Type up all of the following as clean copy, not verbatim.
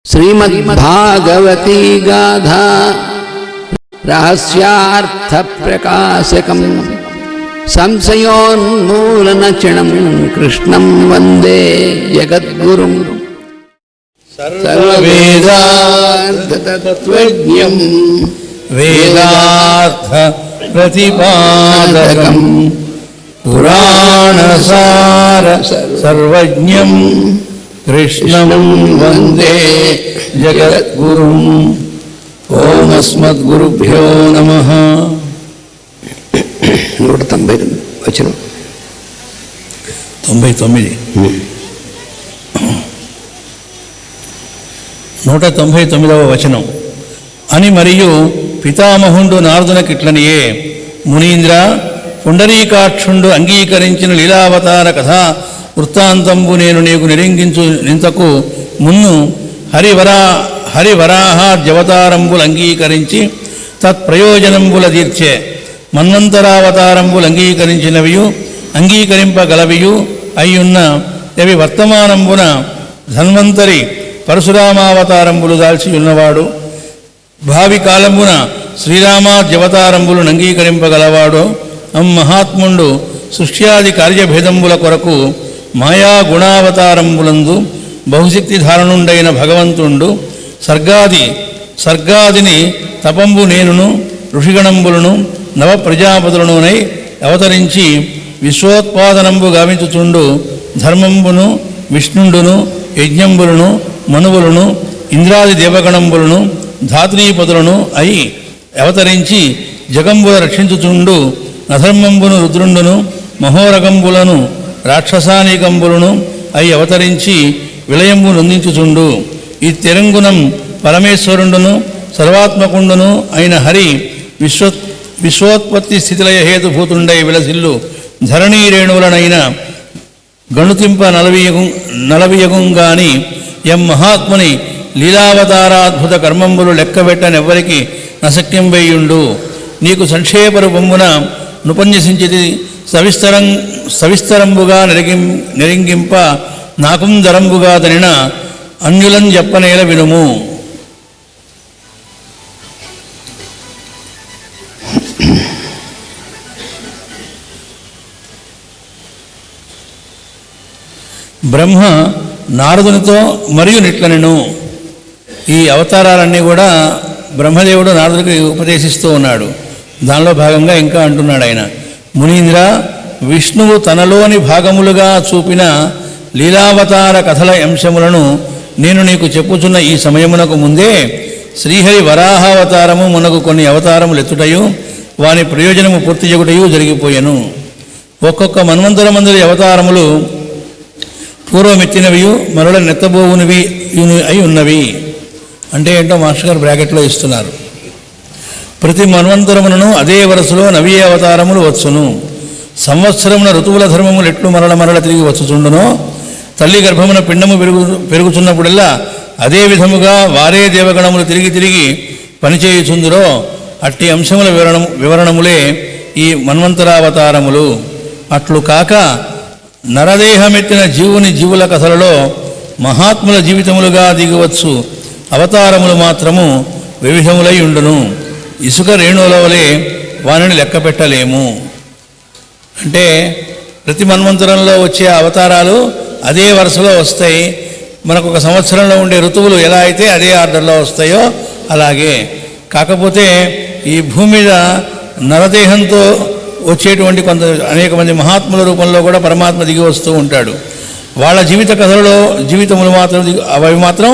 श्रीमद्भागवती गाथा रहस्यार्थ प्रकाशकम् संशयोन्मूलनचिणं कृष्णं वन्दे जगद्गुरुं सर्ववेदार्थतत्त्वज्ञं वेदार्थ प्रतिपादकं पुराणसार सर्वज्ञं कृष्णं वन्दे जगद्गुरुं। ओम अस्मद्गुरुभ्यो नमः। 190 వచనం 99 199వ వచనం అని మరియు పితామహుండు నారదునకిట్లనియే మునీంద్ర పుండరీకాక్షుండు అంగీకరించిన లీలావతార కథా వృత్తాంతంబు నేను నీకు నిరింగించు నింతకు మున్ను హరివరాహార్జవతారంబులు అంగీకరించి తత్ప్రయోజనంబుల తీర్చే మన్వంతరావతారంబులు అంగీకరించినవియు అంగీకరింపగలవియు అయ్యున్న అవి వర్తమానంబున ధన్వంతరి పరశురామావతారంబులు దాల్చి ఉన్నవాడు, భావి కాలంబున శ్రీరామార్జవతారంబులు అంగీకరింపగలవాడు మహాత్ముండు సృష్ట్యాది కార్యభేదంబుల కొరకు మాయా గుణావతారంబులందు బహుశక్తి ధారణుండైన భగవంతుండు సర్గాదిని తపంబు నేనును ఋషిగణంబులను నవ ప్రజాపతులనునై అవతరించి విశ్వోత్పాదనంబు గావించుచుండు ధర్మంబును విష్ణుండును యజ్ఞంబులను మనువులను ఇంద్రాది దేవగణంబులను ధాత్రీపదులను అయి అవతరించి జగంబుల రక్షించుచుండు నధర్మంబును రుద్రుండును మహోరగంబులను రాక్షసానికంబులను అయి అవతరించి విలయంబు నొందించుచుండు ఈ తెరంగుణం పరమేశ్వరుండును సర్వాత్మకుండును అయిన హరి విశ్వోత్పత్తి స్థితిలయ హేతుభూతుండై విలసిల్లు ధరణీ రేణువులనైన గణుతింప నలవియగుంగాని ఎం మహాత్ముని లీలావతారాద్భుత కర్మంబులు లెక్కబెట్టనెవ్వరికి నశక్యం వేయుండు. నీకు సంక్షేప రూపంబున నుపన్యసించిది సవిస్తరంబుగా నిరింగింప నాకుందరంబుగా తనిన అన్యులం చెప్పనేల వినుము. బ్రహ్మ నారదునితో మరియు నిట్లనెను. ఈ అవతారాలన్నీ కూడా బ్రహ్మదేవుడు నారదుడికి ఉపదేశిస్తూ ఉన్నాడు. దానిలో భాగంగా ఇంకా అంటున్నాడు ఆయన, మునీంద్ర విష్ణువు తనలోని భాగములుగా చూపిన లీలావతార కథల అంశములను నేను నీకు చెప్పుచున్న ఈ సమయమునకు ముందే శ్రీహరి వరాహావతారము మునకు కొన్ని అవతారములు ఎత్తుటయు వాని ప్రయోజనము పూర్తి చెగుటయు జరిగిపోయెను. ఒక్కొక్క మన్వంతరమందరి అవతారములు పూర్వమెత్తినవియు మరల నెత్తబోవునివి అయి ఉన్నవి. అంటే ఏంటో మాస్టర్ గారు బ్రాకెట్లో ఇస్తున్నారు. ప్రతి మన్వంతరములను అదే వరుసలో నవీ అవతారములు వచ్చును. సంవత్సరమున ఋతువుల ధర్మములు ఎట్లు మరల తిరిగి వచ్చుచుండునో, తల్లి గర్భమున పిండము పెరుగుచున్నప్పుడల్లా అదే విధముగా వారే దేవగణములు తిరిగి పనిచేయుచుందురో అట్టి అంశముల వివరణములే ఈ మన్వంతరావతారములు. అట్లు కాక నరదేహమెత్తిన జీవుల కథలలో మహాత్ముల జీవితములుగా దిగవచ్చు అవతారములు మాత్రము వివిధములై ఉండును. ఇసుక రేణువుల వలె వానిని లెక్క పెట్టలేము. అంటే ప్రతి మన్వంతరంలో వచ్చే అవతారాలు అదే వరుసలో వస్తాయి. మనకు ఒక సంవత్సరంలో ఉండే ఋతువులు ఎలా అయితే అదే ఆర్డర్లో వస్తాయో అలాగే. కాకపోతే ఈ భూమి మీద నరదేహంతో వచ్చేటువంటి అనేక మంది మహాత్ముల రూపంలో కూడా పరమాత్మ దిగి వస్తూ ఉంటాడు. వాళ్ళ జీవిత కథలలో జీవితములు మాత్రం అవి మాత్రం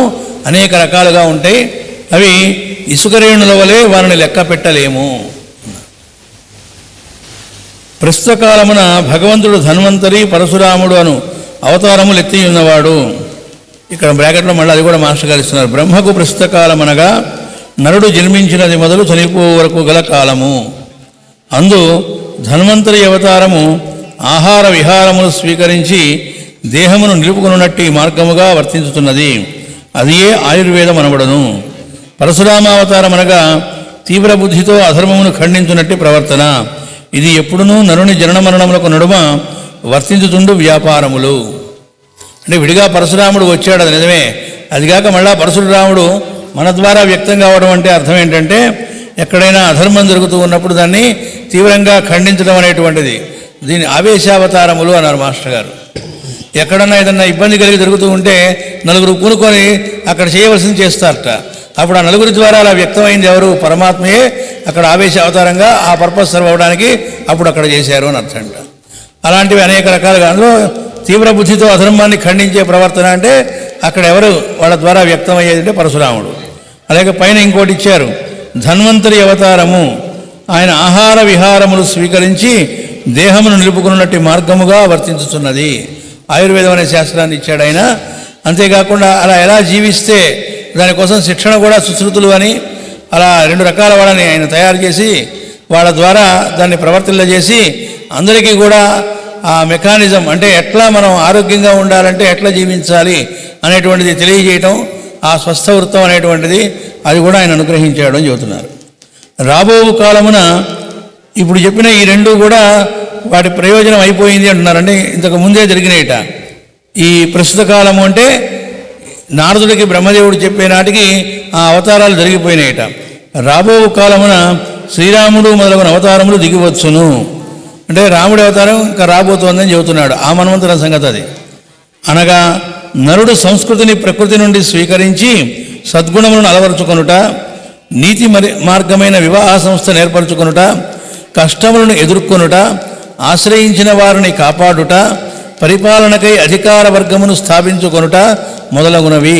అనేక రకాలుగా ఉంటాయి. అవి ఇసుక రేణుల వలె వారిని లెక్క పెట్టలేము. ప్రస్తుత కాలమున భగవంతుడు ధన్వంతరి పరశురాముడు అను అవతారములు ఎత్తి ఉన్నవాడు. ఇక్కడ బ్రాకెట్లో మళ్ళీ అది కూడా మాస్టర్ గారు ఇస్తున్నారు. బ్రహ్మకు ప్రస్తుత కాలమనగా నరుడు జన్మించినది మొదలు చనిపోయే వరకు గల కాలము. అందు ధన్వంతరి అవతారము ఆహార విహారములు స్వీకరించి దేహమును నిలుపుకొనున్నట్టి మార్గముగా వర్తించుతున్నది. అదియే ఆయుర్వేదం అనబడును. పరశురామావతారం అనగా తీవ్ర బుద్ధితో అధర్మమును ఖండించున్నట్టి ప్రవర్తన. ఇది ఎప్పుడునూ నరుని జనన మరణములకు నడుమ వర్తించుతుండు వ్యాపారములు. అంటే విడిగా పరశురాముడు వచ్చాడు, అది నిజమే. అదిగాక మళ్ళా పరశురాముడు మన ద్వారా వ్యక్తం కావడం అంటే అర్థం ఏంటంటే ఎక్కడైనా అధర్మం జరుగుతూ ఉన్నప్పుడు దాన్ని తీవ్రంగా ఖండించడం అనేటువంటిది. దీని ఆవేశావతారములు అన్నారు మాస్టర్ గారు. ఎక్కడన్నా ఏదన్నా ఇబ్బంది కలిగి జరుగుతూ ఉంటే నలుగురు కూనుకొని అక్కడ చేయవలసింది చేస్తారట. అప్పుడు ఆ నలుగురి ద్వారా అలా వ్యక్తమైంది ఎవరు? పరమాత్మయే అక్కడ ఆవేశ అవతారంగా ఆ పర్పస్ సర్వ్ అవడానికి అప్పుడు అక్కడ చేశారు అని అర్థం అంట. అలాంటివి అనేక రకాలుగా అందులో తీవ్ర బుద్ధితో అధర్మాన్ని ఖండించే ప్రవర్తన అంటే అక్కడ ఎవరు వాళ్ళ ద్వారా వ్యక్తమయ్యేది అంటే పరశురాముడు. అలాగే పైన ఇంకోటి ఇచ్చారు, ధన్వంతరి అవతారము. ఆయన ఆహార విహారములు స్వీకరించి దేహమును నిలుపుకున్నట్టు మార్గముగా వర్తించుతున్నది. ఆయుర్వేదం అనే శాస్త్రాన్ని ఇచ్చాడు ఆయన. అంతేకాకుండా అలా ఎలా జీవిస్తే దానికోసం శిక్షణ కూడా సుశ్రుతులు అని అలా 2 రకాల వాళ్ళని ఆయన తయారు చేసి వాళ్ళ ద్వారా దాన్ని ప్రవర్తిల్లజేసి అందరికీ కూడా ఆ మెకానిజం అంటే ఎట్లా మనం ఆరోగ్యంగా ఉండాలంటే ఎట్లా జీవించాలి అనేటువంటిది తెలియజేయటం, ఆ స్వస్థ వృత్తం అనేటువంటిది అది కూడా ఆయన అనుగ్రహించాడు అని చెబుతున్నారు. రాబో కాలమున ఇప్పుడు చెప్పిన ఈ 2 కూడా వాటి ప్రయోజనం అయిపోయింది అంటున్నారు. అంటే ఇంతకు ముందే జరిగినాయిట. ఈ ప్రస్తుత కాలము అంటే నారదుడికి బ్రహ్మదేవుడు చెప్పే నాటికి ఆ అవతారాలు జరిగిపోయినాయిట. రాబో కాలమున శ్రీరాముడు మొదలగున అవతారములు దిగివచ్చును. అంటే రాముడి అవతారం ఇంకా రాబోతోందని చెబుతున్నాడు. ఆ మన్వంతరం సంగతి అది. అనగా నరుడు సంస్కృతిని ప్రకృతి నుండి స్వీకరించి సద్గుణములను అలవరుచుకొనుట, నీతి మార్గమైన వివాహ సంస్థ ఏర్పరచుకొనుట, కష్టములను ఎదుర్కొనుట, ఆశ్రయించిన వారిని కాపాడుట, పరిపాలనకై అధికార వర్గమును స్థాపించుకొనుట మొదలగునవి.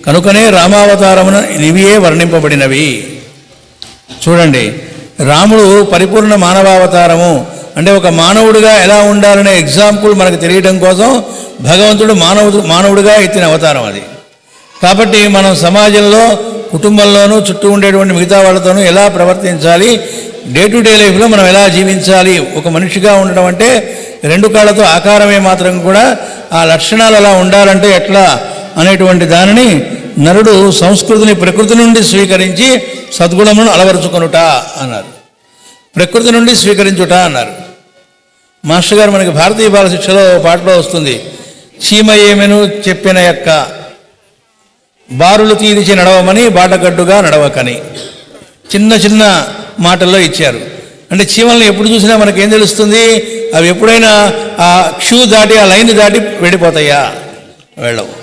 కనుకనే రామావతారమున ఇవియే వర్ణింపబడినవి. చూడండి, రాముడు పరిపూర్ణ మానవావతారము అంటే ఒక మానవుడిగా ఎలా ఉండాలనే ఎగ్జాంపుల్ మనకు తెలియడం కోసం భగవంతుడు మానవుడిగా ఎత్తిన అవతారం అది. కాబట్టి మనం సమాజంలో కుటుంబంలోనూ చుట్టూ ఉండేటువంటి మిగతా వాళ్ళతోనూ ఎలా ప్రవర్తించాలి, డే టు డే లైఫ్లో మనం ఎలా జీవించాలి, ఒక మనిషిగా ఉండడం అంటే 2 కాళ్ళతో ఆకారమే మాత్రం కూడా ఆ లక్షణాలు అలా ఉండాలంటే ఎట్లా అనేటువంటి దానిని నరుడు సంస్కృతిని ప్రకృతి నుండి స్వీకరించి సద్గుణములను అలవరుచుకొనుట అన్నారు. ప్రకృతి నుండి స్వీకరించుట అన్నారు. మాస్టర్ గారు మనకి భారతీయ బాల శిక్షలో పాటలో వస్తుంది, చీమ ఏమెను చెప్పిన యొక్క బారులు తీరిచి నడవమని బాటగడ్డుగా నడవకని. చిన్న చిన్న మాటల్లో ఇచ్చారు. అంటే చీమల్ని ఎప్పుడు చూసినా మనకేం తెలుస్తుంది? అవి ఎప్పుడైనా ఆ క్యూ దాటి ఆ లైన్ దాటి వెళ్ళిపోతాయా? వెళ్ళవు.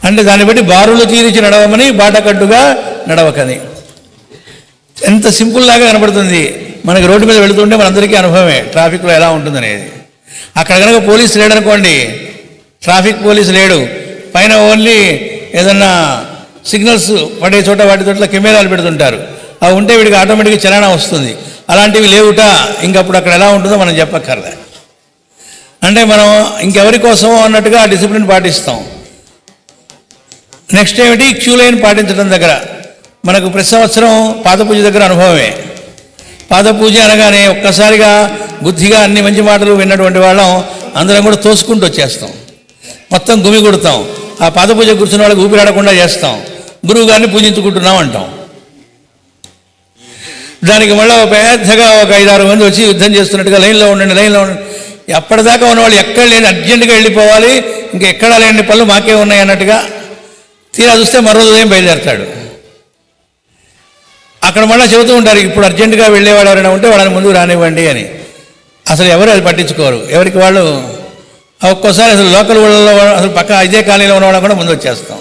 అంటే దాన్ని బట్టి బారులు తీరిచి నడవమని బాటగడ్డుగా నడవకని. ఎంత సింపుల్ లాగా కనబడుతుంది మనకి. రోడ్డు మీద వెళుతుంటే మనందరికీ అనుభవమే ట్రాఫిక్లో ఎలా ఉంటుందనేది. అక్కడ కనుక పోలీసు లేడనుకోండి, ట్రాఫిక్ పోలీసు లేడు, పైన ఓన్లీ ఏదన్నా సిగ్నల్స్ పడే చోట వాటి చోట్ల కెమెరాలు పెడుతుంటారు. అవి ఉంటే వీడికి ఆటోమేటిక్గా చలానా వస్తుంది. అలాంటివి లేవుట, ఇంకప్పుడు అక్కడ ఎలా ఉంటుందో మనం చెప్పక్కర్లే. అంటే మనం ఇంకెవరి కోసమో అన్నట్టుగా ఆ డిసిప్లిన్ పాటిస్తాం. నెక్స్ట్ ఏమిటి? క్యూ లైన్ పాటించడం దగ్గర మనకు ప్రతి సంవత్సరం పాద పూజ దగ్గర అనుభవమే. పాద పూజ అనగానే ఒక్కసారిగా బుద్ధిగా అన్ని మంచి మాటలు విన్నటువంటి వాళ్ళం అందరం కూడా తోసుకుంటూ వచ్చేస్తాం, మొత్తం గుమి కొడతాం. ఆ పాద పూజ కూర్చున్న వాళ్ళకి ఊపిరాడకుండా చేస్తాం, గురువు గారిని పూజించుకుంటున్నాం అంటాం. దానికి మళ్ళీ పెద్దగా ఒక 5-6 మంది వచ్చి యుద్ధం చేస్తున్నట్టుగా లైన్లో ఉండండి. అప్పటిదాకా ఉన్నవాళ్ళు ఎక్కడ లేని అర్జెంటుగా వెళ్ళిపోవాలి, ఇంకా ఎక్కడా లేని పనులు మాకే ఉన్నాయి అన్నట్టుగా తీరా చూస్తే మరో ఉదయం బయలుదేరతాడు. అక్కడ మళ్ళీ చెబుతూ ఉంటారు, ఇప్పుడు అర్జెంటుగా వెళ్ళేవాడు ఎవరైనా ఉంటే వాళ్ళని ముందుకు రానివ్వండి అని. అసలు ఎవరు అది పట్టించుకోరు, ఎవరికి వాళ్ళు. ఒక్కోసారి అసలు లోకల్ ఊళ్ళలో అసలు పక్క ఇదే కాలనీలో ఉన్న వాళ్ళని కూడా ముందు వచ్చేస్తాం.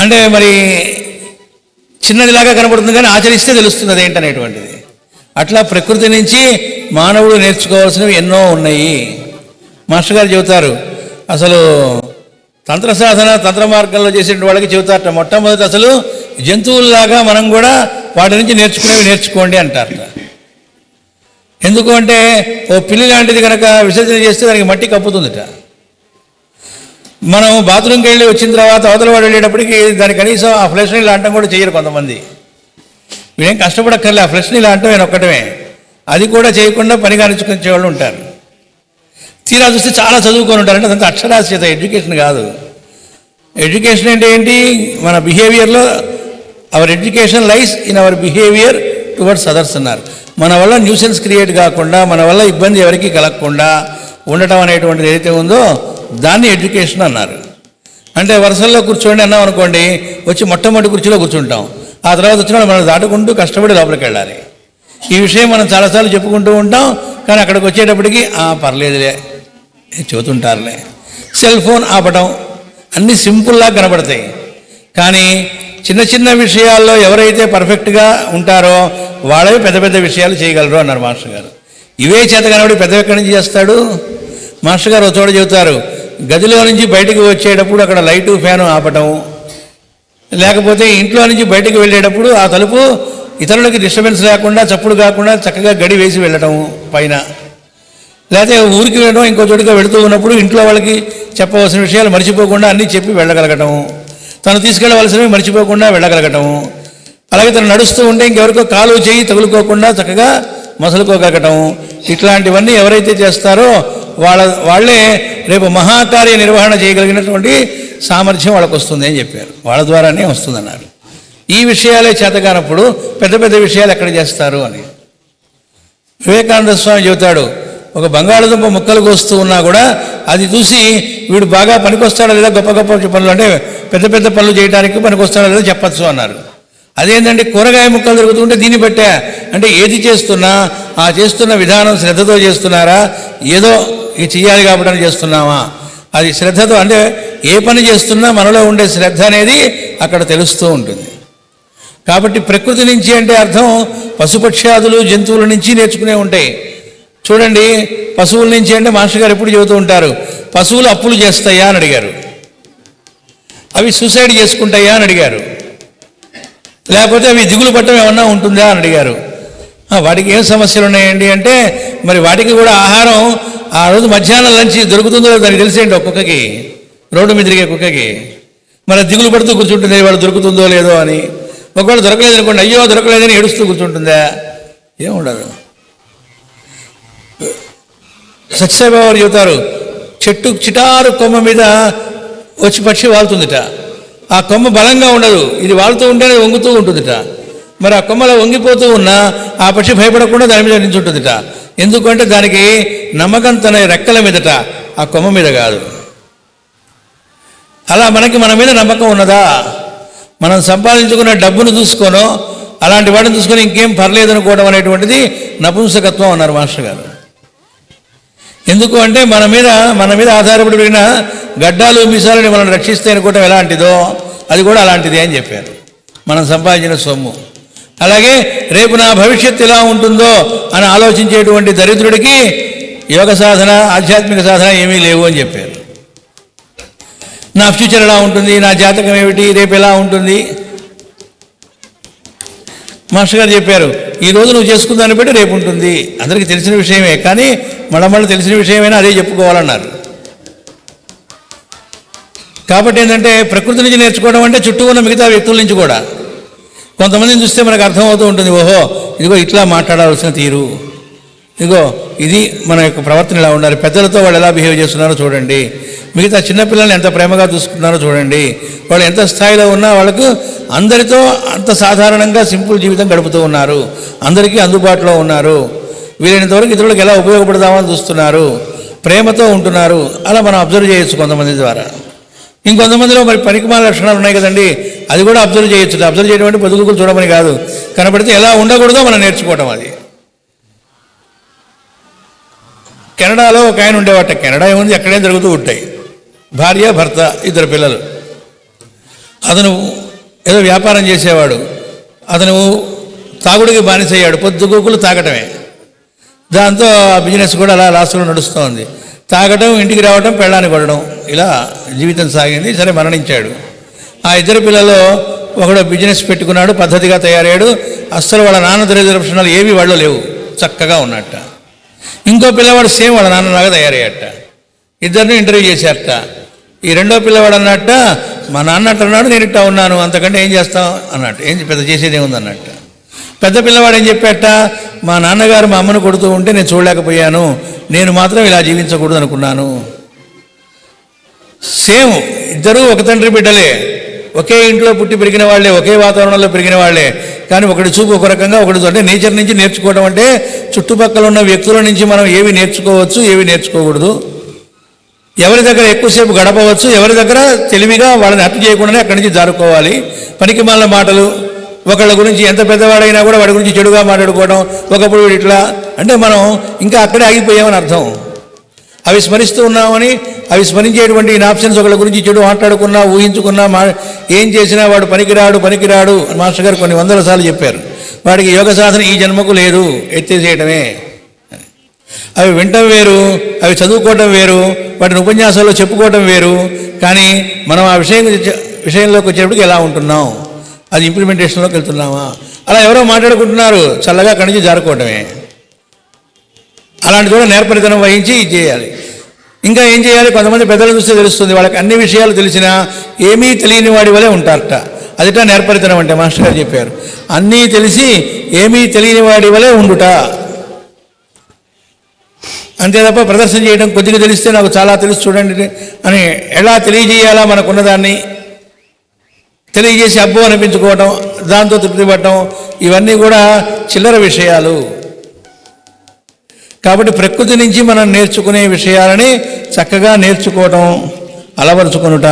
అంటే మరి చిన్నదిలాగా కనబడుతుంది కానీ ఆచరిస్తే తెలుస్తుంది అదేంటనేటువంటిది. అట్లా ప్రకృతి నుంచి మానవుడు నేర్చుకోవాల్సినవి ఎన్నో ఉన్నాయి. మాస్టర్ గారు చెబుతారు, అసలు తంత్ర సాధన తంత్ర మార్గంలో చేసే వాళ్ళకి చెబుతారట, మొట్టమొదటి అసలు జంతువుల్లాగా మనం కూడా వాటి నుంచి నేర్చుకోండి అంటారట. ఎందుకు అంటే ఓ పిల్లి లాంటిది కనుక విసర్జన చేస్తే దానికి మట్టి కప్పుతుందట. మనం బాత్రూమ్కి వెళ్ళి వచ్చిన తర్వాత అవతల వాడు వెళ్ళేటప్పటికి దాని కనీసం ఆ ఫ్లష్ని ఇలా అంటం కూడా చేయరు కొంతమంది. వీడేం కష్టపడక్కర్లే, ఆ ఫ్లష్ని ఇలా అంటాం నేను ఒక్కటమే. అది కూడా చేయకుండా పని కానిచ్చుకునే వాళ్ళు ఉంటారు. తీరా చూస్తే చాలా చదువుకొని ఉంటారు. అంటే అదంతా అక్షరాస్యత, ఎడ్యుకేషన్ కాదు. ఎడ్యుకేషన్ అంటే ఏంటి? మన బిహేవియర్లో our education lies in our behaviour towards others అన్నారు. మన వల్ల న్యూసెన్స్ క్రియేట్ కాకుండా, మన వల్ల ఇబ్బంది ఎవరికి కలగకుండా ఉండటం అనేటువంటిది ఏదైతే ఉందో దాన్ని ఎడ్యుకేషన్ అన్నారు. అంటే వరుసల్లో కూర్చోండి అన్నాం అనుకోండి, వచ్చి మొట్టమొదటి కుర్చీలో కూర్చుంటాం. ఆ తర్వాత వచ్చిన మనం దాటుకుంటూ కష్టపడి లోపలికి వెళ్ళాలి. ఈ విషయం మనం చాలాసార్లు చెప్పుకుంటూ ఉంటాం. కానీ అక్కడికి వచ్చేటప్పటికి పర్లేదులే, చెబుతుంటారులే. సెల్ ఫోన్ ఆపటం అన్నీ సింపుల్లా కనబడతాయి. కానీ చిన్న చిన్న విషయాల్లో ఎవరైతే పర్ఫెక్ట్గా ఉంటారో వాళ్ళే పెద్ద పెద్ద విషయాలు చేయగలరు అన్నారు మాస్టర్ గారు. ఇవే చేత కనబడి పెద్ద ఎక్కడి నుంచి చేస్తాడు? మాస్టర్ గారు ఒక చోట చెబుతారు, గదిలో నుంచి బయటకు వచ్చేటప్పుడు అక్కడ లైటు ఫ్యాను ఆపటం, లేకపోతే ఇంట్లో నుంచి బయటకు వెళ్ళేటప్పుడు ఆ తలుపు ఇతరులకి డిస్టర్బెన్స్ లేకుండా, చప్పుడు కాకుండా చక్కగా గడి వేసి వెళ్ళటం పైన, లేకపోతే ఊరికి వెళ్ళడం, ఇంకో చోటుగా వెళుతూ ఉన్నప్పుడు ఇంట్లో వాళ్ళకి చెప్పవలసిన విషయాలు మర్చిపోకుండా అన్నీ చెప్పి వెళ్ళగలగటం, తను తీసుకెళ్ళవలసినవి మర్చిపోకుండా వెళ్ళగలగటం, అలాగే తను నడుస్తూ ఉంటే ఇంకెవరికో కాలు చేయి తగులుకోకుండా చక్కగా మసలుకోగలగటం, ఇట్లాంటివన్నీ ఎవరైతే చేస్తారో వాళ్ళే రేపు మహాకార్య నిర్వహణ చేయగలిగినటువంటి సామర్థ్యం వాళ్ళకు వస్తుంది అని చెప్పారు. వాళ్ళ ద్వారానే వస్తుందన్నారు. ఈ విషయాలే చేతగానప్పుడు పెద్ద పెద్ద విషయాలు ఎక్కడ చేస్తారు అని. వివేకానంద స్వామి చెబుతాడు, ఒక బంగాళదుంప ముక్కలు కోస్తూ ఉన్నా కూడా అది చూసి వీడు బాగా పనికొస్తాడా లేదా, గొప్ప గొప్ప పనులు అంటే పెద్ద పెద్ద పనులు చేయడానికి పనికొస్తాడా లేదా చెప్పచ్చు అన్నారు. అదేంటంటే కూరగాయ ముక్కలు దొరుకుతుంటే దీన్ని బట్టే, అంటే ఏది చేస్తున్నా ఆ చేస్తున్న విధానం శ్రద్ధతో చేస్తున్నారా, ఏదో ఇది చెయ్యాలి కాబట్టి చేస్తున్నామా, అది శ్రద్ధతో, అంటే ఏ పని చేస్తున్నా మనలో ఉండే శ్రద్ధ అనేది అక్కడ తెలుస్తూ ఉంటుంది. కాబట్టి ప్రకృతి నుంచి అంటే అర్థం పశుపక్ష్యాదులు జంతువుల నుంచి నేర్చుకునే ఉంటాయి. చూడండి, పశువుల నుంచి అంటే మాస్టర్ గారు ఎప్పుడు చెబుతూ ఉంటారు, పశువులు అప్పులు చేస్తాయా అని అడిగారు, అవి సూసైడ్ చేసుకుంటాయా అని అడిగారు, లేకపోతే అవి దిగులు పట్టడం ఏమన్నా ఉంటుందా అని అడిగారు. వాటికి ఏం సమస్యలు ఉన్నాయండి అంటే, మరి వాటికి కూడా ఆహారం ఆ రోజు మధ్యాహ్నం లంచ్ దొరుకుతుందో దానికి తెలిసేయండి ఒక్కొక్కకి, రోడ్డు మీద తిరిగే కుక్కకి. మరి దిగులు పడుతూ కూర్చుంటుంది వాడు దొరుకుతుందో లేదో అని. ఒకవేళ దొరకలేదు అనుకోండి, అయ్యో దొరకలేదని ఏడుస్తూ కూర్చుంటుందా? ఏముండదు. సత్యసాయిబాబు వారు చెబుతారు, చెట్టు చిటారు కొమ్మ మీద వచ్చి పక్షి వాళ్తుందిట. ఆ కొమ్మ బలంగా ఉండదు, ఇది వాళ్తూ ఉంటేనే వంగుతూ ఉంటుందిట. మరి ఆ కొమ్మలో వంగిపోతూ ఉన్నా ఆ పక్షి భయపడకుండా దాని మీద నిల్చుంటుందిట. ఎందుకంటే దానికి నమ్మకం తన రెక్కల మీదట, ఆ కొమ్మ మీద కాదు. అలా మనకి మన మీద నమ్మకం ఉన్నదా? మనం సంపాదించుకున్న డబ్బును చూసుకోనో అలాంటి వాటిని చూసుకొని ఇంకేం పర్లేదు అనుకోవడం అనేటువంటిది నపుంసకత్వం అన్నారు మాస్టర్ గారు. ఎందుకు అంటే మన మీద ఆధారపడి పెరిగిన గడ్డాలు మీసాలని మనం రక్షిస్తే అనుకోవటం ఎలాంటిదో అది కూడా అలాంటిదే అని చెప్పారు. మనం సంపాదించిన సొమ్ము. అలాగే రేపు నా భవిష్యత్తు ఎలా ఉంటుందో అని ఆలోచించేటువంటి దరిద్రుడికి యోగ సాధన, ఆధ్యాత్మిక సాధన ఏమీ లేవు అని చెప్పారు. నా ఫ్యూచర్ ఎలా ఉంటుంది, నా జాతకం ఏమిటి, రేపు ఎలా ఉంటుంది, మాస్టర్ గారు చెప్పారు, ఈరోజు నువ్వు చేసుకున్న దాన్ని బట్టి రేపు ఉంటుంది. అందరికీ తెలిసిన విషయమే, కానీ మళ్ళీ తెలిసిన విషయమైనా అదే చెప్పుకోవాలన్నారు. కాబట్టి ఏంటంటే ప్రకృతి నుంచి నేర్చుకోవడం అంటే చుట్టూ ఉన్న మిగతా వ్యక్తుల నుంచి కూడా. కొంతమందిని చూస్తే మనకు అర్థమవుతూ ఉంటుంది, ఓహో ఇదిగో ఇట్లా మాట్లాడాల్సిన తీరు, ఇదిగో ఇది మన యొక్క ప్రవర్తన ఎలా ఉండాలి, పెద్దలతో వాళ్ళు ఎలా బిహేవ్ చేస్తున్నారో చూడండి, మిగతా చిన్నపిల్లల్ని ఎంత ప్రేమగా చూసుకుంటున్నారో చూడండి, వాళ్ళు ఎంత స్థాయిలో ఉన్నా వాళ్ళకు అందరితో అంత సాధారణంగా సింపుల్ జీవితం గడుపుతూ ఉన్నారు, అందరికీ అందుబాటులో ఉన్నారు, వీలైనంతవరకు ఇతరులకు ఎలా ఉపయోగపడదామని చూస్తున్నారు, ప్రేమతో ఉంటున్నారు. అలా మనం అబ్జర్వ్ చేయొచ్చు కొంతమంది ద్వారా. ఇంకొంతమందిలో మరి పనికిమాల లక్షణాలు ఉన్నాయి కదండి, అది కూడా అబ్జర్వ్ చేయొచ్చు. అబ్జర్వ్ చేయడం అంటే పొదుగులు చూడమని కాదు, కనబడితే ఎలా ఉండకూడదో మనం నేర్చుకోవటం. అది కెనడాలో ఒక ఆయన ఉండేవాట. కెనడా ఏముంది, ఎక్కడేం జరుగుతూ ఉంటాయి. భార్య భర్త, ఇద్దరు పిల్లలు. అతను ఏదో వ్యాపారం చేసేవాడు. అతను తాగుడికి బానిసయ్యాడు, పొద్దుగూకులు తాగటమే. దాంతో ఆ బిజినెస్ కూడా అలా లాస్ట్లో నడుస్తోంది. తాగటం, ఇంటికి రావటం, పెళ్ళాన్ని కొట్టడం, ఇలా జీవితం సాగింది. సరే, మరణించాడు. ఆ ఇద్దరు పిల్లలు ఒకడు బిజినెస్ పెట్టుకున్నాడు, పద్ధతిగా తయారయ్యాడు. అస్సలు వాళ్ళ నాన్న దరిద్ర లక్షణాలు ఏవి వాళ్ళు లేవు, చక్కగా ఉన్నట్ట. ఇంకో పిల్లవాడు సేమ్ వాళ్ళ నాన్నలాగా తయారయ్యాట. ఇద్దరిని ఇంటర్వ్యూ చేశారట. ఈ రెండో పిల్లవాడు అన్నట్ట, మా నాన్న అట్లా అన్నాడు, నేను ఇట్టా ఉన్నాను, అంతకంటే ఏం చేస్తాం అన్నట్టు, ఏం పెద్ద చేసేది ఏముంది అన్నట్టు. పెద్ద పిల్లవాడు ఏం చెప్పాట, మా నాన్నగారు మా అమ్మను కొడుతూ ఉంటే నేను చూడలేకపోయాను, నేను మాత్రం ఇలా జీవించకూడదు అనుకున్నాను. సేమ్ ఇద్దరూ ఒక తండ్రి బిడ్డలే, ఒకే ఇంట్లో పుట్టి పెరిగిన వాళ్ళే, ఒకే వాతావరణంలో పెరిగిన వాళ్ళే. కానీ ఒకటి చూపు ఒక రకంగా, ఒకటి అంటే నేచర్ నుంచి నేర్చుకోవడం అంటే చుట్టుపక్కల ఉన్న వ్యక్తుల నుంచి మనం ఏవి నేర్చుకోవచ్చు, ఏవి నేర్చుకోకూడదు, ఎవరి దగ్గర ఎక్కువసేపు గడపవచ్చు, ఎవరి దగ్గర తెలివిగా వాళ్ళని హత్య చేయకుండానే అక్కడి నుంచి జారుకోవాలి. పనికి మాలిన మాటలు, ఒకళ్ళ గురించి ఎంత పెద్దవాడైనా కూడా వాడి గురించి చెడుగా మాట్లాడుకోవడం, ఒకప్పుడు వీడు ఇట్లా అంటే మనం ఇంకా అక్కడే ఆగిపోయామని అర్థం. అవి స్మరిస్తూ ఉన్నామని, అవి స్మరించేటువంటి ఆప్షన్స్ ఒకళ్ళ గురించి చెడు మాట్లాడుకున్నా, ఊహించుకున్నా, ఏం చేసినా వాడు పనికిరాడు మాస్టర్ గారు కొన్ని వందల సార్లు చెప్పారు. వాడికి యోగ సాధన ఈ జన్మకు లేదు, ఎత్తేసేయటమే. అవి వినటం వేరు, అవి చదువుకోవటం వేరు, వాటిని ఉపన్యాసాల్లో చెప్పుకోవటం వేరు. కానీ మనం ఆ విషయంలోకి వచ్చేప్పటికి ఎలా ఉంటున్నాం, అది ఇంప్లిమెంటేషన్లోకి వెళ్తున్నామా? అలా ఎవరో మాట్లాడుకుంటున్నారు, చల్లగా అక్కడి నుంచి జారుకోవటమే. అలాంటి కూడా నేర్పరితనం వహించి ఇది చేయాలి. ఇంకా ఏం చేయాలి? కొంతమంది పెద్దలు చూస్తే తెలుస్తుంది, వాళ్ళకి అన్ని విషయాలు తెలిసినా ఏమీ తెలియని వాడి వలె ఉంటారట. అదిట నేర్పరితనం అంటే మాస్టర్ గారు చెప్పారు. అన్నీ తెలిసి ఏమీ తెలియని వాడి వలె ఉండుట. అంతే తప్ప ప్రదర్శన చేయడం, కొద్దిగా తెలిస్తే నాకు చాలా తెలుసు చూడండి అని ఎలా తెలియజేయాలా మనకున్నదాన్ని తెలియజేసి అబ్బో అనిపించుకోవటం, దాంతో తృప్తి పడటం, ఇవన్నీ కూడా చిల్లర విషయాలు. కాబట్టి ప్రకృతి నుంచి మనం నేర్చుకునే విషయాలని చక్కగా నేర్చుకోవటం, అలవరుచుకొనుట,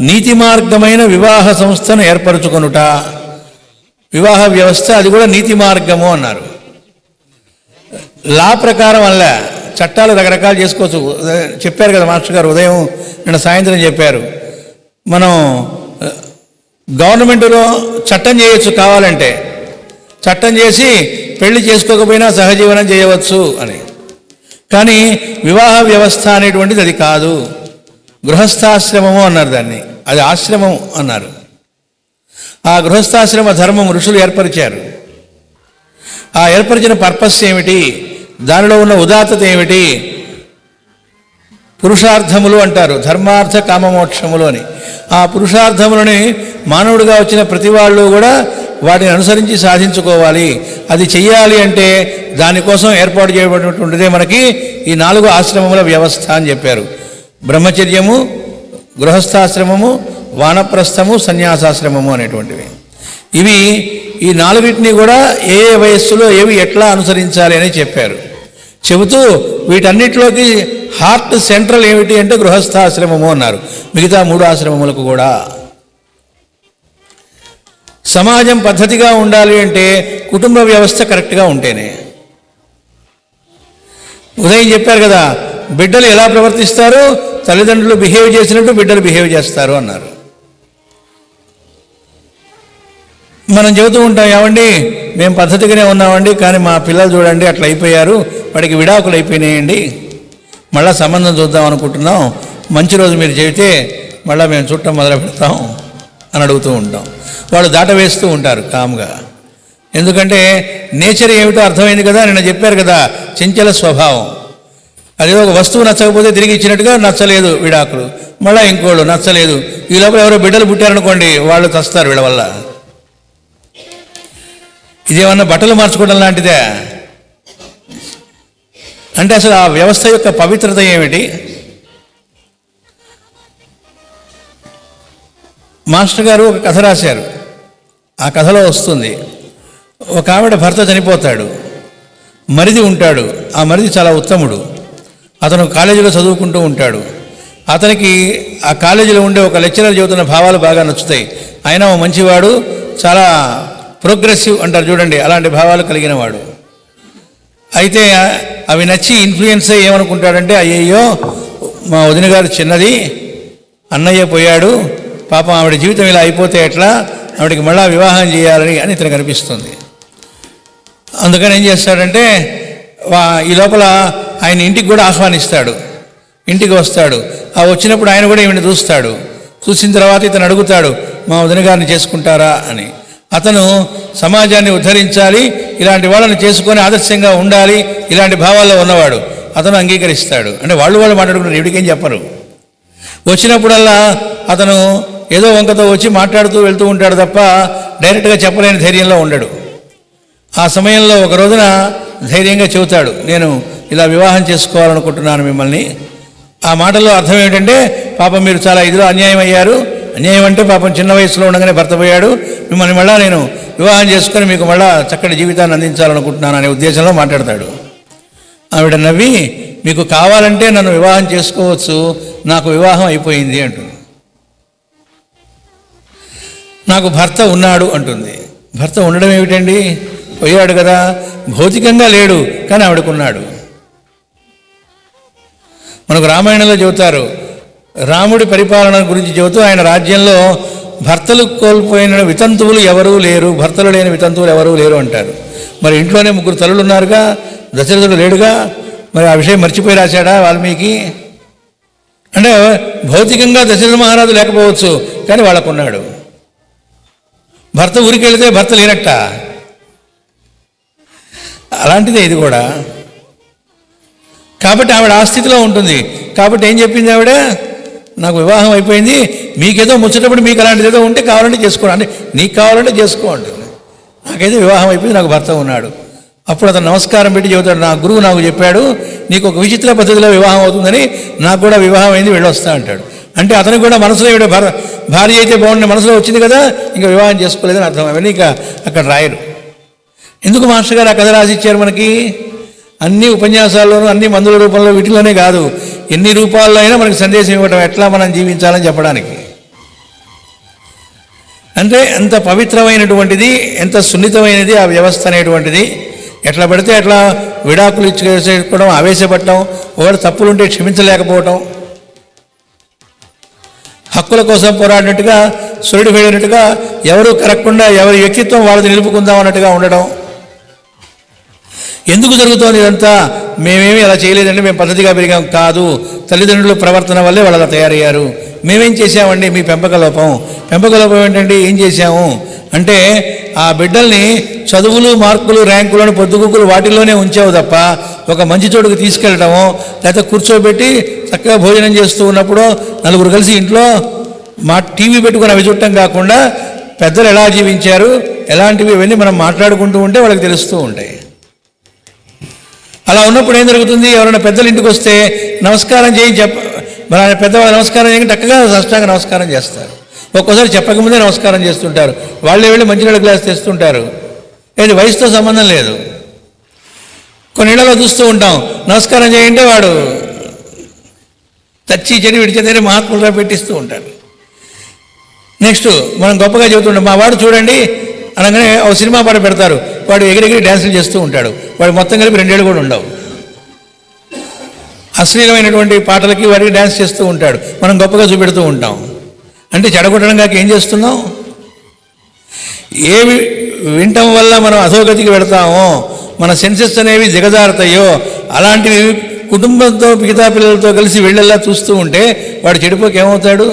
నీతి మార్గమైన వివాహ సంస్థను ఏర్పరచుకొనుట. వివాహ వ్యవస్థ అది కూడా నీతి మార్గము అన్నారు. లా ప్రకారం వల్ల చట్టాలు రకరకాలు చేసుకోవచ్చు. చెప్పారు కదా మాస్టర్ గారు, ఉదయం నిన్న సాయంత్రం చెప్పారు. మనం గవర్నమెంట్లో చట్టం చేయొచ్చు, కావాలంటే చట్టం చేసి పెళ్లి చేసుకోకపోయినా సహజీవనం చేయవచ్చు అని. కానీ వివాహ వ్యవస్థ అనేటువంటిది అది కాదు. గృహస్థాశ్రమము అన్నారు దాన్ని, అది ఆశ్రమం అన్నారు. ఆ గృహస్థాశ్రమ ధర్మం ఋషులు ఏర్పరిచారు. ఆ ఏర్పరిచిన పర్పస్ ఏమిటి, దానిలో ఉన్న ఉదాత్తత ఏమిటి? పురుషార్థములు అంటారు, ధర్మార్థ కామమోక్షములు అని. ఆ పురుషార్థములని మానవుడిగా వచ్చిన ప్రతి వాళ్ళు కూడా వాటిని అనుసరించి సాధించుకోవాలి. అది చెయ్యాలి అంటే దానికోసం ఏర్పాటు చేయబడినటువంటిదే మనకి ఈ 4 ఆశ్రమముల వ్యవస్థ అని చెప్పారు. బ్రహ్మచర్యము, గృహస్థాశ్రమము, వానప్రస్థము, సన్యాసాశ్రమము అనేటువంటివి. ఇవి ఈ 4 కూడా ఏ వయస్సులో ఏవి ఎట్లా అనుసరించాలి అని చెప్పారు. చెబుతూ వీటన్నిటిలోకి హార్ట్ సెంట్రల్ ఏమిటి అంటే గృహస్థాశ్రమము అన్నారు. మిగతా 3 ఆశ్రమములకు కూడా సమాజం పద్ధతిగా ఉండాలి అంటే కుటుంబ వ్యవస్థ కరెక్ట్గా ఉంటేనే. ఉదయం చెప్పారు కదా, బిడ్డలు ఎలా ప్రవర్తిస్తారు, తల్లిదండ్రులు బిహేవ్ చేసినట్టు బిడ్డలు బిహేవ్ చేస్తారు అన్నారు. మనం చెబుతూ ఉంటాం, ఏమండి మేము పద్ధతిగానే ఉన్నామండి, కానీ మా పిల్లలు చూడండి అట్లా అయిపోయారు, వాడికి విడాకులు అయిపోయినాయండి, మళ్ళీ సంబంధం చూద్దాం అనుకుంటున్నాం, మంచి రోజు మీరు చెబితే మళ్ళీ మేము చుట్టం మొదలు పెడతాం అని అడుగుతూ ఉంటాం. వాళ్ళు దాట వేస్తూ ఉంటారు కామ్గా. ఎందుకంటే నేచర్ ఏమిటో అర్థమైంది కదా, నిన్న చెప్పారు కదా, చంచల స్వభావం. అదేదో ఒక వస్తువు నచ్చకపోతే తిరిగి ఇచ్చినట్టుగా నచ్చలేదు విడాకులు, మళ్ళీ ఇంకోళ్ళు నచ్చలేదు. ఈ లోపల ఎవరో బిడ్డలు పుట్టారనుకోండి, వాళ్ళు చస్తారు వీళ్ళ వల్ల. ఇదేమన్నా బట్టలు మార్చుకోవడం లాంటిదే అంటే అసలు ఆ వ్యవస్థ యొక్క పవిత్రత ఏమిటి? మాస్టర్ గారు ఒక కథ రాశారు. ఆ కథలో వస్తుంది, ఒక ఆవిడ భర్త చనిపోతాడు, మరిది ఉంటాడు. ఆ మరిది చాలా ఉత్తముడు. అతను కాలేజీలో చదువుకుంటూ ఉంటాడు. అతనికి ఆ కాలేజీలో ఉండే ఒక లెక్చరర్ చెబుతున్న భావాలు బాగా నచ్చుతాయి. ఆయన ఓ మంచివాడు, చాలా ప్రోగ్రెసివ్ అంటారు చూడండి, అలాంటి భావాలు కలిగిన వాడు. అయితే అవి నచ్చి ఇన్ఫ్లుయెన్స్ అయ్యి ఏమనుకుంటాడంటే, అయ్యయ్యో మా వదిన గారు చిన్నది, అన్నయ్య పోయాడు, పాపం ఆవిడ జీవితం ఇలా అయిపోతే ఎట్లా, ఆవిడకి మళ్ళా వివాహం చేయాలని అని ఇతనికి అనిపిస్తుంది. అందుకని ఏం చేస్తాడంటే, ఈ లోపల ఆయన ఇంటికి కూడా ఆహ్వానిస్తాడు. ఇంటికి వస్తాడు. ఆ వచ్చినప్పుడు ఆయన కూడా ఈవిని చూస్తాడు. చూసిన తర్వాత ఇతను అడుగుతాడు, మా వదిన గారిని చేసుకుంటారా అని. అతను సమాజాన్ని ఉద్ధరించాలి, ఇలాంటి వాళ్ళని చేసుకొని ఆదర్శంగా ఉండాలి, ఇలాంటి భావాల్లో ఉన్నవాడు. అతను అంగీకరిస్తాడు. అంటే వాళ్ళు మాట్లాడుకుంటారు, ఎవరికేం చెప్పరు. వచ్చినప్పుడల్లా అతను ఏదో వంకతో వచ్చి మాట్లాడుతూ వెళ్తూ ఉంటాడు తప్ప డైరెక్ట్గా చెప్పలేని ధైర్యంలో ఉండడు. ఆ సమయంలో ఒక రోజున ధైర్యంగా చెబుతాడు, నేను ఇలా వివాహం చేసుకోవాలనుకుంటున్నాను మిమ్మల్ని. ఆ మాటల్లో అర్థం ఏమిటంటే, పాపం మీరు చాలా ఇదిలో అన్యాయం అయ్యారు. అన్యాయం అంటే పాపం చిన్న వయసులో ఉండగానే భర్త పోయాడు, మిమ్మల్ని మళ్ళా నేను వివాహం చేసుకొని మీకు మళ్ళా చక్కటి జీవితాన్ని అందించాలనుకుంటున్నాను అనే ఉద్దేశంలో మాట్లాడతాడు. ఆవిడ నవ్వి, మీకు కావాలంటే నన్ను వివాహం చేసుకోవచ్చు, నాకు వివాహం అయిపోయింది అంటుంది. నాకు భర్త ఉన్నాడు అంటుంది. భర్త ఉండడం ఏమిటండి? పోయాడు కదా, భౌతికంగా లేడు కానీ ఆవిడకున్నాడు. మనకు రామాయణంలో చెబుతారు, రాముడి పరిపాలన గురించి చెబుతూ ఆయన రాజ్యంలో భర్తలు కోల్పోయిన వితంతువులు ఎవరూ లేరు, భర్తలు లేని వితంతువులు ఎవరూ లేరు అంటారు. మరి ఇంట్లోనే 3 తల్లులు ఉన్నారుగా, దశరథుడు లేడుగా, మరి ఆ విషయం మర్చిపోయి రాశాడా వాల్మీకి? అంటే భౌతికంగా దశరథ మహారాజు లేకపోవచ్చు కానీ వాళ్ళకున్నాడు. భర్త ఊరికి వెళితే భర్త లేనట్ట. అలాంటిదే ఇది కూడా. కాబట్టి ఆవిడ ఆ స్థితిలో ఉంటుంది. కాబట్టి ఏం చెప్పింది ఆవిడ? నాకు వివాహం అయిపోయింది, మీకేదో ముచ్చటప్పుడు మీకు అలాంటిది ఏదో ఉంటే కావాలంటే చేసుకోండి, అంటే నీకు కావాలంటే చేసుకోండి, నాకైతే వివాహం అయిపోయింది, నాకు భర్త ఉన్నాడు. అప్పుడు అతను నమస్కారం పెట్టి చెబుతాడు, నా గురువు నాకు చెప్పాడు నీకు ఒక విచిత్ర పద్ధతిలో వివాహం అవుతుందని, నాకు కూడా వివాహం అయింది, వెళ్ళొస్తా అంటాడు. అంటే అతనికి కూడా మనసులో ఈవిడ భార్య అయితే బాగుండే మనసులో వచ్చింది కదా, ఇంకా వివాహం చేసుకోలేదని అర్థం. అవన్నీ ఇక అక్కడ రాయరు. ఎందుకు మాస్టర్ గారు ఆ కథ రాసిచ్చారు మనకి? అన్ని ఉపన్యాసాల్లోనూ అన్ని మందుల రూపంలో వీటిలోనే కాదు, ఎన్ని రూపాల్లో అయినా మనకి సందేశం ఇవ్వటం, ఎట్లా మనం జీవించాలని చెప్పడానికి. అంటే ఎంత పవిత్రమైనటువంటిది, ఎంత సున్నితమైనది ఆ వ్యవస్థ అనేటువంటిది. ఎట్లా పడితే అట్లా విడాకులు ఇచ్చేసుకోవడం, ఆవేశపడటం, ఒకటి తప్పులుంటే క్షమించలేకపోవటం, హక్కుల కోసం పోరాడినట్టుగా సూర్యుడు వెళ్ళినట్టుగా ఎవరు కరగకుండా ఎవరి వ్యక్తిత్వం వాళ్ళది నిలుపుకుందాం అన్నట్టుగా ఉండడం. ఎందుకు జరుగుతోంది ఇదంతా? మేమేమి అలా చేయలేదండి, మేము పద్ధతిగా పెరిగాం కాదు, తల్లిదండ్రుల ప్రవర్తన వల్లే వాళ్ళు అలా తయారయ్యారు. మేమేం చేశామండి? మీ పెంపక లోపం. పెంపక లోపం ఏంటండి? ఏం చేశాము అంటే ఆ బిడ్డల్ని చదువులు, మార్కులు, ర్యాంకులను, పొద్దుగుకులు వాటిల్లోనే ఉంచావు తప్ప ఒక మంచి చోటుకు తీసుకెళ్ళటము, లేకపోతే కూర్చోబెట్టి చక్కగా భోజనం చేస్తూ ఉన్నప్పుడు నలుగురు కలిసి ఇంట్లో టీవీ పెట్టుకుని అవి చూడటం కాకుండా పెద్దలు ఎలా జీవించారు, ఎలాంటివి ఇవన్నీ మనం మాట్లాడుకుంటూ ఉంటే వాళ్ళకి తెలుస్తూ ఉంటాయి. అలా ఉన్నప్పుడు ఏం జరుగుతుంది? ఎవరైనా పెద్దలు ఇంటికి వస్తే నమస్కారం చేయి మన పెద్దవాళ్ళు నమస్కారం చేయక చక్కగా సాష్టాంగ నమస్కారం చేస్తారు. ఒక్కోసారి చెప్పకముందే నమస్కారం చేస్తుంటారు. వాళ్ళే వెళ్ళి మంచినీళ్ళ గ్లాస్ తెస్తుంటారు. ఇది వయసుతో సంబంధం లేదు. కొన్ని ఇళ్లలో చూస్తూ ఉంటాం, నమస్కారం చేయంటే వాడు చచ్చి చెడి విడిచేదే మహాత్ములుగా పెట్టిస్తూ ఉంటారు. నెక్స్ట్ మనం గొప్పగా చెబుతుంటాం, మా వాడు చూడండి అనగానే ఒక సినిమా పాట పెడతారు, వాడు ఎగిరెగిరి డ్యాన్సులు చేస్తూ ఉంటాడు. వాడు మొత్తం కలిపి 2 ఏళ్ళు కూడా ఉండవు. అశ్లీలమైనటువంటి పాటలకి వాడికి డ్యాన్స్ చేస్తూ ఉంటాడు. మనం గొప్పగా చూపెడుతూ ఉంటాం. అంటే చెడగొట్టడం కాక ఏం చేస్తున్నాం? ఏవి వినటం వల్ల మనం అధోగతికి వెళతామో, మన సెన్సెస్ అనేవి దిగజారుతాయో, అలాంటివి కుటుంబంతో మిగతా పిల్లలతో కలిసి వెళ్ళేలా చూస్తూ ఉంటే వాడు చెడిపోక ఏమవుతాడు?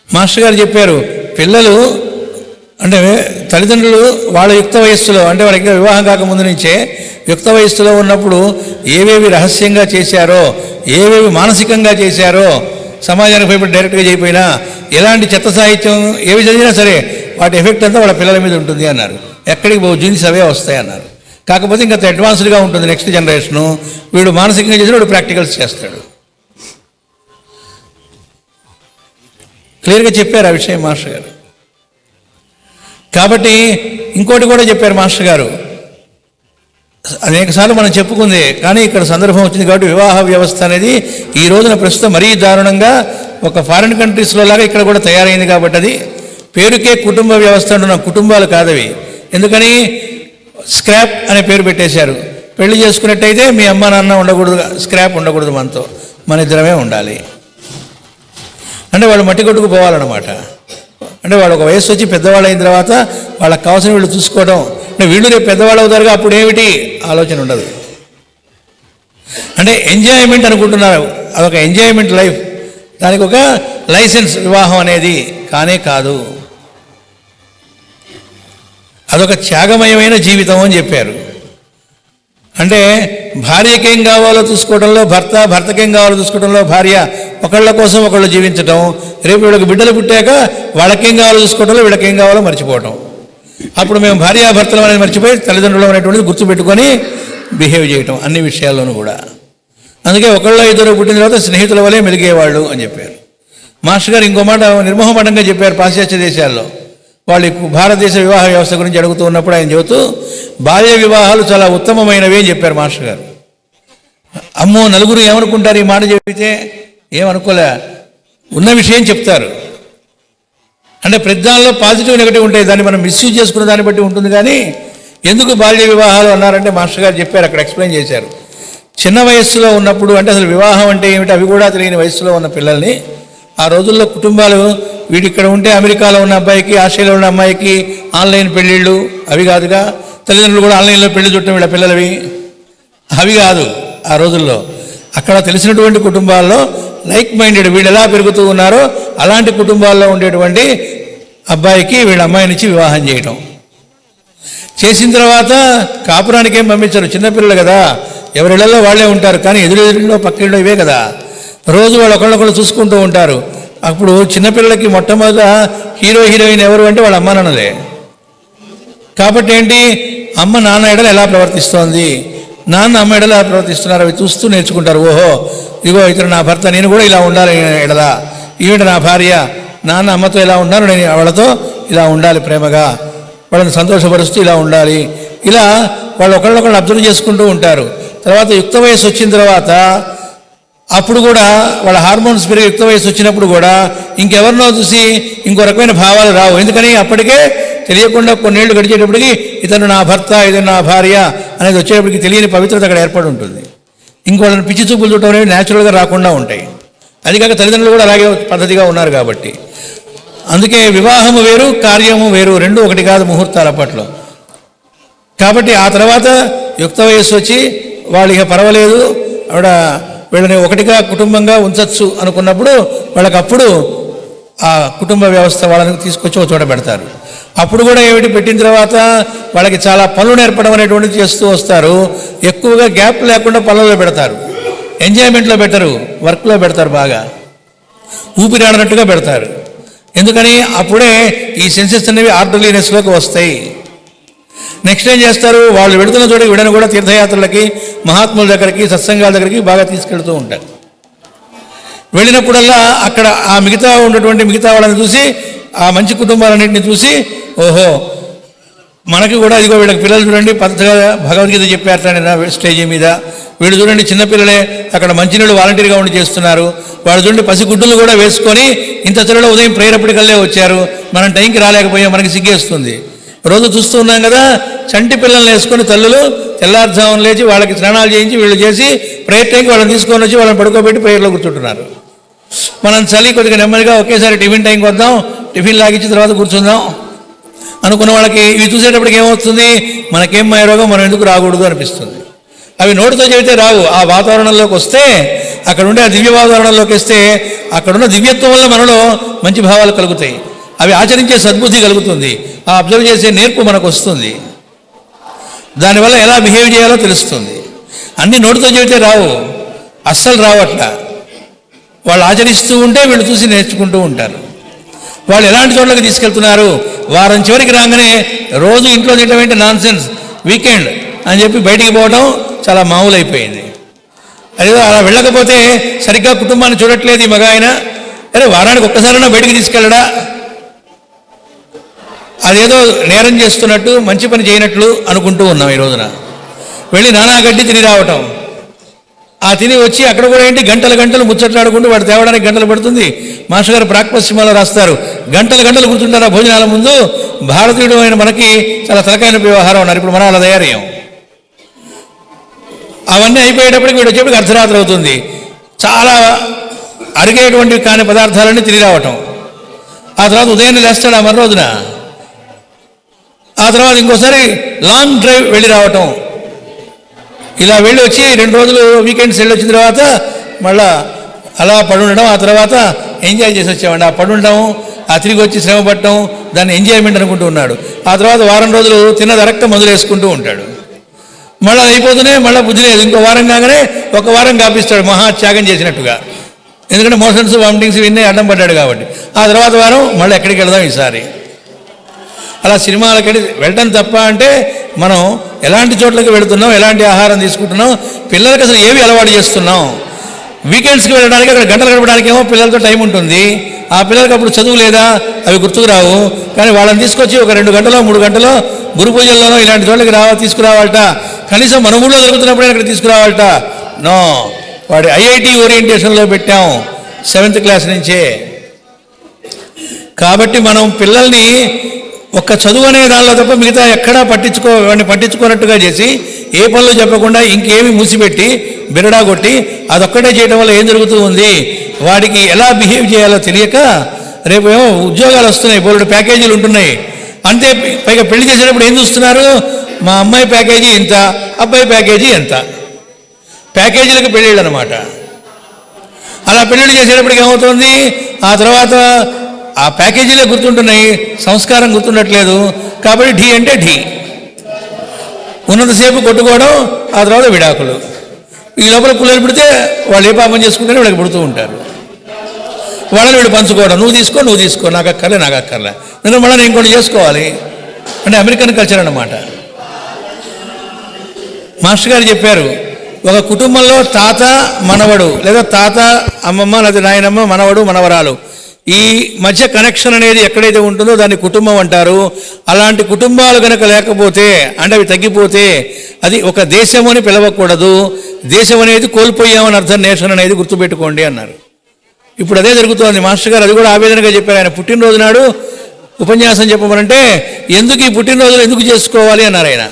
మాస్టర్ గారు చెప్పారు, పిల్లలు అంటే తల్లిదండ్రులు వాళ్ళ యుక్త వయస్సులో, అంటే వాళ్ళకి వివాహం కాకముందు నుంచే యుక్త వయస్సులో ఉన్నప్పుడు ఏవేవి రహస్యంగా చేశారో, ఏవేవి మానసికంగా చేశారో, సమాజానికి భయపడి డైరెక్ట్గా చేయకపోయినా ఎలాంటి చెత్త సాహిత్యం ఏవి చదివినా సరే వాటి ఎఫెక్ట్ అంతా వాళ్ళ పిల్లల మీద ఉంటుంది అన్నారు. ఎక్కడికి పోవు, జీన్స్ అవే వస్తాయి అన్నారు. కాకపోతే ఇంకా అడ్వాన్స్డ్గా ఉంటుంది నెక్స్ట్ జనరేషను. వీడు మానసికంగా చేసి వాడు ప్రాక్టికల్స్ చేస్తాడు. క్లియర్గా చెప్పారు ఆ విషయం మాస్టర్ గారు. కాబట్టి ఇంకోటి కూడా చెప్పారు మాస్టర్ గారు, అనేకసార్లు మనం చెప్పుకుంది, కానీ ఇక్కడ సందర్భం వచ్చింది కాబట్టి వివాహ వ్యవస్థ అనేది ఈ రోజున ప్రస్తుతం మరీ దారుణంగా ఒక ఫారిన్ కంట్రీస్లో లాగా ఇక్కడ కూడా తయారైంది. కాబట్టి అది పేరుకే కుటుంబ వ్యవస్థ అంటున్న కుటుంబాలు కాదవి. ఎందుకని స్క్రాప్ అనే పేరు పెట్టేశారు. పెళ్లి చేసుకున్నట్టయితే మీ అమ్మ నాన్న ఉండకూడదు, స్క్రాప్ ఉండకూడదు, మనతో మన ఇద్దరమే ఉండాలి. అంటే వాళ్ళు మట్టి కొట్టుకు పోవాలన్నమాట. అంటే వాడు ఒక వయస్సు వచ్చి పెద్దవాళ్ళు అయిన తర్వాత వాళ్ళకి కావాల్సిన వీళ్ళు చూసుకోవడం, అంటే వీళ్ళు రేపు పెద్దవాళ్ళు అవుతారుగా, అప్పుడు ఏమిటి ఆలోచన ఉండదు. అంటే ఎంజాయ్మెంట్ అనుకుంటున్నారు, అదొక ఎంజాయ్మెంట్ లైఫ్, దానికి ఒక లైసెన్స్ వివాహం అనేది కానే కాదు. అదొక త్యాగమయమైన జీవితం అని చెప్పారు. అంటే భార్యకేం కావాలో చూసుకోవడంలో భర్త, భర్తకేం కావాలో చూసుకోవడంలో భార్య, ఒకళ్ళ కోసం ఒకళ్ళు జీవించటం, రేపు వీళ్ళకి బిడ్డలు పుట్టాక వాళ్ళకేం కావాలో చూసుకోవడంలో వీళ్ళకేం కావాలో మర్చిపోవటం. అప్పుడు మేము భార్యాభర్తలు అనేది మర్చిపోయి తల్లిదండ్రులు అనేటువంటిది గుర్తుపెట్టుకొని బిహేవ్ చేయటం అన్ని విషయాల్లోనూ కూడా. అందుకే ఒకళ్ళ ఇద్దరు పుట్టిన తర్వాత స్నేహితుల వల్లే మెలిగేవాళ్ళు అని చెప్పారు మాస్టర్ గారు. ఇంకో మాట నిర్మోహమాటంగా చెప్పారు. పాశ్చాత్య దేశాల్లో వాళ్ళు భారతదేశ వివాహ వ్యవస్థ గురించి అడుగుతూ ఉన్నప్పుడు ఆయన చెబుతూ బాల్య వివాహాలు చాలా ఉత్తమమైనవి అని చెప్పారు మాస్టర్ గారు. అమ్మో నలుగురు ఏమనుకుంటారు ఈ మాట చెబితే, ఏమనుకోలే, ఉన్న విషయం చెప్తారు. అంటే ప్రతిదానిలో పాజిటివ్ నెగటివ్ ఉంటాయి, దాన్ని మనం మిస్యూజ్ చేసుకున్న దాన్ని బట్టి ఉంటుంది. కానీ ఎందుకు బాల్య వివాహాలు అన్నారంటే మాస్టర్ గారు చెప్పారు, అక్కడ ఎక్స్ప్లెయిన్ చేశారు. చిన్న వయస్సులో ఉన్నప్పుడు, అంటే అసలు వివాహం అంటే ఏమిటి అవి కూడా తెలియని వయస్సులో ఉన్న పిల్లల్ని ఆ రోజుల్లో కుటుంబాలు, వీడు ఇక్కడ ఉంటే అమెరికాలో ఉన్న అబ్బాయికి, ఆస్ట్రేలియాలో ఉన్న అమ్మాయికి ఆన్లైన్ పెళ్ళిళ్ళు అవి కాదుగా, తల్లిదండ్రులు కూడా ఆన్లైన్లో పెళ్లి చుట్టం వీళ్ళ పిల్లలవి అవి కాదు. ఆ రోజుల్లో అక్కడ తెలిసినటువంటి కుటుంబాల్లో లైక్ మైండెడ్ వీళ్ళు ఎలా పెరుగుతూ ఉన్నారో అలాంటి కుటుంబాల్లో ఉండేటువంటి అబ్బాయికి వీళ్ళ అమ్మాయినిచ్చి వివాహం చేయటం. చేసిన తర్వాత కాపురానికి ఏం పంపించారు, చిన్నపిల్లలు కదా, ఎవరిళ్లలో వాళ్ళే ఉంటారు. కానీ ఎదురెదురులో పక్కిళ్ళు ఇవే కదా, రోజు వాళ్ళు ఒకళ్ళొకళ్ళు చూసుకుంటూ ఉంటారు. అప్పుడు చిన్నపిల్లలకి మొట్టమొదట హీరో హీరోయిన్ ఎవరు అంటే వాళ్ళ అమ్మ నాన్నలే. కాబట్టి ఏంటి, అమ్మ నాన్న ఎడల ఎలా ప్రవర్తిస్తోంది, నాన్న అమ్మ ఎడల ఎలా ప్రవర్తిస్తున్నారు అవి చూస్తూ నేర్చుకుంటారు. ఓహో ఇగో ఇతను నా భర్త, నేను కూడా ఇలా ఉండాలి ఎడలా, ఈవిడ నా భార్య, నాన్న అమ్మతో ఎలా ఉన్నారు, నేను వాళ్ళతో ఇలా ఉండాలి, ప్రేమగా వాళ్ళని సంతోషపరుస్తూ ఇలా ఉండాలి. ఇలా వాళ్ళు ఒకళ్ళొకళ్ళు అబ్జర్వ్ చేసుకుంటూ ఉంటారు. తర్వాత యుక్త వయసు వచ్చిన తర్వాత అప్పుడు కూడా వాళ్ళ హార్మోన్స్ పెరిగి యుక్త వయసు వచ్చినప్పుడు కూడా ఇంకెవరినో చూసి ఇంకో రకమైన భావాలు రావు. ఎందుకని అప్పటికే తెలియకుండా కొన్నేళ్లు గడిచేటప్పటికి ఇతను నా భర్త, ఇతను నా భార్య అనేది వచ్చేటప్పటికి తెలియని పవిత్రత అక్కడ ఏర్పడి ఉంటుంది. ఇంకోళ్ళని పిచ్చి చూపులు చూడటం అనేవి న్యాచురల్గా రాకుండా ఉంటాయి. అది కాక తల్లిదండ్రులు కూడా అలాగే పద్ధతిగా ఉన్నారు కాబట్టి. అందుకే వివాహము వేరు, కార్యము వేరు, రెండు ఒకటి కాదు ముహూర్తాలు అప్పట్లో. కాబట్టి ఆ తర్వాత యుక్త వయస్సు వచ్చి వాళ్ళు ఇక పర్వాలేదు, ఆవిడ వీళ్ళని ఒకటిగా కుటుంబంగా ఉంచచ్చు అనుకున్నప్పుడు వాళ్ళకి అప్పుడు ఆ కుటుంబ వ్యవస్థ వాళ్ళని తీసుకొచ్చి ఒక చోట పెడతారు. అప్పుడు కూడా ఏమిటి పెట్టిన తర్వాత వాళ్ళకి చాలా పనులు నేర్పడం అనేటువంటిది చేస్తూ వస్తారు. ఎక్కువగా గ్యాప్ లేకుండా పనులలో పెడతారు, ఎంజాయ్మెంట్లో పెట్టరు, వర్క్లో పెడతారు, బాగా ఊపిరాడనట్టుగా పెడతారు. ఎందుకని అప్పుడే ఈ సెన్సెస్ అనేవి ఆర్డర్లీనెస్లోకి వస్తాయి. నెక్స్ట్ ఏం చేస్తారు, వాళ్ళు వెళుతున్న చోటికి వీడని కూడా తీర్థయాత్రలకి, మహాత్ముల దగ్గరికి, సత్సంగాల దగ్గరికి బాగా తీసుకెళ్తూ ఉంటారు. వెళ్ళినప్పుడల్లా అక్కడ ఆ మిగతా ఉన్నటువంటి మిగతా వాళ్ళని చూసి, ఆ మంచి కుటుంబాలన్నింటినీ చూసి, ఓహో మనకి కూడా ఇదిగో వీళ్ళకి పిల్లలు చూడండి పద్ధతిగా భగవద్గీత చెప్పారట స్టేజీ మీద, వీళ్ళు చూడండి చిన్నపిల్లలే అక్కడ మంచినీళ్ళు వాలంటీర్గా ఉండి చేస్తున్నారు, వాళ్ళు చూడండి పసిగుడ్డులు కూడా వేసుకొని ఇంత త్వరలో ఉదయం ప్రేయరప్పటికల్లే వచ్చారు, మనం టైంకి రాలేకపోయాం, మనకి సిగ్గేస్తుంది. రోజు చూస్తూ ఉన్నాం కదా, చంటి పిల్లల్ని వేసుకొని తల్లులు తెల్లారుజామున లేచి వాళ్ళకి స్నానాలు చేయించి వీళ్ళు చేసి ప్రేయర్ టైంకి వాళ్ళని తీసుకొని వచ్చి వాళ్ళని పడుకోబెట్టి ప్రేయర్లో కూర్చుంటున్నారు. మనం చలి కొద్దిగా నెమ్మదిగా ఒకేసారి టిఫిన్ టైంకి వద్దాం, టిఫిన్ లాగించిన తర్వాత కూర్చుందాం అనుకున్న వాళ్ళకి ఇవి చూసేటప్పటికి ఏమవుతుంది, మనకేం రోగం, మనం ఎందుకు రాకూడదు అనిపిస్తుంది. అవి నోటితో చెబితే రావు, ఆ వాతావరణంలోకి వస్తే, అక్కడ ఉండే ఆ దివ్య వాతావరణంలోకి వస్తే అక్కడున్న దివ్యత్వం వల్ల మనలో మంచి భావాలు కలుగుతాయి, అవి ఆచరించే సద్బుద్ధి కలుగుతుంది, ఆ అబ్జర్వ్ చేసే నేర్పు మనకు వస్తుంది, దానివల్ల ఎలా బిహేవ్ చేయాలో తెలుస్తుంది. అన్నీ నోటితో చెబితే రావు, అస్సలు రావు. అట్లా వాళ్ళు ఆచరిస్తూ ఉంటే వీళ్ళు చూసి నేర్చుకుంటూ ఉంటారు. వాళ్ళు ఎలాంటి చోట్లకి తీసుకెళ్తున్నారు, వారం చివరికి రాగానే రోజు ఇంట్లో తినడం ఏంటి నాన్సెన్స్, వీకెండ్ అని చెప్పి బయటికి పోవడం చాలా మామూలు అయిపోయింది. అదేదో అలా వెళ్ళకపోతే సరిగ్గా కుటుంబాన్ని చూడట్లేదు ఈ మగ ఆయన, అరే వారానికి ఒక్కసారైనా బయటికి తీసుకెళ్ళడా, అదేదో నేరం చేస్తున్నట్టు, మంచి పని చేయనట్లు అనుకుంటూ ఉన్నాం. ఈ రోజున వెళ్ళి నానా గడ్డి తిని రావటం, ఆ తిని వచ్చి అక్కడ కూడా ఏంటి గంటలు గంటలు ముచ్చట్లాడుకుంటూ వాడు తేవడానికి గంటలు పడుతుంది. మాస్టర్ గారు ప్రాక్పశ్చిమాలో రాస్తారు, గంటలు గంటలు కూర్చుంటారు ఆ భోజనాల ముందు. భారతీయుడు అయిన మనకి చాలా తలకాయన వ్యవహారం ఉన్నారు, ఇప్పుడు మనం అలా తయారయ్యాం. అవన్నీ అయిపోయేటప్పటికి వీడు వచ్చేప్పటికి అర్ధరాత్రి అవుతుంది. చాలా అరిగేటువంటివి కాని పదార్థాలన్నీ తిరిగి రావటం. ఆ తర్వాత ఉదయాన్నే లేస్తాడు ఆ మరో రోజున. ఆ తర్వాత ఇంకోసారి లాంగ్ డ్రైవ్ వెళ్ళి రావటం. ఇలా వెళ్ళి వచ్చి 2 రోజులు వీకెండ్స్ వెళ్ళి వచ్చిన తర్వాత మళ్ళా అలా పడుండడం, ఆ తర్వాత ఎంజాయ్ చేసి వచ్చామండి. ఆ పడుండడం, ఆ తిరిగి వచ్చి శ్రమ పడటం, దాన్ని ఎంజాయ్మెంట్ అనుకుంటూ ఉన్నాడు. ఆ తర్వాత వారం రోజులు తిన్నదరక్క మందులు వేసుకుంటూ ఉంటాడు. మళ్ళీ అయిపోతూనే మళ్ళీ బుద్ధి లేదు, ఇంకో వారం కాగానే ఒక వారం కాపిస్తాడు మహాత్యాగం చేసినట్టుగా. ఎందుకంటే మోషన్స్ వామిటింగ్స్ ఇవన్నీ అడ్డం పడ్డాడు కాబట్టి. ఆ తర్వాత వారం మళ్ళీ ఎక్కడికి వెళదాం ఈసారి. అలా సినిమాలకి వెళ్ళటం తప్ప అంటే మనం ఎలాంటి చోట్లకి వెళుతున్నాం, ఎలాంటి ఆహారం తీసుకుంటున్నాం, పిల్లలకి అసలు ఏవి అలవాటు చేస్తున్నాం. వీకెండ్స్కి వెళ్ళడానికి అక్కడ గంటలు గడపడానికి ఏమో పిల్లలతో టైం ఉంటుంది, ఆ పిల్లలకి అప్పుడు చదువు లేదా, అవి గుర్తుకు రావు. కానీ వాళ్ళని తీసుకొచ్చి ఒక 2 గంటలో 3 గంటలో గురు పూజల్లోనో ఇలాంటి చోట్లకి తీసుకురావాలట. కనీసం మన ఊళ్ళో జరుగుతున్నప్పుడే అక్కడ తీసుకురావాలట. నో, వాడి ఐఐటి ఓరియంటేషన్లో పెట్టాం 7th క్లాస్ నుంచే. కాబట్టి మనం పిల్లల్ని ఒక్క చదువు అనే దానిలో తప్ప మిగతా ఎక్కడా వాడిని పట్టించుకోనట్టుగా చేసి ఏ పనులు చెప్పకుండా ఇంకేమి మూసిపెట్టి బిరడా కొట్టి అదొక్కటే చేయడం వల్ల ఏం జరుగుతూ ఉంది, వాడికి ఎలా బిహేవ్ చేయాలో తెలియక రేపు ఏమో ఉద్యోగాలు వస్తున్నాయి, బోల్డ్ ప్యాకేజీలు ఉంటున్నాయి. అంతే, పైగా పెళ్లి చేసేటప్పుడు ఏం చూస్తున్నారు, మా అమ్మాయి ప్యాకేజీ ఎంత, అబ్బాయి ప్యాకేజీ ఎంత, ప్యాకేజీలకు పెళ్ళిళ్ళు అనమాట. అలా పెళ్ళిళ్ళు చేసేటప్పటికి ఏమవుతుంది, ఆ తర్వాత ఆ ప్యాకేజీలే గుర్తుంటున్నాయి, సంస్కారం గుర్తుండట్లేదు. కాబట్టి ఢీ అంటే ఢీ, ఉన్నంతసేపు కొట్టుకోవడం, ఆ తర్వాత విడాకులు. ఈ లోపల పిల్లలు పుడితే వాళ్ళు ఏ పాపం చేసుకుంటే వీళ్ళకి పుడుతూ ఉంటారు. వాళ్ళని వీడు పంచుకోవడం, నువ్వు తీసుకో, నాకు అక్కర్లే, నేను మళ్ళీ నేను ఇంకోటి చేసుకోవాలి. అంటే అమెరికన్ కల్చర్ అన్నమాట. మాస్టర్ గారు చెప్పారు, ఒక కుటుంబంలో తాత మనవడు, లేదా తాత అమ్మమ్మ, లేదా నాయనమ్మ మనవడు మనవరాలు, ఈ మధ్య కనెక్షన్ అనేది ఎక్కడైతే ఉంటుందో దాన్ని కుటుంబం అంటారు. అలాంటి కుటుంబాలు కనుక లేకపోతే, అంటే అవి తగ్గిపోతే అది ఒక దేశం అని పిలవకూడదు. దేశం అనేది కోల్పోయామని అర్థం, నేషన్ అనేది గుర్తుపెట్టుకోండి అన్నారు. ఇప్పుడు అదే జరుగుతోంది. మాస్టర్ గారు అది కూడా ఆవేదనగా చెప్పారు. ఆయన పుట్టినరోజు నాడు ఉపన్యాసం చెప్పమనంటే ఎందుకు ఈ పుట్టినరోజులు ఎందుకు చేసుకోవాలి అన్నారు. ఆయన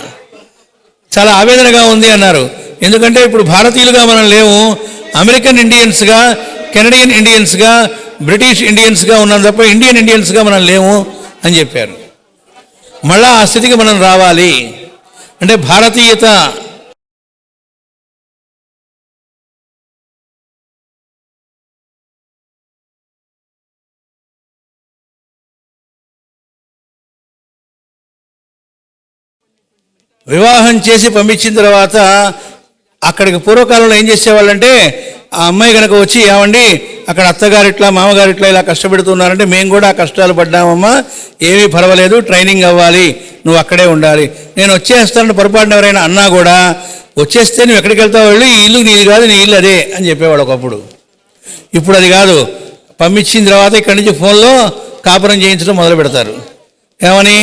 చాలా ఆవేదనగా ఉంది అన్నారు. ఎందుకంటే ఇప్పుడు భారతీయులుగా మనం లేవు, అమెరికన్ ఇండియన్స్గా, కెనడియన్ ఇండియన్స్గా, బ్రిటిష్ ఇండియన్స్గా ఉన్నాం తప్ప ఇండియన్ ఇండియన్స్గా మనం లేము అని చెప్పారు. మళ్ళా ఆ స్థితికి మనం రావాలి అంటే భారతీయత వివాహం చేసి పంపించిన తర్వాత అక్కడికి పూర్వకాలంలో ఏం చేసేవాళ్ళంటే, ఆ అమ్మాయి కనుక వచ్చి, ఏమండి అక్కడ అత్తగారిట్లా మామగారిట్లా ఇలా కష్టపెడుతున్నారంటే, మేము కూడా కష్టాలు పడ్డామమ్మా, ఏమీ పర్వాలేదు, ట్రైనింగ్ అవ్వాలి, నువ్వు అక్కడే ఉండాలి, నేను వచ్చేస్తానని పొరపాటున ఎవరైనా అన్నా కూడా, వచ్చేస్తే నువ్వు ఎక్కడికి వెళ్తావు, వెళ్ళి ఈ ఇల్లు నీది కాదు, నీ ఇల్లు అదే అని చెప్పేవాడు ఒకప్పుడు. ఇప్పుడు అది కాదు, పంపించిన తర్వాత ఇక్కడి నుంచి ఫోన్లో కాపురం చేయించడం మొదలు పెడతారు. ఏమని,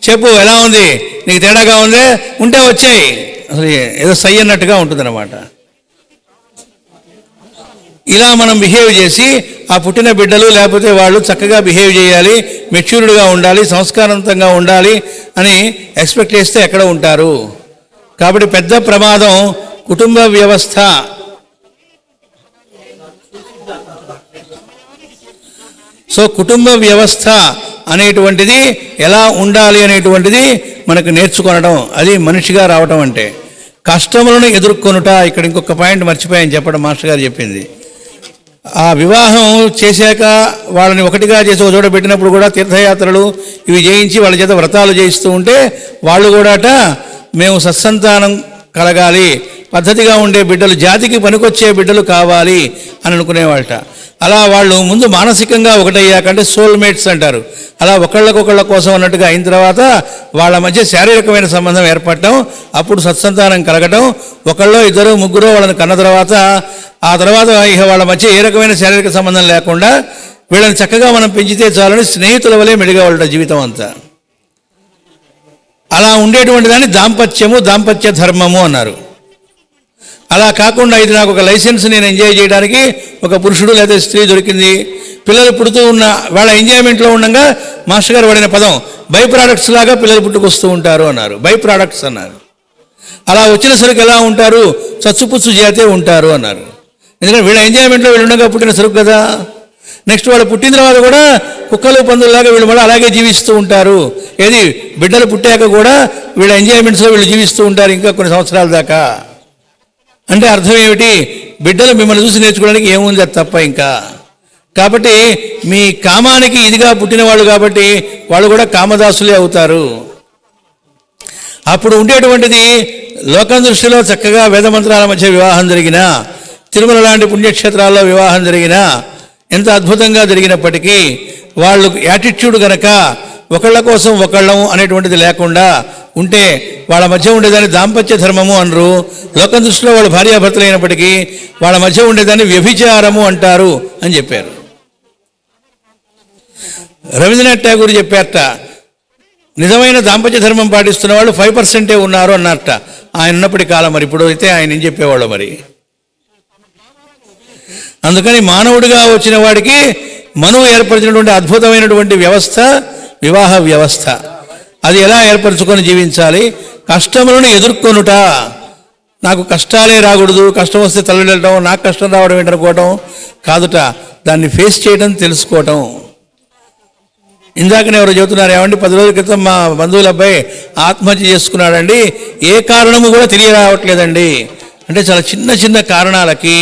చెప్పు ఎలా ఉంది, నీకు తేడాగా ఉందే, ఉంటే వచ్చాయి, అసలు ఏదో సై అన్నట్టుగా ఉంటుందన్నమాట. ఇలా మనం బిహేవ్ చేసి ఆ పుట్టిన బిడ్డలు లేకపోతే వాళ్ళు చక్కగా బిహేవ్ చేయాలి, మెచ్యూర్డ్గా ఉండాలి, సంస్కారవంతంగా ఉండాలి అని ఎక్స్పెక్ట్ చేస్తే ఎక్కడ ఉంటారు. కాబట్టి పెద్ద ప్రమాదం కుటుంబ వ్యవస్థ. సో కుటుంబ వ్యవస్థ అనేటువంటిది ఎలా ఉండాలి అనేటువంటిది మనకు నేర్చుకొనడం, అది మనిషిగా రావటం అంటే. కష్టములను ఎదుర్కొనుట, ఇక్కడ ఇంకొక పాయింట్ మర్చిపోయాను చెప్పడం, మాస్టర్ గారు చెప్పింది. ఆ వివాహం చేశాక వాళ్ళని ఒకటిగా చేసి ఒక చోట పెట్టినప్పుడు కూడా తీర్థయాత్రలు ఇవి చేయించి వాళ్ళ చేత వ్రతాలు చేయిస్తూ ఉంటే వాళ్ళు కూడా మేము సత్సంతానం కలగాలి, పద్ధతిగా ఉండే బిడ్డలు, జాతికి పనికొచ్చే బిడ్డలు కావాలి అని అనుకునేవాళ్ళట. అలా వాళ్ళు ముందు మానసికంగా ఒకటయ్యాకంటే సోల్మేట్స్ అంటారు, అలా ఒకళ్ళకొకళ్ళ కోసం అన్నట్టుగా అయిన తర్వాత వాళ్ళ మధ్య శారీరకమైన సంబంధం ఏర్పడటం, అప్పుడు సత్సంతానం కలగటం. ఒకళ్ళో ఇద్దరు ముగ్గురో వాళ్ళని కన్న తర్వాత ఆ తర్వాత ఇక వాళ్ళ మధ్య ఏ రకమైన శారీరక సంబంధం లేకుండా వీళ్ళని చక్కగా మనం పెంచితే చాలని స్నేహితుల వలె మెడిగేవాళ్ళ జీవితం అంతా. అలా ఉండేటువంటి దాన్ని దాంపత్యము, దాంపత్య ధర్మము అన్నారు. అలా కాకుండా ఇది నాకు ఒక లైసెన్స్, నేను ఎంజాయ్ చేయడానికి ఒక పురుషుడు లేదా స్త్రీ దొరికింది, పిల్లలు పుడుతూ ఉన్న వాళ్ళ ఎంజాయ్మెంట్లో ఉండగా మాస్టర్ గారు వాడిన పదం బై ప్రోడక్ట్స్ లాగా పిల్లలు పుట్టుకొస్తూ ఉంటారు అన్నారు. బై ప్రోడక్ట్స్ అన్నారు. అలా వచ్చిన సరుకు ఎలా ఉంటారు, చచ్చుపుచ్చు చేతే ఉంటారు అన్నారు. ఎందుకంటే వీళ్ళ ఎంజాయ్మెంట్లో వీళ్ళు ఉండగా పుట్టిన సరుకు కదా. నెక్స్ట్ వాళ్ళు పుట్టిన తర్వాత కూడా కుక్కలు పందుల్లాగా వీళ్ళు మళ్ళీ అలాగే జీవిస్తూ ఉంటారు. ఏది బిడ్డలు పుట్టాక కూడా వీళ్ళ ఎంజాయ్మెంట్స్లో వీళ్ళు జీవిస్తూ ఉంటారు ఇంకా కొన్ని సంవత్సరాల దాకా. అంటే అర్థం ఏమిటి, బిడ్డలు మిమ్మల్ని చూసి నేర్చుకోవడానికి ఏముంది, అది తప్ప ఇంకా. కాబట్టి మీ కామానికి ఇదిగా పుట్టిన వాళ్ళు కాబట్టి వాళ్ళు కూడా కామదాసులే అవుతారు. అప్పుడు ఉండేటువంటిది లోకం దృష్టిలో చక్కగా వేదమంత్రాల మధ్య వివాహం జరిగినా, తిరుమల లాంటి పుణ్యక్షేత్రాల్లో వివాహం జరిగినా, ఎంత అద్భుతంగా జరిగినప్పటికీ వాళ్ళు యాటిట్యూడ్ గనక ఒకళ్ళ కోసం ఒకళ్ళం అనేటువంటిది లేకుండా ఉంటే వాళ్ళ మధ్య ఉండేదాన్ని దాంపత్య ధర్మము అనరు. లోకం దృష్టిలో వాళ్ళు భార్యాభర్తలు అయినప్పటికీ వాళ్ళ మధ్య ఉండేదాన్ని వ్యభిచారము అంటారు అని చెప్పారు. రవీంద్రనాథ్ ఠాగూర్ చెప్పారట, నిజమైన దాంపత్య ధర్మం పాటిస్తున్న వాళ్ళు 5% ఉన్నారు అన్నారట ఆయన ఉన్నప్పటి కాలం. మరి ఇప్పుడు అయితే ఆయన ఏం చెప్పేవాళ్ళు మరి. అందుకని మానవుడిగా వచ్చిన వాడికి మనం ఏర్పరిచినటువంటి అద్భుతమైనటువంటి వ్యవస్థ వివాహ వ్యవస్థ. అది ఎలా ఏర్పరచుకొని జీవించాలి? కష్టములను ఎదుర్కొనుట. నాకు కష్టాలే రాకూడదు, కష్టం వస్తే తల్లెళ్ళటం, నాకు కష్టం రావడం ఏంటనుకోవటం కాదుట, దాన్ని ఫేస్ చేయడం, తెలుసుకోవటం. ఇందాకనే ఎవరు చెబుతున్నారు, ఏమండి 10 రోజుల క్రితం మా బంధువుల అబ్బాయి ఆత్మహత్య చేసుకున్నాడండి, ఏ కారణము కూడా తెలియరావట్లేదండి అంటే చాలా చిన్న చిన్న కారణాలకి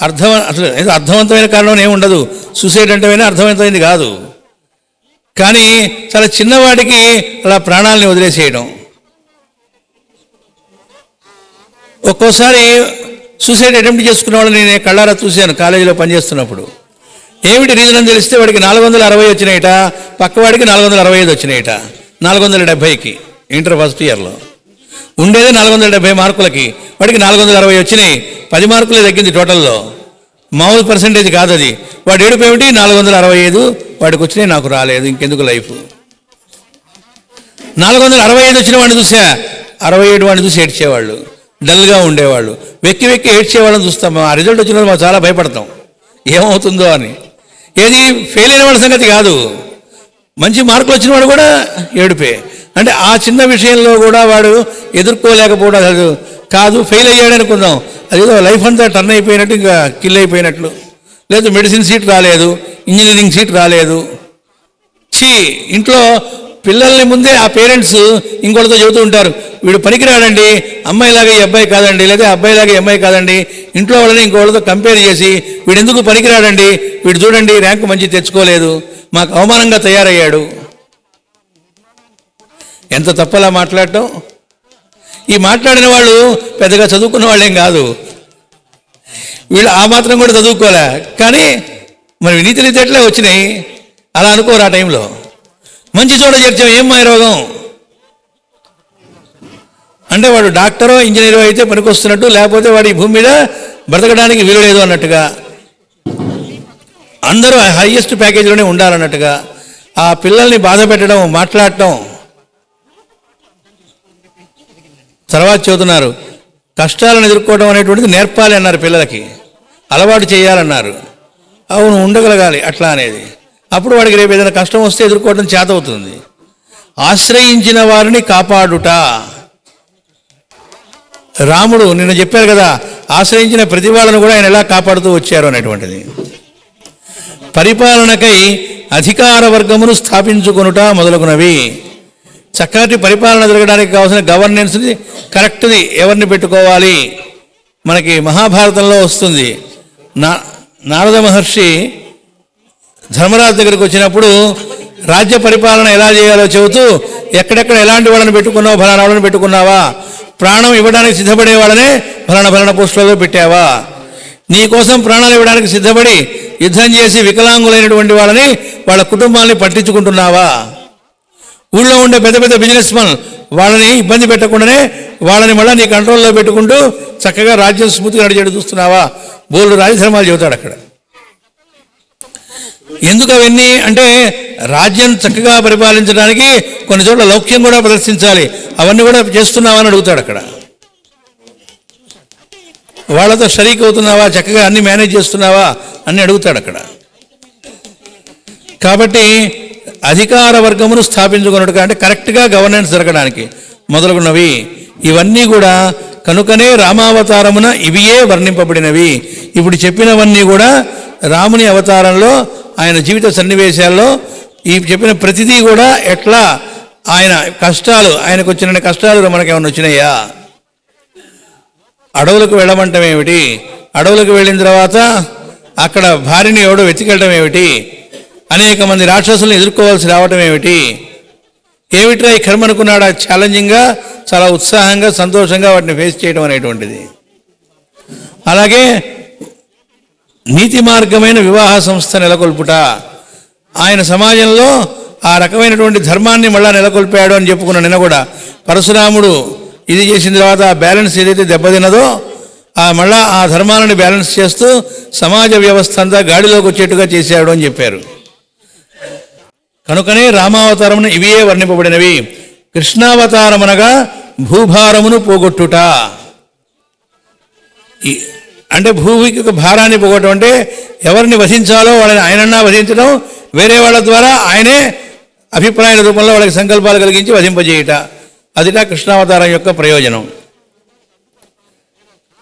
అసలు అర్థవంతమైన కారణం ఏమి ఉండదు. సూసైడ్ అంటే అర్థవంతమైంది కాదు, కానీ చాలా చిన్నవాడికి అలా ప్రాణాలని వదిలేసేయడం. ఒక్కోసారి సూసైడ్ అటెంప్ట్ చేసుకున్న వాళ్ళు నేను కళ్ళారా చూశాను కాలేజీలో పనిచేస్తున్నప్పుడు. ఏమిటి రీజన్ అని తెలిస్తే వాడికి 460 వచ్చినాయిట, పక్కవాడికి 465 వచ్చినాయిట. 470కి ఇంటర్ ఫస్ట్ ఇయర్లో ఉండేది 470 మార్కులకి, వాడికి 460 వచ్చినాయి. 10 మార్కులే తగ్గింది టోటల్లో. మామూలు పర్సంటేజ్ కాదు అది. వాడు ఏడుపు ఏమిటి? 465 వాడికి వచ్చినాయి, నాకు రాలేదు, ఇంకెందుకు లైఫ్. 465 వచ్చిన వాడిని చూసా, 67 వాడిని చూసి ఏడ్చేవాళ్ళు, డల్గా ఉండేవాళ్ళు, వెక్కి వెక్కి ఏడ్చేవాళ్ళని చూస్తాం. ఆ రిజల్ట్ వచ్చిన వాళ్ళు చాలా భయపడతాం, ఏమవుతుందో అని. ఏది ఫెయిల్ అయిన వాళ్ళ సంగతి కాదు, మంచి మార్కులు వచ్చిన వాడు కూడా ఏడుపే. అంటే ఆ చిన్న విషయంలో కూడా వాడు ఎదుర్కోలేకపోవడం కాదు, ఫెయిల్ అయ్యాడు అనుకుందాం, అదేదో లైఫ్ అంతా టర్న్ అయిపోయినట్టు, ఇంకా కిల్ అయిపోయినట్లు. లేదు మెడిసిన్ సీట్ రాలేదు, ఇంజనీరింగ్ సీట్ రాలేదు. ఇంట్లో పిల్లల్ని ముందే ఆ పేరెంట్స్ ఇంకోటితో చెబుతూ ఉంటారు, వీడు పనికిరాడండి, అమ్మాయిలాగా ఈ అబ్బాయి కాదండి, లేదా అబ్బాయిలాగా ఈ అమ్మాయి కాదండి. ఇంట్లో వాళ్ళని ఇంకోటితో కంపేర్ చేసి వీడు ఎందుకు పనికిరాడండి, వీడు చూడండి ర్యాంకు మంచి తెచ్చుకోలేదు, మాకు అవమానంగా తయారయ్యాడు. ఎంత తప్పలా మాట్లాడటం. ఈ మాట్లాడిన వాళ్ళు పెద్దగా చదువుకున్న వాళ్ళేం కాదు, వీళ్ళు ఆ మాత్రం కూడా చదువుకోలే, కానీ మరి నీతి నీతెట్లే వచ్చినాయి. అలా అనుకోరు ఆ టైంలో. మంచి చోట చేర్చాం, ఏం మాయ రోగం అంటే వాడు డాక్టరో ఇంజనీరో అయితే పనికొస్తున్నట్టు, లేకపోతే వాడి భూమి మీద బ్రతకడానికి వీలు లేదు అన్నట్టుగా, అందరూ హైయెస్ట్ ప్యాకేజీలోనే ఉండాలన్నట్టుగా ఆ పిల్లల్ని బాధ పెట్టడం, మాట్లాడటం. తర్వాత చెబుతున్నారు, కష్టాలను ఎదుర్కోవడం అనేటువంటిది నేర్పాలి అన్నారు, పిల్లలకి అలవాటు చేయాలన్నారు. అవును, ఉండగలగాలి అట్లా అనేది. అప్పుడు వాడికి రేపు ఏదైనా కష్టం వస్తే ఎదుర్కోవడం చేతవుతుంది. ఆశ్రయించిన వారిని కాపాడుట. రాముడు నిన్న చెప్పారు కదా, ఆశ్రయించిన ప్రతి వాళ్ళను కూడా ఆయన ఎలా కాపాడుతూ వచ్చారు అనేటువంటిది. పరిపాలనకై అధికార వర్గమును స్థాపించుకొనుట మొదలగునవి. చక్కటి పరిపాలన జరగడానికి కావాల్సిన గవర్నెన్స్ని కరెక్ట్ది ఎవరిని పెట్టుకోవాలి. మనకి మహాభారతంలో వస్తుంది, నారద మహర్షి ధర్మరాజు దగ్గరికి వచ్చినప్పుడు రాజ్య పరిపాలన ఎలా చేయాలో చెబుతూ, ఎక్కడెక్కడ ఎలాంటి వాళ్ళని పెట్టుకున్నావు, ఫలానా వాళ్ళని పెట్టుకున్నావా, ప్రాణం ఇవ్వడానికి సిద్ధపడే వాళ్ళనే ఫలానా పోస్టులలో పెట్టావా, నీ కోసం ప్రాణాలు ఇవ్వడానికి సిద్ధపడి యుద్ధం చేసి వికలాంగులైనటువంటి వాళ్ళని, వాళ్ళ కుటుంబాలని పట్టించుకుంటున్నావా, ఊళ్ళో ఉండే పెద్ద పెద్ద బిజినెస్ మెన్ వాళ్ళని ఇబ్బంది పెట్టకుండానే వాళ్ళని మళ్ళీ నీ కంట్రోల్లో పెట్టుకుంటూ చక్కగా రాజ్యం స్మూత్గా నడిచేట్టు చూస్తున్నావా. బోల్డు రాజధర్మాలు చెబుతాడు అక్కడ. ఎందుకు అవన్నీ అంటే, రాజ్యం చక్కగా పరిపాలించడానికి కొన్ని చోట్ల లౌక్యం కూడా ప్రదర్శించాలి, అవన్నీ కూడా చేస్తున్నావా అని అడుగుతాడు అక్కడ. వాళ్ళతో షరీక్ అవుతున్నావా, చక్కగా అన్ని మేనేజ్ చేస్తున్నావా అని అడుగుతాడు అక్కడ. కాబట్టి అధికార వర్గమును స్థాపించుకున్నట్టుగా అంటే కరెక్ట్గా గవర్నెన్స్ జరగడానికి మొదలుగున్నవి. ఇవన్నీ కూడా కనుకనే రామావతారమున ఇవియే వర్ణింపబడినవి. ఇప్పుడు చెప్పినవన్నీ కూడా రాముని అవతారంలో, ఆయన జీవిత సన్నివేశాల్లో ఈ చెప్పిన ప్రతిదీ కూడా ఎట్లా ఆయన కష్టాలు, ఆయనకు వచ్చిన కష్టాలు మనకేమైనా వచ్చినాయా. అడవులకు వెళ్ళమంటం ఏమిటి, అడవులకు వెళ్ళిన తర్వాత అక్కడ భార్యని ఎవడో వెతికెళ్ళడం ఏమిటి, అనేక మంది రాక్షసులను ఎదుర్కోవాల్సి రావటం ఏమిటి, ఏమిట్రా ఈ కర్మ అనుకున్నాడా, ఛాలెంజింగ్గా చాలా ఉత్సాహంగా సంతోషంగా వాటిని ఫేస్ చేయడం అనేటువంటిది. అలాగే నీతి మార్గమైన వివాహ సంస్థ నెలకొల్పుట. ఆయన సమాజంలో ఆ రకమైనటువంటి ధర్మాన్ని మళ్ళా నెలకొల్పాడు అని చెప్పుకున్న నిన్న కూడా. పరశురాముడు ఇది చేసిన తర్వాత ఆ బ్యాలెన్స్ ఏదైతే దెబ్బతిన్నదో మళ్ళా ఆ ధర్మాలను బ్యాలెన్స్ చేస్తూ సమాజ వ్యవస్థ అంతా గాడిలోకి వచ్చేట్టుగా చేశాడు అని చెప్పారు. కనుకనే రామావతారమును ఇవియే వర్ణింపబడినవి. కృష్ణావతారమునగా భూభారమును పోగొట్టుట. అంటే భూమికి ఒక భారాన్ని పోగొట్టడం అంటే ఎవరిని వధించాలో వాళ్ళని ఆయనన్నా వధించడం, వేరే వాళ్ళ ద్వారా ఆయనే అభిప్రాయాల రూపంలో వాళ్ళకి సంకల్పాలు కలిగించి వధింపజేయుట, అదిటా కృష్ణావతారం యొక్క ప్రయోజనం.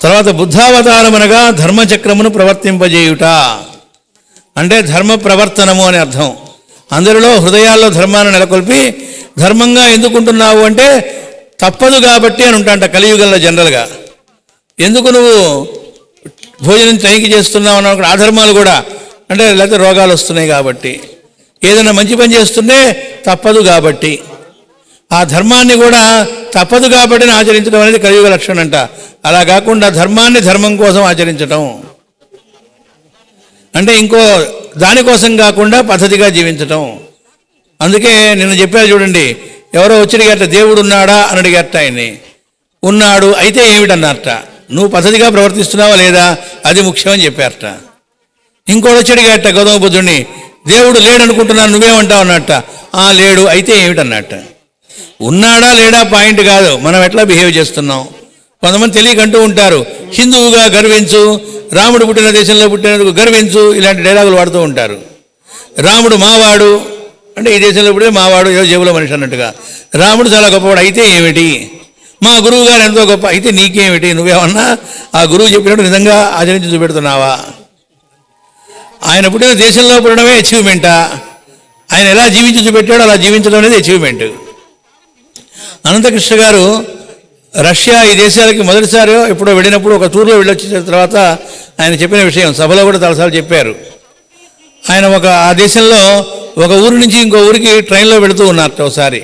తర్వాత బుద్ధావతారం అనగా ధర్మచక్రమును ప్రవర్తింపజేయుట, అంటే ధర్మ ప్రవర్తనము అని అర్థం. అందరిలో హృదయాల్లో ధర్మాన్ని నెలకొల్పి ధర్మంగా ఎందుకుంటున్నావు అంటే తప్పదు కాబట్టి అని ఉంటాంట కలియుగంలో జనరల్గా. ఎందుకు నువ్వు భోజనం టైంకి చేస్తున్నావు అన్న ఆ ధర్మాలు కూడా అంటే లేకపోతే రోగాలు వస్తున్నాయి కాబట్టి, ఏదైనా మంచి పని చేస్తుంటే తప్పదు కాబట్టి, ఆ ధర్మాన్ని కూడా తప్పదు కాబట్టి ఆచరించడం అనేది కలియుగ లక్షణం అంట. అలా కాకుండా ధర్మాన్ని ధర్మం కోసం ఆచరించటం అంటే ఇంకో దానికోసం కాకుండా పద్ధతిగా జీవించటం. అందుకే నిన్న చెప్పారు చూడండి, ఎవరో వచ్చి అడిగారట దేవుడు ఉన్నాడా అని అడిగారట ఆయన్ని. ఉన్నాడు, అయితే ఏమిటన్నారట. నువ్వు పద్ధతిగా ప్రవర్తిస్తున్నావా లేదా అది ముఖ్యమని చెప్పారట. ఇంకోటి వచ్చి అడిగారట గౌతమ బుద్ధుడిని, దేవుడు లేడనుకుంటున్నాను నువ్వేమంటావు అన్నట్ట. లేడు, అయితే ఏమిటన్నట్ట. ఉన్నాడా లేడా పాయింట్ కాదు, మనం ఎట్లా బిహేవ్ చేస్తున్నాం. కొంతమంది తెలియకంటూ ఉంటారు, హిందువుగా గర్వించు, రాముడు పుట్టిన దేశంలో పుట్టినందుకు గర్వించు, ఇలాంటి డైలాగులు వాడుతూ ఉంటారు. రాముడు మావాడు అంటే ఈ దేశంలో పుట్టిన మావాడు, ఏదో జేబులో మనిషి అన్నట్టుగా. రాముడు చాలా గొప్పవాడు, అయితే ఏమిటి. మా గురువు గారు ఎంతో గొప్ప, అయితే నీకేమిటి. నువ్వేమన్నా ఆ గురువు చెప్పినట్టు నిజంగా ఆచరించి చూపెడుతున్నావా. ఆయన పుట్టిన దేశంలో పుట్టడమే అచీవ్మెంటా, ఆయన ఎలా జీవించి చూపెట్టాడో అలా జీవించడం అనేది అచీవ్మెంట్. అనంతకృష్ణ గారు రష్యా ఈ దేశాలకి మొదటిసారి ఎప్పుడో వెళ్ళినప్పుడు ఒక టూర్లో వెళ్ళొచ్చిన తర్వాత ఆయన చెప్పిన విషయం సభలో కూడా చాలాసార్లు చెప్పారు. ఆయన ఆ దేశంలో ఒక ఊరు నుంచి ఇంకో ఊరికి ట్రైన్లో వెళుతూ ఉన్నారట. ఒకసారి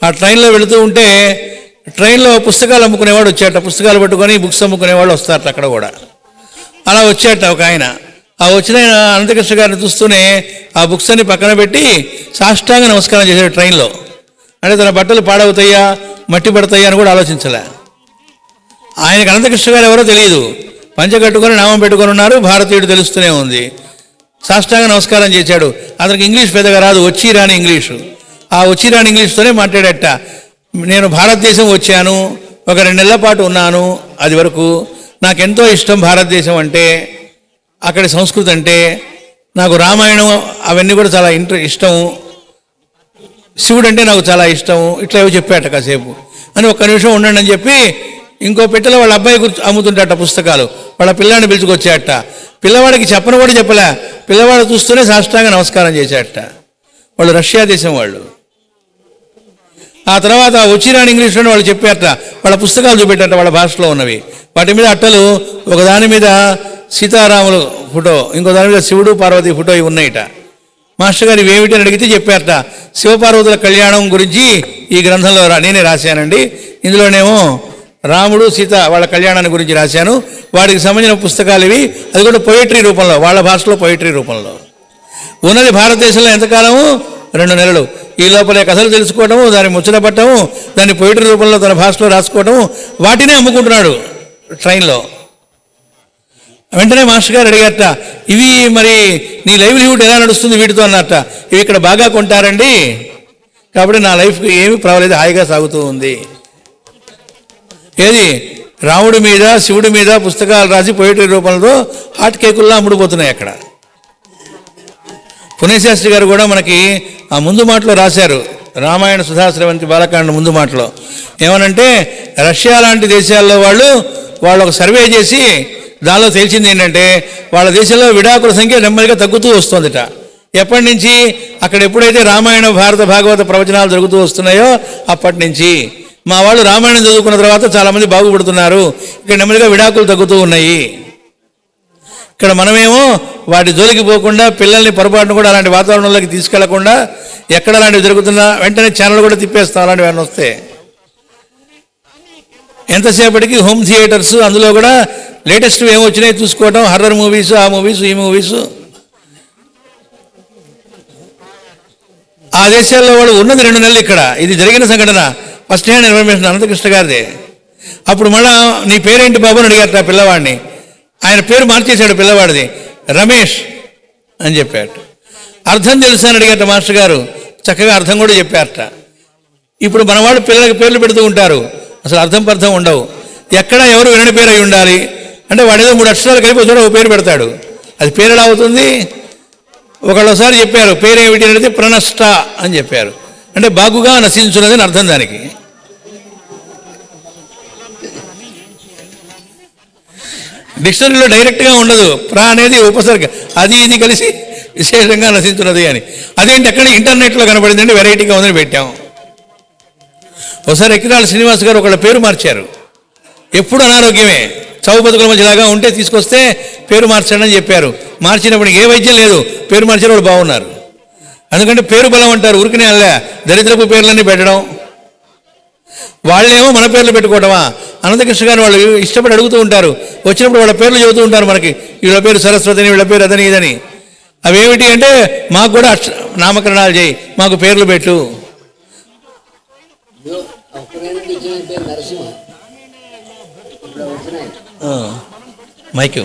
ఆ ట్రైన్లో వెళుతూ ఉంటే ట్రైన్లో పుస్తకాలు అమ్ముకునేవాడు వచ్చాట, పుస్తకాలు పట్టుకొని బుక్స్ అమ్ముకునేవాళ్ళు వస్తారట అక్కడ కూడా. అలా వచ్చాట ఒక ఆయన. ఆ వచ్చిన ఆయన అనంతకృష్ణ గారిని చూస్తూనే ఆ బుక్స్ అన్ని పక్కన పెట్టి సాష్టాంగ నమస్కారం చేశాడు ట్రైన్లో. అంటే తన బట్టలు పాడవుతాయా మట్టి పడతాయా అని కూడా ఆలోచించలే. ఆయనకు అనంతకృష్ణ గారు ఎవరో తెలియదు, పంచ కట్టుకొని నామం పెట్టుకొని ఉన్నారు, భారతీయుడు తెలుస్తూనే ఉంది. సాష్టాంగ నమస్కారం చేశాడు. అతనికి ఇంగ్లీష్ పెద్దగా రాదు, వచ్చి రాని ఇంగ్లీషు. ఆ వచ్చి రాని ఇంగ్లీష్తోనే మాట్లాడట. నేను భారతదేశం వచ్చాను, ఒక 2 నెలల పాటు ఉన్నాను, అది వరకు నాకెంతో ఇష్టం భారతదేశం అంటే, అక్కడి సంస్కృతి అంటే, నాకు రామాయణం అవన్నీ కూడా చాలా ఇష్టము, శివుడు అంటే నాకు చాలా ఇష్టము, ఇట్లా ఏవో చెప్పాట కాసేపు. అని ఒక్క నిమిషం ఉండండి అని చెప్పి ఇంకో పెట్టెలో వాళ్ళ అబ్బాయి అమ్ముతుంటాట పుస్తకాలు, వాళ్ళ పిల్లాడిని పిలుచుకొచ్చాట. పిల్లవాడికి చెప్పను కూడా చెప్పలే, పిల్లవాడు చూస్తూనే సాష్టాంగ నమస్కారం చేశాట. వాళ్ళు రష్యా దేశం వాళ్ళు. ఆ తర్వాత వచ్చిరాని ఇంగ్లీష్లోనే వాళ్ళు చెప్పారట, వాళ్ళ పుస్తకాలు చూపెట్టారట వాళ్ళ భాషలో ఉన్నవి. వాటి మీద అట్టలు, ఒకదాని మీద సీతారాములు ఫోటో, ఇంకో దాని మీద శివుడు పార్వతి ఫోటో ఇవి ఉన్నాయిట. మాస్టర్ గారు ఇవేమిటి అని అడిగితే చెప్పారట, శివపార్వతుల కళ్యాణం గురించి ఈ గ్రంథంలో నేనే రాశానండి, ఇందులోనేమో రాముడు సీత వాళ్ళ కళ్యాణాన్ని గురించి రాశాను, వాడికి సంబంధించిన పుస్తకాలు ఇవి, అది కూడా పొయిటరీ రూపంలో, వాళ్ళ భాషలో పొయిటరీ రూపంలో ఉన్నది. భారతదేశంలో ఎంతకాలము 2 నెలలు. ఈ లోపలే కథలు తెలుసుకోవటము, దాన్ని ముచ్చటపట్టము, దాన్ని పొయిటరీ రూపంలో తన భాషలో రాసుకోవటము, వాటినే అమ్ముకుంటున్నాడు ట్రైన్లో. వెంటనే మాస్టర్ గారు అడిగారట, ఇవి మరి నీ లైవ్లీహుడ్ ఎలా నడుస్తుంది వీటితో అన్నట్ట. ఇవి ఇక్కడ బాగా కొంటారండి, కాబట్టి నా లైఫ్కి ఏమీ పర్వాలేదు, హాయిగా సాగుతూ ఉంది. ఏది రాముడి మీద శివుడి మీద పుస్తకాలు రాసి పొయిటరీ రూపంలో హాట్ కేకుల్లా అమ్ముడుపోతున్నాయి అక్కడ. పుణ్యశాస్త్రి గారు కూడా మనకి ఆ ముందు మాటలో రాశారు, రామాయణ సుధాశ్రవంతి బాలకాండ ముందు మాటలో ఏమనంటే, రష్యా లాంటి దేశాల్లో వాళ్ళు ఒక సర్వే చేసి దానిలో తెలిసింది ఏంటంటే, వాళ్ళ దేశంలో విడాకుల సంఖ్య నెమ్మదిగా తగ్గుతూ వస్తుందట. ఎప్పటి నుంచి? అక్కడ ఎప్పుడైతే రామాయణ భారత భాగవత ప్రవచనాలు జరుగుతూ వస్తున్నాయో అప్పటి నుంచి. మా వాళ్ళు రామాయణం చదువుకున్న తర్వాత చాలామంది బాగుపడుతున్నారు, ఇక్కడ నెమ్మదిగా విడాకులు తగ్గుతూ ఉన్నాయి. ఇక్కడ మనమేమో వాటి జోలికి పోకుండా, పిల్లల్ని పొరపాటును కూడా అలాంటి వాతావరణంలోకి తీసుకెళ్లకుండా, ఎక్కడ అలాంటివి జరుగుతున్నా వెంటనే ఛానల్ కూడా తిప్పేస్తాం అలాంటివి ఏమైనా వస్తే. ఎంతసేపటికి హోమ్ థియేటర్స్, అందులో కూడా లేటెస్ట్ ఏమో వచ్చినాయి చూసుకోవటం, హర్రర్ మూవీస్, ఆ మూవీస్ ఈ మూవీస్. ఆ దేశాల్లో వాడు ఉన్నది 2 నెలలు ఇక్కడ. ఇది జరిగిన సంఘటన, ఫస్ట్ హ్యాండ్ ఇన్ఫర్మేషన్ అనంతకృష్ణ గారిదే. అప్పుడు మళ్ళా నీ పేరేంటి బాబు అని అడిగారట పిల్లవాడిని. ఆయన పేరు మార్చేశాడు పిల్లవాడిది, రమేష్ అని చెప్పాడు. అర్థం తెలుసా అని అడిగారట మాస్టర్ గారు, చక్కగా అర్థం కూడా చెప్పారట. ఇప్పుడు మన వాళ్ళు పిల్లలకి పేర్లు పెడుతూ ఉంటారు, అసలు అర్థం పర్థం ఉండవు. ఎక్కడ ఎవరు వినని పేరు అయి ఉండాలి అంటే వాడు ఏదో 3 అక్షరాలు కలిపి వచ్చాడు ఒక పేరు పెడతాడు. అది పేరు ఎలా అవుతుంది? ఒకళ్ళోసారి చెప్పారు పేరు ఏమిటి అనేది ప్రణష్ట అని చెప్పారు. అంటే బాగుగా నశించున్నది అని అర్థం దానికి. డిక్షనరీలో డైరెక్ట్గా ఉండదు. అనేది ఉపసర్గ, అది ఇది కలిసి విశేషంగా నశించున్నది అని. అదేంటి అక్కడ ఇంటర్నెట్లో కనబడిందంటే వెరైటీగా ఉందని పెట్టాం. ఒకసారి ఎక్కిరాల శ్రీనివాస్ గారు ఒకళ్ళ పేరు మార్చారు. ఎప్పుడు అనారోగ్యమే, చావు బతుకుల మధ్యలాగా ఉంటే తీసుకొస్తే పేరు మార్చండి అని చెప్పారు. మార్చినప్పుడు ఏ వైద్యం లేదు, పేరు మార్చిన వాళ్ళు బాగున్నారు. ఎందుకంటే పేరు బలం అంటారు. ఊరికనే అలా దరిద్రపు పేర్లన్నీ పెట్టడం, వాళ్ళేమో మన పేర్లు పెట్టుకోవడమా? అనంతకృష్ణ గారు వాళ్ళు ఇష్టపడి అడుగుతూ ఉంటారు. వచ్చినప్పుడు వాళ్ళ పేర్లు చెబుతూ ఉంటారు మనకి. వీళ్ళ పేరు సరస్వతి అని, వీళ్ళ పేరు అదని ఇదని. అవేమిటి అంటే మాకు కూడా నామకరణాలు చేయి, మాకు పేర్లు పెట్టు. మైక్యూ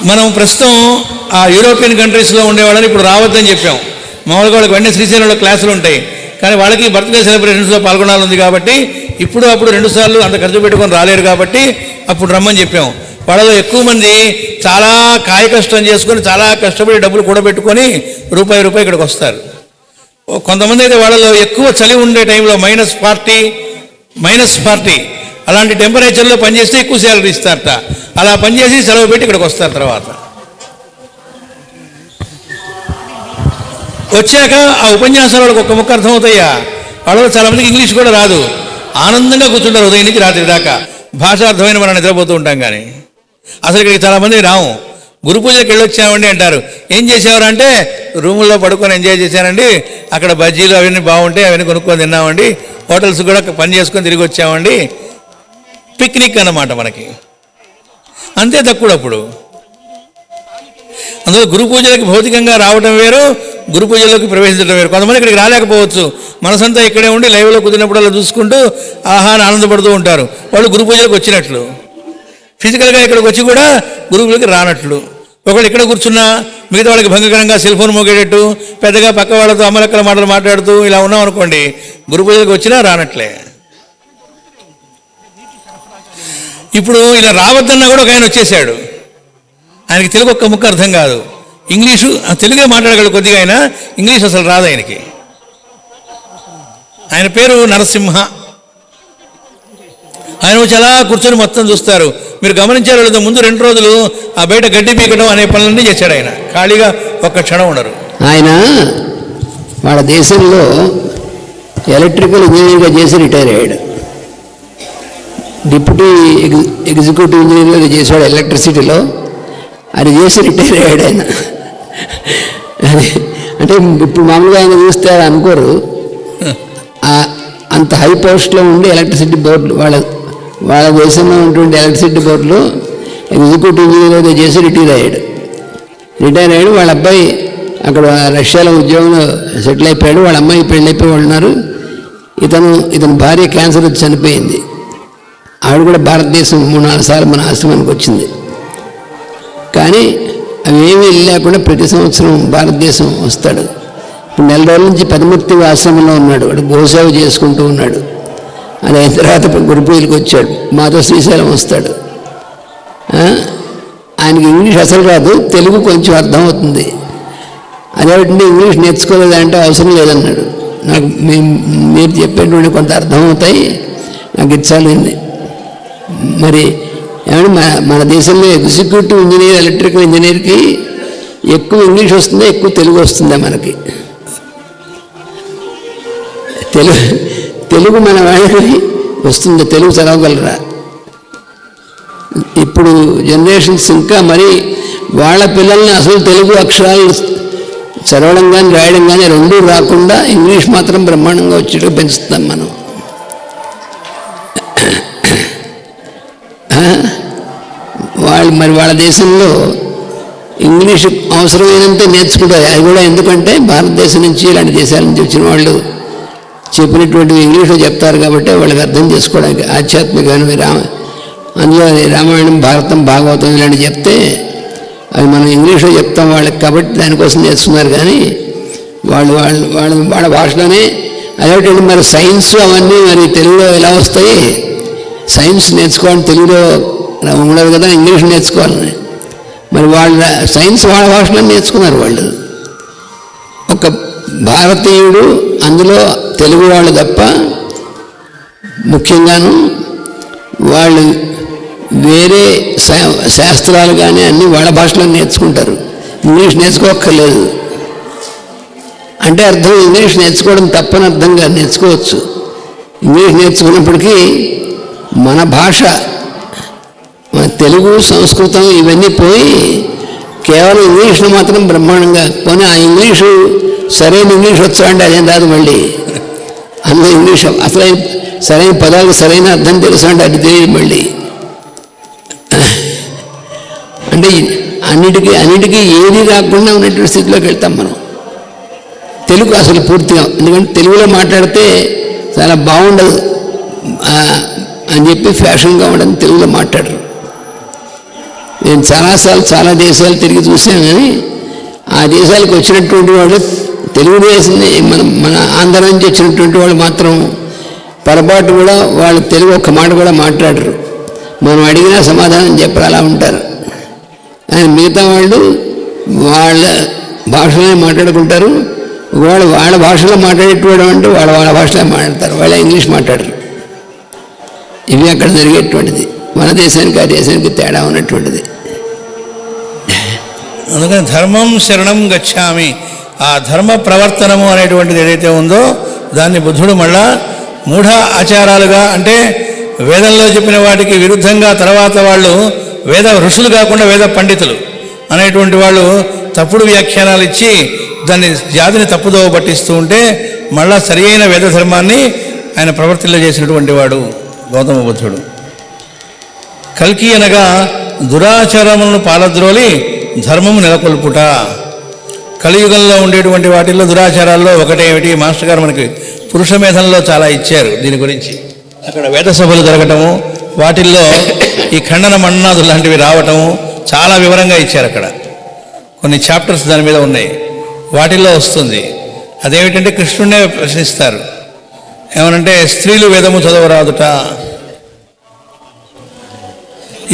మనం ప్రస్తుతం ఆ యూరోపియన్ కంట్రీస్లో ఉండేవాళ్ళని ఇప్పుడు రావద్దని చెప్పాం. మామూలుగా వాళ్ళకి వెంటనే శ్రీశైలంలో క్లాసులు ఉంటాయి, కానీ వాళ్ళకి బర్త్డే సెలబ్రేషన్స్లో పాల్గొనాలని కాబట్టి ఇప్పుడు అప్పుడు 2 సార్లు అంత ఖర్చు పెట్టుకొని రాలేరు కాబట్టి అప్పుడు రమ్మని చెప్పాం. వాళ్ళలో ఎక్కువ మంది చాలా కాయ కష్టం చేసుకొని చాలా కష్టపడి డబ్బులు కూడబెట్టుకొని రూపాయి ఇక్కడికి వస్తారు. కొంతమంది అయితే వాళ్ళలో ఎక్కువ చలి ఉండే టైంలో -40 అలాంటి టెంపరేచర్లో పనిచేస్తే ఎక్కువ శాలరీ ఇస్తారట. అలా పనిచేసి సెలవు పెట్టి ఇక్కడికి వస్తారు. తర్వాత వచ్చాక ఆ ఉపన్యాసాలు వాళ్ళకి ఒక్క ముక్క అర్థమవుతాయా? వాళ్ళలో చాలామందికి ఇంగ్లీష్ కూడా రాదు. ఆనందంగా కూర్చుంటారు ఉదయం నుంచి రాత్రి దాకా. భాష అర్థమైన మనం నిద్రపోతూ ఉంటాం. కానీ అసలు ఇక్కడికి చాలామంది రాము. గురు పూజకి వెళ్ళొచ్చామండి అంటారు. ఏం చేసేవారు అంటే రూముల్లో పడుకొని ఎంజాయ్ చేశానండి, అక్కడ బజ్జీలు అవన్నీ బాగుంటాయి, అవన్నీ కొనుక్కొని తిన్నామండి, హోటల్స్ కూడా పని చేసుకొని తిరిగి వచ్చామండి. పిక్నిక్ అన్నమాట మనకి. అంతే తక్కువప్పుడు. అందులో గురు పూజలకి భౌతికంగా రావడం వేరు, గురు పూజలోకి ప్రవేశించడం వేరు. కొంతమంది ఇక్కడికి రాలేకపోవచ్చు. మనసంతా ఇక్కడే ఉండి లైవ్లో కుదిరినప్పుడు అలా చూసుకుంటూ ఆనందపడుతూ ఉంటారు. వాళ్ళు గురు పూజలకు వచ్చినట్లు. ఫిజికల్గా ఇక్కడికి వచ్చి కూడా గురువులకి రానట్లు. ఒకళ్ళు ఇక్కడ కూర్చున్నా మిగతా వాళ్ళకి భంగకరంగా సెల్ ఫోన్ మోగేటట్టు, పెద్దగా పక్క వాళ్ళతో అమలక్కల మాటలు మాట్లాడుతూ ఇలా ఉన్నాం అనుకోండి, గురు పూజలకు వచ్చినా రానట్లే. ఇప్పుడు ఇలా రావద్దన్నా కూడా ఒక ఆయన వచ్చేసాడు. ఆయనకి తెలుగు ఒక్క ముక్క అర్థం కాదు. ఇంగ్లీషు తెలుగే మాట్లాడగలడు కొద్దిగా, అయినా ఇంగ్లీష్ అసలు రాదు ఆయనకి. ఆయన పేరు నరసింహ. ఆయన వచ్చి అలా కూర్చొని మొత్తం చూస్తారు. మీరు గమనించారో లేదో, ముందు 2 రోజులు ఆ బయట గడ్డి పీకడం అనే పనులన్నీ చేశాడు ఆయన. ఖాళీగా ఒక్క క్షణం ఉండరు. ఆయన వాళ్ళ దేశంలో ఎలక్ట్రికల్ ఇంజనీర్గా చేసి రిటైర్ అయ్యాడు. డిప్యూటీ ఎగ్జిక్యూటివ్ ఇంజనీర్గా చేశాడు ఎలక్ట్రిసిటీలో. అది చేసి రిటైర్ అయ్యాడు ఆయన. అంటే ఇప్పుడు మామూలుగా ఆయన చూస్తే అనుకోరు, అంత హై పోస్ట్లో ఉండి ఎలక్ట్రిసిటీ బోర్డులు వాళ్ళ దేశంలో ఉన్నటువంటి ఎలక్ట్రిసిటీ బోర్డులో ఎగ్జిక్యూటివ్ ఇంజనీర్గా చేసి రిటైర్ అయ్యాడు. వాళ్ళ అబ్బాయి అక్కడ రష్యాలో ఉద్యోగంలో సెటిల్ అయిపోయాడు. వాళ్ళ అమ్మాయి పెళ్ళైపోయి ఉన్నారు. ఇతను భార్య క్యాన్సర్ వచ్చి చనిపోయింది. ఆవిడ కూడా భారతదేశం 3-4 సార్లు మన ఆశ్రమానికి వచ్చింది. కానీ అవి ఏమీ లేకుండా ప్రతి సంవత్సరం భారతదేశం వస్తాడు. ఇప్పుడు 4 రోజుల నుంచి పదమూర్తి ఆశ్రమంలో ఉన్నాడు. వాడు గోసేవ చేసుకుంటూ ఉన్నాడు. అది అయిన తర్వాత గురు పూజలకు వచ్చాడు. మాతో శ్రీశైలం వస్తాడు. ఆయనకి ఇంగ్లీష్ అసలు రాదు, తెలుగు కొంచెం అర్థమవుతుంది. అదేమిటంటే ఇంగ్లీష్ నేర్చుకోలేదంటే అవసరం లేదన్నాడు. నాకు మీరు చెప్పేటువంటి కొంత అర్థమవుతాయి, నాకు ఇచ్చాలండి. మరి ఏమంటే మన దేశంలో ఎగ్జిక్యూటివ్ ఇంజనీర్, ఎలక్ట్రికల్ ఇంజనీర్కి ఎక్కువ ఇంగ్లీష్ వస్తుందా, ఎక్కువ తెలుగు వస్తుందా? మనకి తెలుగు మన వాళ్ళకి వస్తుందా? తెలుగు చదవగలరా? ఇప్పుడు జనరేషన్స్ ఇంకా మరి వాళ్ళ పిల్లల్ని అసలు తెలుగు అక్షరాలు చదవడం కానీ రాయడం కానీ 2 రాకుండా ఇంగ్లీష్ మాత్రం బ్రహ్మాండంగా వచ్చేట్టు పెంచుతాం మనం. వాళ్ళ దేశంలో ఇంగ్లీష్ అవసరమైనంత నేర్చుకుంటారు. అది కూడా ఎందుకంటే భారతదేశం నుంచి ఇలాంటి దేశాల నుంచి వచ్చిన వాళ్ళు చెప్పినటువంటి ఇంగ్లీష్లో చెప్తారు కాబట్టి వాళ్ళకి అర్థం చేసుకోవడానికి ఆధ్యాత్మికమైనవి అందులో రామాయణం, భారతం, భాగవతం ఇలాంటి చెప్తే అవి మనం ఇంగ్లీష్లో చెప్తాం వాళ్ళకి, కాబట్టి దానికోసం చేస్తున్నారు. కానీ వాళ్ళ భాషలోనే అదేంటంటే మరి సైన్స్ అవన్నీ మరి తెలుగులో ఎలా వస్తాయి? సైన్స్ నేర్చుకోవాలని తెలుగులో ఉండదు కదా, ఇంగ్లీష్ నేర్చుకోవాలని. మరి వాళ్ళ సైన్స్ వాళ్ళ భాషలో నేర్చుకున్నారు వాళ్ళు. ఒక భారతీయుడు, అందులో తెలుగు వాళ్ళు తప్ప ముఖ్యంగాను వాళ్ళు వేరే శాస్త్రాలు కానీ అన్నీ వాళ్ళ భాషలో నేర్చుకుంటారు, ఇంగ్లీష్ నేర్చుకోక్కర్లేదు. అంటే అర్థం ఇంగ్లీష్ నేర్చుకోవడం తప్పని అర్థంగా నేర్చుకోవచ్చు. ఇంగ్లీష్ నేర్చుకున్నప్పటికీ మన భాష, మన తెలుగు, సంస్కృతం ఇవన్నీ పోయి కేవలం ఇంగ్లీష్లో మాత్రం బ్రహ్మాండంగా. పోనీ ఆ ఇంగ్లీషు సరైన ఇంగ్లీష్ వచ్చా అంటే అదేం రాదు. మళ్ళీ అందులో ఇంగ్లీష్ అసలు సరైన పదాలకు సరైన అర్థం తెలుసా అంటే అది తెలియదు మళ్ళీ. అంటే అన్నిటికీ ఏది రాకుండా ఉన్నటువంటి స్థితిలోకి వెళ్తాం మనం. తెలుగు అసలు పూర్తిగా, ఎందుకంటే తెలుగులో మాట్లాడితే చాలా బాగుండదు అని చెప్పి ఫ్యాషన్గా ఉండని తెలుగులో మాట్లాడరు. నేను చాలాసార్లు చాలా దేశాలు తిరిగి చూసాను, కానీ ఆ దేశాలకు వచ్చినటువంటి వాళ్ళు తెలుగుదేశం మన ఆంధ్ర నుంచి వచ్చినటువంటి వాళ్ళు మాత్రం పొరపాటు కూడా వాళ్ళు తెలుగు ఒక్క మాట కూడా మాట్లాడరు. మనం అడిగినా సమాధానం చెప్పరు, అలా ఉంటారు. కానీ మిగతా వాళ్ళు వాళ్ళ భాషలోనే మాట్లాడుకుంటారు. ఒకవేళ వాళ్ళ భాషలో మాట్లాడేటవాడు అంటే వాళ్ళ భాషలో మాట్లాడతారు, వాళ్ళ ఇంగ్లీష్ మాట్లాడరు. ఇవి అక్కడ జరిగేటువంటిది. మన దేశానికి ఆ దేశానికి తేడా ఉన్నటువంటిది. అందుకని ధర్మం శరణం గచ్చామి, ఆ ధర్మ ప్రవర్తనము అనేటువంటిది ఏదైతే ఉందో దాన్ని బుద్ధుడు మళ్ళా మూఢ ఆచారాలుగా, అంటే వేదంలో చెప్పిన వాటికి విరుద్ధంగా తర్వాత వాళ్ళు వేద ఋషులు కాకుండా వేద పండితులు అనేటువంటి వాళ్ళు తప్పుడు వ్యాఖ్యానాలు ఇచ్చి దాన్ని జాతిని తప్పుదోవ పట్టిస్తూ ఉంటే మళ్ళా సరి అయిన వేద ధర్మాన్ని ఆయన ప్రవర్తిలో చేసినటువంటి వాడు గౌతమ బుద్ధుడు. కల్కి అనగా దురాచారములను పాలద్రోలి ధర్మము నెలకొల్పుట. కలియుగంలో ఉండేటువంటి వాటిల్లో దురాచారాల్లో ఒకటేమిటి, మాస్టర్ గారు మనకి పురుషమేధంలో చాలా ఇచ్చారు దీని గురించి. అక్కడ వేద సభలు జరగటము, వాటిల్లో ఈ ఖండన మన్నాదులు లాంటివి రావటము చాలా వివరంగా ఇచ్చారు. అక్కడ కొన్ని చాప్టర్స్ దాని మీద ఉన్నాయి. వాటిల్లో వస్తుంది అదేమిటంటే కృష్ణుడే ప్రశ్నిస్తారు, ఏమనంటే స్త్రీలు వేదము చదవరాదుట.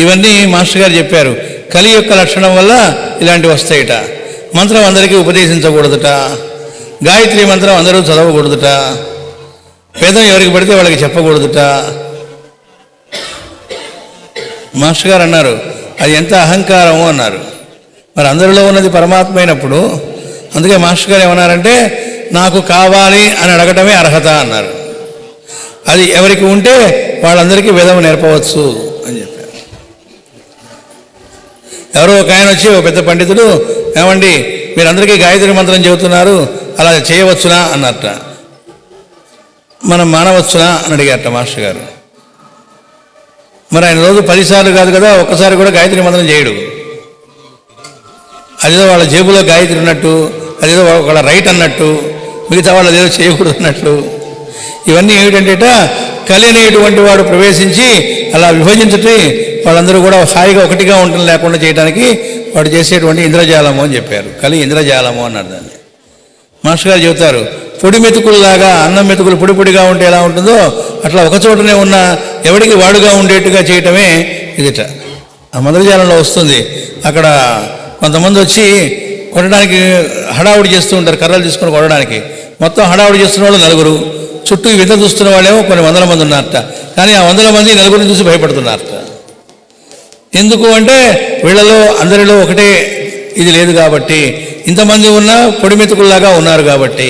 ఇవన్నీ మాస్టర్ గారు చెప్పారు. కలి యొక్క లక్షణం వల్ల ఇలాంటివి వస్తాయిట. మంత్రం అందరికీ ఉపదేశించకూడదుట, గాయత్రి మంత్రం అందరూ చదవకూడదుట, వేదం ఎవరికి పడితే వాళ్ళకి చెప్పకూడదుట. మాస్టర్ గారు అన్నారు అది ఎంత అహంకారము అన్నారు. మరి అందరిలో ఉన్నది పరమాత్మ అయినప్పుడు, అందుకే మాస్టర్ గారు ఏమన్నారంటే నాకు కావాలి అని అడగటమే అర్హత అన్నారు. అది ఎవరికి ఉంటే వాళ్ళందరికీ వేదం నేర్పవచ్చు అని చెప్పారు. ఎవరో ఒక ఆయన వచ్చి ఒక పెద్ద పండితుడు, ఏమండి మీరందరికీ గాయత్రి మంత్రం చెబుతున్నారు, అలా చేయవచ్చునా అన్నట్ట. మనం మానవచ్చునా అని అడిగారట మాస్టర్ గారు. మరి ఆయన రోజు 10 సార్లు కాదు కదా, ఒక్కసారి కూడా గాయత్రి మంత్రం చేయడు. అదేదో వాళ్ళ జేబులో గాయత్రి ఉన్నట్టు, అదేదో వాళ్ళ రైట్ అన్నట్టు, మిగతా వాళ్ళు అదేదో చేయకూడదు అన్నట్లు. ఇవన్నీ ఏమిటంటేట కలి అనేటువంటి వాడు ప్రవేశించి అలా విభజించటి వాళ్ళందరూ కూడా హాయిగా ఒకటిగా ఉండటం లేకుండా చేయడానికి వాడు చేసేటువంటి ఇంద్రజాలము అని చెప్పారు. కలి ఇంద్రజాలము అన్నారు దాన్ని. మాస్టర్ గారు చెబుతారు, పొడి మెతుకుల్లాగా అన్నం మెతుకులు పొడి పొడిగా ఉంటే ఎలా ఉంటుందో అట్లా ఒక చోటనే ఉన్న ఎవడికి వాడుగా ఉండేట్టుగా చేయటమే ఇదిట. ఆ మంత్రజాలంలో వస్తుంది. అక్కడ కొంతమంది వచ్చి కొట్టడానికి హడావుడి చేస్తూ ఉంటారు, కర్రలు తీసుకొని కొట్టడానికి. మొత్తం హడావుడి చేస్తున్న వాళ్ళు 4, చుట్టూ వింత చూస్తున్న వాళ్ళేమో కొన్ని 100 మంది ఉన్నారట. కానీ ఆ 100 మంది 4 చూసి భయపడుతున్నారట. ఎందుకు అంటే వీళ్ళలో అందరిలో ఒకటే ఇది లేదు కాబట్టి, ఇంతమంది ఉన్నా పొడి మెతుకుల్లాగా ఉన్నారు కాబట్టి.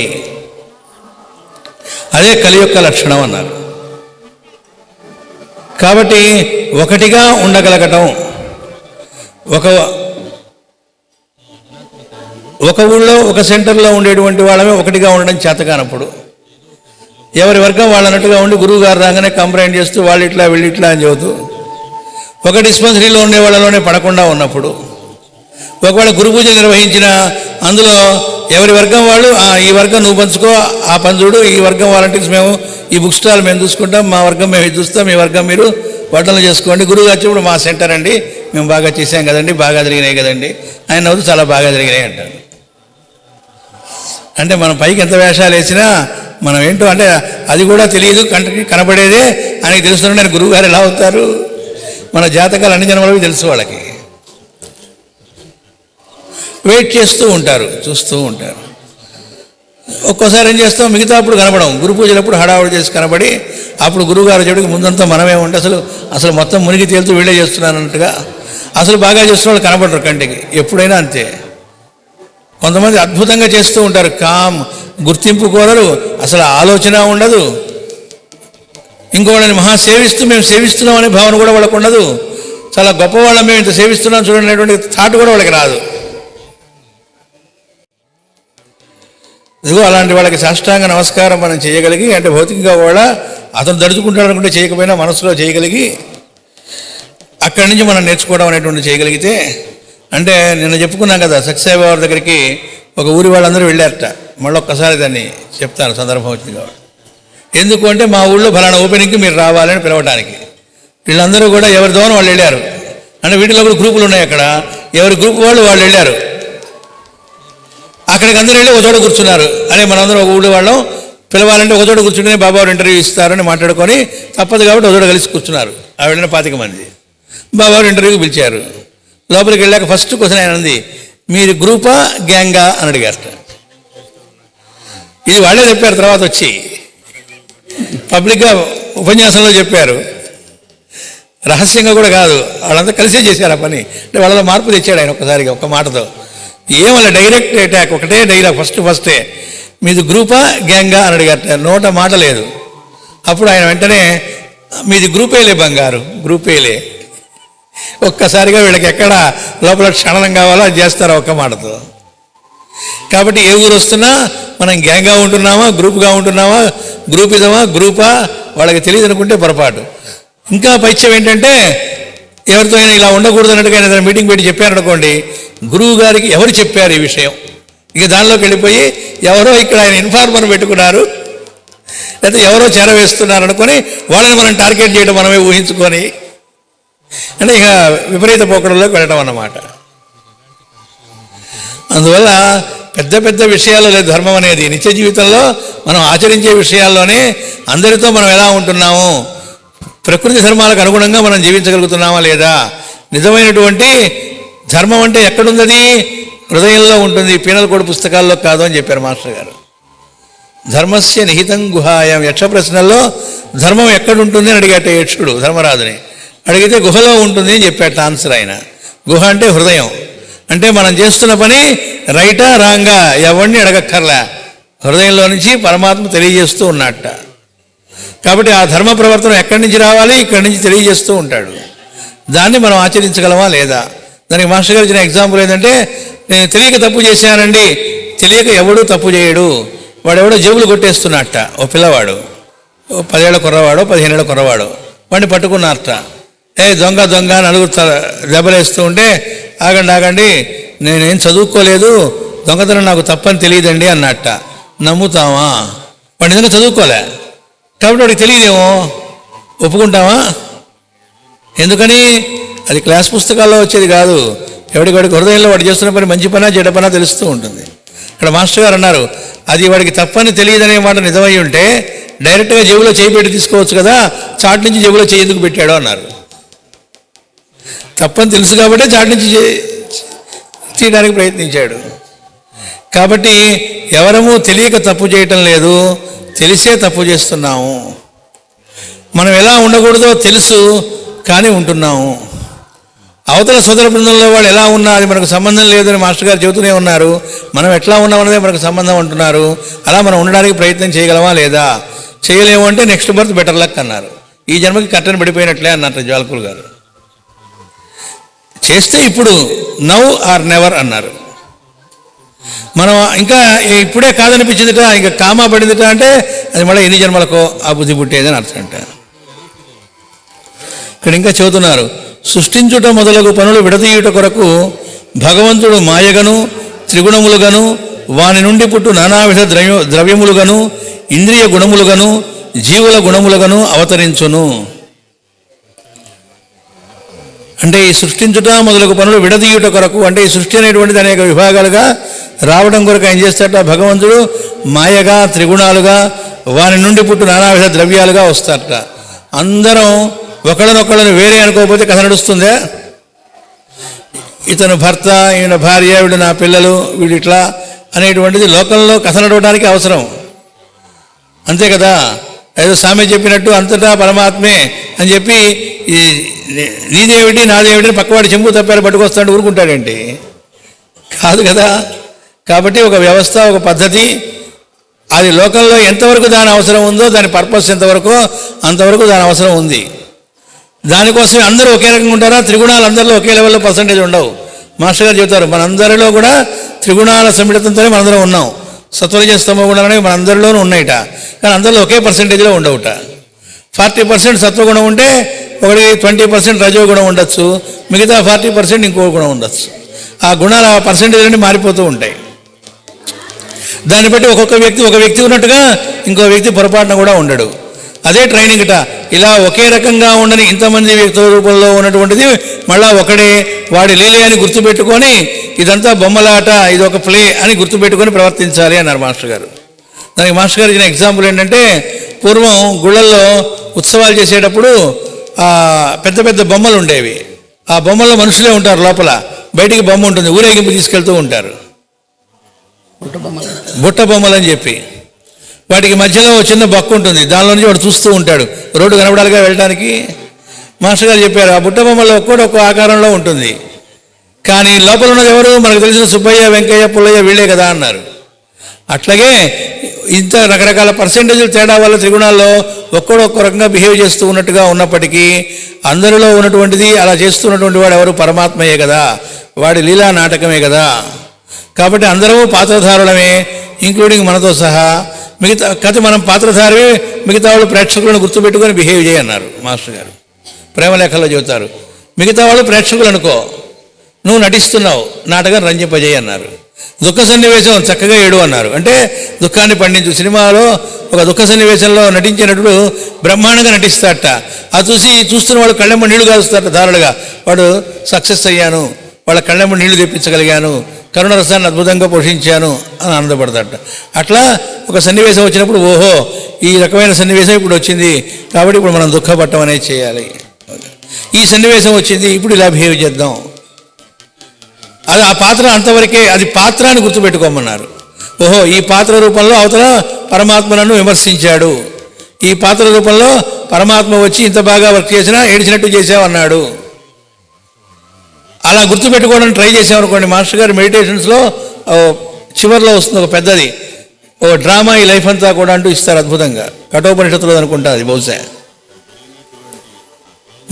అదే కలి యొక్క లక్షణం అన్నారు. కాబట్టి ఒకటిగా ఉండగలగటం, ఒక ఊళ్ళో ఒక సెంటర్లో ఉండేటువంటి వాళ్ళమే ఒకటిగా ఉండడం చేతకానప్పుడు, ఎవరి వర్గం వాళ్ళన్నట్టుగా ఉండి గురువు గారు రాగానే కంప్లైంట్ చేస్తూ వాళ్ళు ఇట్లా వీళ్ళు ఇట్లా అని చెబుతూ ఒక డిస్పెన్సరీలో ఉండే వాళ్ళలోనే పడకుండా ఉన్నప్పుడు, ఒకవేళ గురు పూజ నిర్వహించిన అందులో ఎవరి వర్గం వాళ్ళు ఈ వర్గం నువ్వు పంచుకో, ఆ పంచుడు, ఈ వర్గం వాలంటీర్స్ మేము ఈ బుక్ స్టాల్ మేము చూసుకుంటాం, మా వర్గం మేము ఇది చూస్తాం, మీ వర్గం మీరు వడ్డలు చేసుకోండి. గురువు వచ్చినప్పుడు మా సెంటర్ అండి, మేము బాగా చేసాం కదండి, బాగా జరిగినాయి కదండి, ఆయన నవ్వుతూ చాలా బాగా జరిగినాయి అంటారు. అంటే మనం పైకి ఎంత వేషాలు వేసినా మనం ఏంటో అంటే అది కూడా తెలియదు, కంటికి కనపడేదే ఆయనకి తెలుస్తున్నాడు నేను గురువుగారు ఎలా అవుతారు? మన జాతకాలు అన్ని జన్మలవి తెలుసు వాళ్ళకి. వెయిట్ చేస్తూ ఉంటారు, చూస్తూ ఉంటారు. ఒక్కోసారి ఏం చేస్తాం, మిగతా అప్పుడు కనపడం, గురు పూజలప్పుడు హడావుడి చేసి కనబడి అప్పుడు గురువుగారు చెడుకి ముందంతా మనమే ఉంటే అసలు మొత్తం మునిగి తేలుతూ వీళ్ళే చేస్తున్నాను అన్నట్టుగా అసలు బాగా చేస్తున్న వాళ్ళు కనపడరు కంటికి. ఎప్పుడైనా అంతే. కొంతమంది అద్భుతంగా చేస్తూ ఉంటారు, గుర్తింపు కోరరు, అసలు ఆలోచన ఉండదు. ఇంకోళ్ళని మహా సేవిస్తూ మేము సేవిస్తున్నాం అనే భావన కూడా వాళ్ళకు ఉండదు. చాలా గొప్పవాళ్ళం, మేము ఇంత సేవిస్తున్నాం చూడండి అనేటువంటి థాట్ కూడా వాళ్ళకి రాదు. ఇదిగో అలాంటి వాళ్ళకి సాష్టాంగ నమస్కారం మనం చేయగలిగి, అంటే భౌతికంగా కూడా అతను దడుచుకుంటాడు అనుకుంటే చేయకపోయినా మనసులో చేయగలిగి అక్కడి నుంచి మనం నేర్చుకోవడం అనేటువంటి చేయగలిగితే, అంటే నిన్న చెప్పుకున్నాం కదా, సత్యసాయి బాబు దగ్గరికి ఒక ఊరి వాళ్ళందరూ వెళ్ళారట. మళ్ళీ ఒక్కసారి దాన్ని చెప్తాను, సందర్భం వచ్చింది కాబట్టి. ఎందుకు అంటే మా ఊళ్ళో ఫలానా ఓపెనింగ్కి మీరు రావాలని పిలవడానికి. వీళ్ళందరూ కూడా ఎవరి దోన వాళ్ళు వెళ్ళారు. అంటే వీటిలో కూడా గ్రూపులు ఉన్నాయి. అక్కడ ఎవరి గ్రూప్ వాళ్ళు వెళ్ళారు. అక్కడికి అందరూ వెళ్ళి ఒక చోట కూర్చున్నారు. అదే మనందరం ఒక ఊళ్ళో వాళ్ళం పిలవాలంటే ఒక చోట కూర్చుంటే బాబావారు ఇంటర్వ్యూ ఇస్తారని మాట్లాడుకొని తప్పదు కాబట్టి ఒక చోట కలిసి కూర్చున్నారు. ఆ వెళ్ళిన 25 మంది బాబావారు ఇంటర్వ్యూకి పిలిచారు. లోపలికి వెళ్ళాక ఫస్ట్ క్వశ్చన్ ఆయన ఉంది, మీరు గ్రూపా గ్యాంగా అని అడిగారట. ఇది వాళ్ళే చెప్పారు, తర్వాత వచ్చి పబ్లిక్గా ఉపన్యాసంలో చెప్పారు. రహస్యంగా కూడా కాదు, వాళ్ళంతా కలిసే చేశారు ఆ పని. అంటే వాళ్ళలో మార్పు తెచ్చాడు ఆయన ఒక్కసారిగా, ఒక్క మాటతో. ఏమల్ల డైరెక్ట్ అటాక్, ఒకటే డైలాగ్ ఫస్టే, మీది గ్రూపా గ్యాంగా అని అడిగారట. నోట మాట లేదు. అప్పుడు ఆయన వెంటనే మీది గ్రూపేలే బంగారు, గ్రూపేలే. ఒక్కసారిగా వీళ్ళకి ఎక్కడ లోపల క్షణనం కావాలో అది చేస్తారు ఒక్క మాటతో. కాబట్టి ఏ ఊరు వస్తున్నా మనం గ్యాంగ్గా ఉంటున్నామా, గ్రూప్గా ఉంటున్నామా, గ్రూపిజమా, గ్రూపా వాళ్ళకి తెలియదు అనుకుంటే పొరపాటు. ఇంకా పైత్యం ఏంటంటే, ఎవరితో అయినా ఇలా ఉండకూడదు అన్నట్టుగా ఏదైనా మీటింగ్ పెట్టి చెప్పారనుకోండి, గురువు గారికి ఎవరు చెప్పారు ఈ విషయం, ఇక దానిలోకి వెళ్ళిపోయి ఎవరో ఇక్కడ ఆయన ఇన్ఫార్మర్ పెట్టుకున్నారు, లేకపోతే ఎవరో చేరవేస్తున్నారు అనుకొని వాళ్ళని మనం టార్గెట్ చేయడం మనమే ఊహించుకొని, అంటే ఇక విపరీత పోకడంలోకి వెళ్ళడం అన్నమాట. అందువల్ల పెద్ద పెద్ద విషయాలు లేదు ధర్మం అనేది. నిత్య జీవితంలో మనం ఆచరించే విషయాల్లోనే అందరితో మనం ఎలా ఉంటున్నాము, ప్రకృతి ధర్మాలకు అనుగుణంగా మనం జీవించగలుగుతున్నామా లేదా, నిజమైనటువంటి ధర్మం అంటే ఎక్కడుంది, హృదయంలో ఉంటుంది, పీనల్ కోడ్ పుస్తకాల్లో కాదు అని చెప్పారు మాస్టర్ గారు. ధర్మస్య నిహితం గుహాయం. యక్ష ప్రశ్నల్లో ధర్మం ఎక్కడుంటుంది అని అడిగాట యక్షుడు ధర్మరాజుని. అడిగితే గుహలో ఉంటుంది అని చెప్పాట ఆన్సర్ ఆయన. గుహ అంటే హృదయం. అంటే మనం చేస్తున్న పని రైటా రాంగా ఎవరిని అడగక్కర్లా, హృదయంలో నుంచి పరమాత్మ తెలియజేస్తూ ఉన్నట్ట. కాబట్టి ఆ ధర్మ ప్రవర్తన ఎక్కడి నుంచి రావాలి, ఇక్కడి నుంచి తెలియజేస్తూ ఉంటాడు. దాన్ని మనం ఆచరించగలమా లేదా. దానికి మాస్టర్ గారు ఇచ్చిన ఎగ్జాంపుల్ ఏంటంటే, నేను తెలియక తప్పు చేశానండి, తెలియక ఎవడూ తప్పు చేయడు, వాడెవడో జేబులు కొట్టేస్తున్నట్ట. ఓ పిల్లవాడు, 10 ఏళ్ల కుర్రవాడు, 15 ఏళ్ల కుర్రవాడు, వాడిని పట్టుకున్నారట. దొంగ దొంగ నలుగురు దెబ్బలేస్తూ ఉంటే, ఆగండి నేనేం చదువుకోలేదు, దొంగతనం నాకు తప్పని తెలియదండి అన్నట్ట. నమ్ముతావా? వాడు నిజంగా చదువుకోలే కాబట్టి వాడికి తెలియదేమో, ఒప్పుకుంటావా? ఎందుకని? అది క్లాస్ పుస్తకాల్లో వచ్చేది కాదు. ఎవడికి హృదయంలో వాడు చేస్తున్న పని మంచి పనా చెడ్డ పనా తెలుస్తూ ఉంటుంది. ఇక్కడ మాస్టర్ గారు అన్నారు, అది వాడికి తప్పని తెలియదనే మాట నిజమై ఉంటే డైరెక్ట్గా జేబులో చేయి పెట్టి తీసుకోవచ్చు కదా, చాటు నుంచి జేబులో చేయి ఎందుకు పెట్టాడో అన్నారు. తప్పని తెలుసు కాబట్టి చాటు నుంచి తీయడానికి ప్రయత్నించాడు. కాబట్టి ఎవరము తెలియక తప్పు చేయటం లేదు, తెలిసే తప్పు చేస్తున్నాము. మనం ఎలా ఉండకూడదో తెలుసు కానీ ఉంటున్నాము. అవతల సోదర బృందంలో వాళ్ళు ఎలా ఉన్నా అది మనకు సంబంధం లేదని మాస్టర్ గారు చెబుతూనే ఉన్నారు. మనం ఎట్లా ఉన్నామన్నదే మనకు సంబంధం అంటున్నారు. అలా మనం ఉండడానికి ప్రయత్నం చేయగలమా లేదా. చేయలేము అంటే నెక్స్ట్ బర్త్ బెటర్ లక్ అన్నారు. ఈ జన్మకి కట్టని పడిపోయినట్లే అన్నారు జ్వాలకులు గారు. చేస్తే ఇప్పుడు నౌ ఆర్ నెవర్ అన్నారు. మనం ఇంకా ఇప్పుడే కాదనిపించిందిట, ఇంకా కామా పడిందిట అంటే అది మళ్ళీ ఎన్ని జన్మలకో ఆ బుద్ధి పుట్టేదని అర్థం అంట. ఇక్కడ ఇంకా చెబుతున్నారు, సృష్టించుట మొదలగు పనులు విడదీయుట కొరకు భగవంతుడు మాయగను త్రిగుణములుగను వాని నుండి పుట్టు నానావిధ ద్రవ్యములుగను ఇంద్రియ గుణములుగను జీవుల గుణములుగను అవతరించును. అంటే ఈ సృష్టించుట మొదలగు పనులు విడదీయుట కొరకు, అంటే ఈ సృష్టి అనేటువంటిది అనేక విభాగాలుగా రావడం కొరకు ఏం చేస్తాట భగవంతుడు మాయగా త్రిగుణాలుగా వాని నుండి పుట్టు నానావిధ ద్రవ్యాలుగా వస్తారట. అందరం ఒకళ్ళనొక్కళ్ళని వేరే అనుకోకపోతే కథ నడుస్తుందా? ఇతను భర్త, ఈయన భార్య, వీడు నా పిల్లలు, వీడు ఇట్లా అనేటువంటిది లోకంలో కథ నడవడానికి అవసరం, అంతే కదా. ఏదో సామె చెప్పినట్టు అంతటా పరమాత్మే అని చెప్పి నీదేమిటి నాదేమిటి పక్కవాడి చెంపు తప్పారు పట్టుకొస్తాడు ఊరుకుంటాడేంటి? కాదు కదా. కాబట్టి ఒక వ్యవస్థ, ఒక పద్ధతి, అది లోకంలో ఎంతవరకు దాని అవసరం ఉందో, దాని పర్పస్ ఎంతవరకు అంతవరకు దాని అవసరం ఉంది. దానికోసం అందరూ ఒకే రకంగా ఉంటారా? త్రిగుణాలు అందరిలో ఒకే లెవెల్లో పర్సంటేజ్ ఉండవు. మాస్టర్ గారు చెబుతారు, మనందరిలో కూడా త్రిగుణాల సమ్మిళితంతోనే మనందరం ఉన్నాం. సత్వరజ స్తమ గుణాలు మనందరిలోనూ ఉన్నాయిట, కానీ అందరిలో ఒకే పర్సంటేజ్లో ఉండవుట. 40% సత్వగుణం ఉంటే ఒకటి 20% రజోగుణం ఉండొచ్చు, మిగతా 40% ఇంకో గుణం ఉండొచ్చు. ఆ గుణాలు ఆ పర్సంటేజ్లన్నీ మారిపోతూ ఉంటాయి. దాన్ని బట్టి ఒక్కొక్క వ్యక్తి ఒక వ్యక్తి ఉన్నట్టుగా ఇంకో వ్యక్తి పొరపాటున కూడా ఉండడు. అదే ట్రైనింగ్ ట. ఇలా ఒకే రకంగా ఉండని ఇంతమంది వ్యక్తుల రూపంలో ఉన్నటువంటిది మళ్ళా ఒకడే, వాడి లీలే అని గుర్తుపెట్టుకొని ఇదంతా బొమ్మలాట, ఇది ఒక ప్లే అని గుర్తుపెట్టుకొని ప్రవర్తించాలి అన్నారు మాస్టర్ గారు. దానికి మాస్టర్ గారు ఇచ్చిన ఎగ్జాంపుల్ ఏంటంటే, పూర్వం గుళ్ళల్లో ఉత్సవాలు చేసేటప్పుడు పెద్ద పెద్ద బొమ్మలు ఉండేవి. ఆ బొమ్మల్లో మనుషులే ఉంటారు, లోపల బయటికి బొమ్మ ఉంటుంది, ఊరేగింపు తీసుకెళ్తూ ఉంటారు, బుట్ట బొమ్మలు అని చెప్పి. వాటికి మధ్యలో చిన్న బొక్క ఉంటుంది, దానిలో నుంచి వాడు చూస్తూ ఉంటాడు, రోడ్డు కనబడాలిగా వెళ్ళడానికి. మాస్టర్ గారు చెప్పారు, ఆ బుట్ట బొమ్మలో ఒక్కో ఆకారంలో ఉంటుంది, కానీ లోపల ఉన్నది ఎవరు? మనకు తెలిసిన సుబ్బయ్య, వెంకయ్య, పుల్లయ్య వీళ్ళే కదా అన్నారు. అట్లాగే ఇంత రకరకాల పర్సెంటేజ్ల తేడా వల్ల త్రిగుణాల్లో ఒక్కొక్క రకంగా బిహేవ్ చేస్తూ ఉన్నట్టుగా ఉన్నప్పటికీ అందరిలో ఉన్నటువంటిది అలా చేస్తున్నటువంటి వాడు ఎవరు? పరమాత్మయే కదా, వాడి లీలా నాటకమే కదా. కాబట్టి అందరూ పాత్రధారులమే, ఇంక్లూడింగ్ మనతో సహా. మిగతా కథ మనం పాత్రధారి, మిగతా వాళ్ళు ప్రేక్షకులను గుర్తుపెట్టుకొని బిహేవ్ చేయన్నారు మాస్టర్ గారు. ప్రేమలేఖల్లో చెబుతారు, మిగతా వాళ్ళు ప్రేక్షకులు అనుకో, నువ్వు నటిస్తున్నావు, నాటకం రంజింపజేయి అన్నారు. దుఃఖ సన్నివేశం చక్కగా ఏడు అన్నారు, అంటే దుఃఖాన్ని పండించు. సినిమాలో ఒక దుఃఖ సన్నివేశంలో నటించే నటుడు బ్రహ్మాండంగా నటిస్తాడట. అది చూస్తున్న వాళ్ళు కళ్ళెమ్మ నీళ్లు కాలుస్తారట ధారలుగా, వాడు సక్సెస్ అయ్యాను, వాళ్ళ కళ్ళెమ్మ నీళ్లు తెప్పించగలిగాను, కరుణరసాన్ని అద్భుతంగా పోషించాను అని ఆనందపడతాడట. అట్లా ఒక సన్నివేశం వచ్చినప్పుడు, ఓహో ఈ రకమైన సన్నివేశం ఇప్పుడు వచ్చింది, కాబట్టి ఇప్పుడు మనం దుఃఖపట్టం అనేది చేయాలి. ఈ సన్నివేశం వచ్చింది, ఇప్పుడు ఇలా బిహేవ్ చేద్దాం. అది ఆ పాత్ర అంతవరకే, అది పాత్ర అని గుర్తుపెట్టుకోమన్నారు. ఓహో ఈ పాత్ర రూపంలో అవతల పరమాత్మను విమర్శించాడు, ఈ పాత్ర రూపంలో పరమాత్మ వచ్చి ఇంత బాగా వర్క్ చేసినా ఏడిచినట్టు చేసామన్నాడు. అలా గుర్తుపెట్టుకోవడానికి ట్రై చేసామనుకోండి. మాస్టర్ గారు మెడిటేషన్స్లో చివరిలో వస్తుంది ఒక పెద్దది, ఓ డ్రామా ఈ లైఫ్ అంతా కూడా అంటూ ఇస్తారు అద్భుతంగా. కఠోపనిషత్తులో అనుకుంటా అది, బహుశా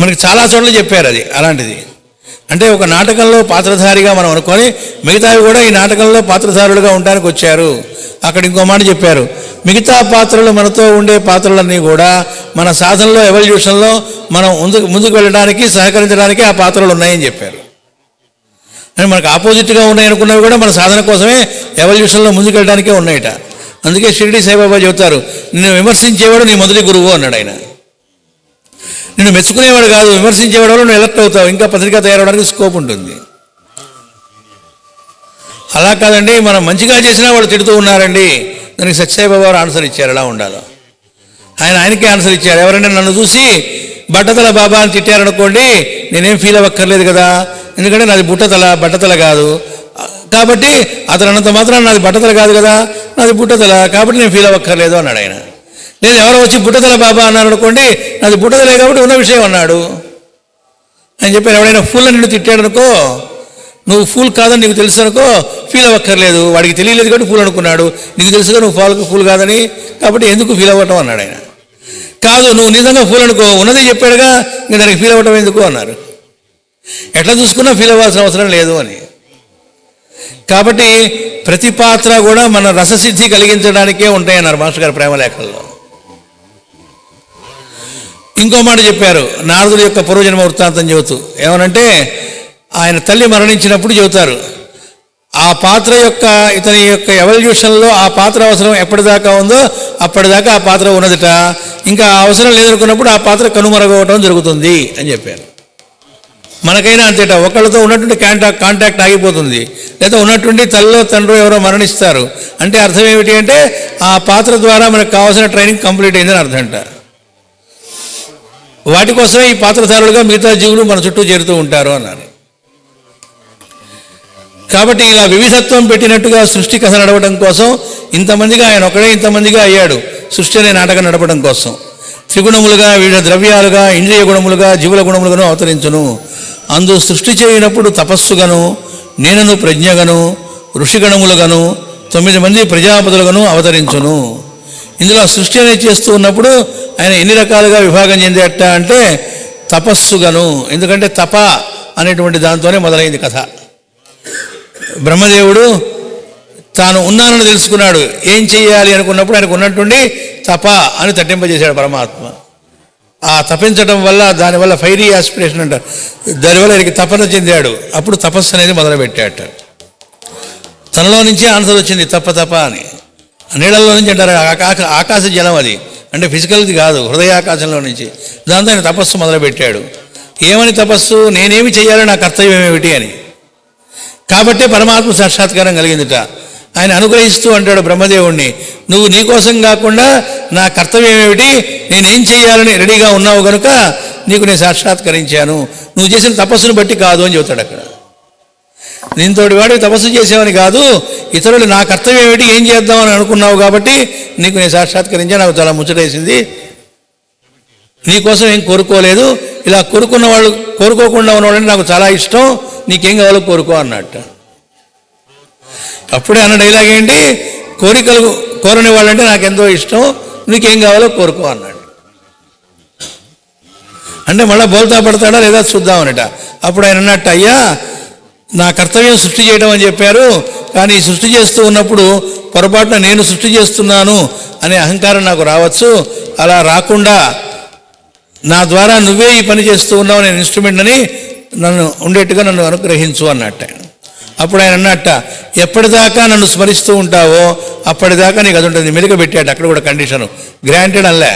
మనకి చాలా చోట్ల చెప్పారు అది అలాంటిది. అంటే ఒక నాటకంలో పాత్రధారిగా మనం అనుకొని మిగతావి కూడా ఈ నాటకంలో పాత్రధారులుగా ఉండడానికి వచ్చారు. అక్కడ ఇంకో మాట చెప్పారు, మిగతా పాత్రలు మనతో ఉండే పాత్రలన్నీ కూడా మన సాధనలో, ఎవల్యూషన్లో మనం ముందుకు వెళ్ళడానికి, సహకరించడానికి ఆ పాత్రలు ఉన్నాయని చెప్పారు. అంటే మనకు ఆపోజిట్గా ఉన్నాయి అనుకున్నవి కూడా మన సాధన కోసమే, ఎవల్యూషన్లో ముందుకు వెళ్ళడానికే ఉన్నాయట. అందుకే షిరిడి సాయిబాబా చెబుతారు, నిన్ను విమర్శించేవాడు నీ మొదటి గురువు అన్నాడు ఆయన. నిన్ను మెచ్చుకునేవాడు కాదు, విమర్శించేవాడు వల్ల నువ్వు ఎలక్ట్ అవుతావు, ఇంకా పత్రిక తయారవడానికి స్కోప్ ఉంటుంది. అలా కాదండి, మనం మంచిగా చేసినా వాళ్ళు తిడుతూ ఉన్నారండి, దానికి సత్యసాయిబాబా వారు ఆన్సర్ ఇచ్చారు ఎలా ఉండాలో. ఆయనకే ఆన్సర్ ఇచ్చారు. ఎవరైనా నన్ను చూసి బట్టతల బాబా అని తిట్టారనుకోండి, నేనేం ఫీల్ అవ్వక్కర్లేదు కదా, ఎందుకంటే నాది బట్టతల కాదు, కాబట్టి అతను అన్నంత మాత్రం నాది బట్టతల కాదు కదా, నాది బుట్టతల, కాబట్టి నేను ఫీల్ అవ్వక్కర్లేదు అన్నాడు ఆయన. నేను ఎవరో వచ్చి బుట్టతల బాబా అన్నారు అనుకోండి, నాది బుట్టతలే కాబట్టి ఉన్న విషయం అన్నాడు అని చెప్పారు. ఎవడైనా ఫుల్ అని నిన్ను తిట్టాడనుకో, నువ్వు ఫుల్ కాదని నీకు తెలుసు అనుకో, ఫీల్ అవ్వక్కర్లేదు, వాడికి తెలియలేదు కాబట్టి ఫుల్ అనుకున్నాడు, నీకు తెలుసుగా నువ్వు ఫుల్ కాదని, కాబట్టి ఎందుకు ఫీల్ అవ్వటం అన్నాడు ఆయన. కాదు నువ్వు నిజంగా ఫుల్ అనుకో, ఉన్నది చెప్పాడుగా, ఇంకా దానికి ఫీల్ అవ్వటం ఎందుకు అన్నారు. ఎట్లా చూసుకున్నా ఫీల్ అవ్వాల్సిన అవసరం లేదు అని. కాబట్టి ప్రతి పాత్ర కూడా మన రససిద్ధి కలిగించడానికే ఉంటాయన్నారు మాస్టర్ గారు ప్రేమలేఖల్లో. ఇంకో మాట చెప్పారు, నారదుడి యొక్క పూర్వజన్మ వృత్తాంతం చెబుతూ ఏమనంటే, ఆయన తల్లి మరణించినప్పుడు చెబుతారు, ఆ పాత్ర యొక్క ఇతని యొక్క ఎవల్యూషన్లో ఆ పాత్ర అవసరం ఎప్పటిదాకా ఉందో అప్పటిదాకా ఆ పాత్ర ఉన్నదిట, ఇంకా అవసరం లేదనుకున్నప్పుడు ఆ పాత్ర కనుమరుగవటం జరుగుతుంది అని చెప్పారు. మనకైనా అంతేట, ఒకళ్ళతో ఉన్నటువంటి కాంటాక్ట్ ఆగిపోతుంది, లేదా ఉన్నటువంటి తల్లిలో తండ్రి ఎవరో మరణిస్తారు అంటే అర్థం ఏమిటి అంటే, ఆ పాత్ర ద్వారా మనకు కావాల్సిన ట్రైనింగ్ కంప్లీట్ అయిందని అర్థం అంట. వాటి కోసమే ఈ పాత్రధారులుగా మిగతా జీవులు మన చుట్టూ చేరుతూ ఉంటారు అన్నారు. కాబట్టి ఇలా వివిధత్వం పెట్టినట్టుగా సృష్టి కథ నడవడం కోసం ఇంతమందిగా ఆయన ఒకడే ఇంతమందిగా అయ్యాడు. సృష్టి అనే నాటకం నడపడం కోసం త్రిగుణములుగా, వివిధ ద్రవ్యాలుగా, ఇంద్రియ గుణములుగా, జీవుల గుణములుగాను అవతరించును. అందు సృష్టి చేయనప్పుడు తపస్సుగాను, నేనను ప్రజ్ఞగను, ఋషిగణములుగాను, 9 మంది ప్రజాపతులుగాను అవతరించును. ఇందులో సృష్టి అనేది చేస్తూ ఉన్నప్పుడు ఆయన ఎన్ని రకాలుగా విభాగం చెందేట అంటే తపస్సుగాను, ఎందుకంటే తప అనేటువంటి దాంతోనే మొదలైంది కథ. బ్రహ్మదేవుడు తాను ఉన్నానని తెలుసుకున్నాడు. ఏం చెయ్యాలి అనుకున్నప్పుడు ఆయనకు ఉన్నట్టుండి తప అని తట్టింపజేశాడు పరమాత్మ. ఆ తపించడం వల్ల, దానివల్ల ఫైరీ ఆస్పిరేషన్ అంటారు, దానివల్ల ఆయనకి తపన చెందాడు. అప్పుడు తపస్సు అనేది మొదలుపెట్టాట. తనలో నుంచి ఆన్సర్ వచ్చింది తప్ప తప అని. నీళ్ళల్లో నుంచి అంటారు, ఆకాశ జలం అది, అంటే ఫిజికల్ది కాదు, హృదయాకాశంలో నుంచి. దాంతో ఆయన తపస్సు మొదలుపెట్టాడు. ఏమని తపస్సు? నేనేమి చెయ్యాలి, నా కర్తవ్యం ఏమిటి అని. కాబట్టే పరమాత్మ సాక్షాత్కారం కలిగిందిట. ఆయన అనుగ్రహిస్తూ అంటాడు బ్రహ్మదేవుణ్ణి, నువ్వు నీకోసం కాకుండా నా కర్తవ్యం ఏమిటి, నేనేం చేయాలని రెడీగా ఉన్నావు కనుక నీకు నేను సాక్షాత్కరించాను, నువ్వు చేసిన తపస్సును బట్టి కాదు అని చెబుతాడు అక్కడ. దీంతోటి వాడికి తపస్సు చేసావని కాదు, ఇతరులు నా కర్తవ్యం ఏమిటి, ఏం చేద్దామని అనుకున్నావు కాబట్టి నీకు నేను సాక్షాత్కరించా. నాకు చాలా ముచ్చటేసింది, నీకోసం ఏం కోరుకోలేదు. ఇలా కోరుకున్న వాళ్ళు, కోరుకోకుండా ఉన్నవాళ్ళని నాకు చాలా ఇష్టం, నీకేం కావాలో కోరుకో అన్నట్టు. అప్పుడే అన్న డైలాగ్ ఏంటి, కోరికలు కోరని వాళ్ళంటే నాకెంతో ఇష్టం, నీకేం కావాలో కోరుకో అన్నాడు. అంటే మళ్ళీ బోల్తా పడతాడా లేదా చూద్దామనట. అప్పుడు ఆయన అన్నట్టు, అయ్యా నా కర్తవ్యం సృష్టి చేయడం అని చెప్పారు, కానీ సృష్టి చేస్తూ ఉన్నప్పుడు పొరపాటున నేను సృష్టి చేస్తున్నాను అనే అహంకారం నాకు రావచ్చు. అలా రాకుండా నా ద్వారా నువ్వే ఈ పని చేస్తూ ఉన్నావు, నేను ఇన్స్ట్రుమెంట్ అని నన్ను ఉండేట్టుగా నన్ను అనుగ్రహించు అన్నట్ట. అప్పుడు ఆయన అన్నట్ట, ఎప్పటిదాకా నన్ను స్మరిస్తూ ఉంటావో అప్పటిదాకా నీకు అది ఉంటుంది. మెరుగ పెట్టాడు అక్కడ కూడా కండిషను, గ్రాంటెడ్ అల్లే.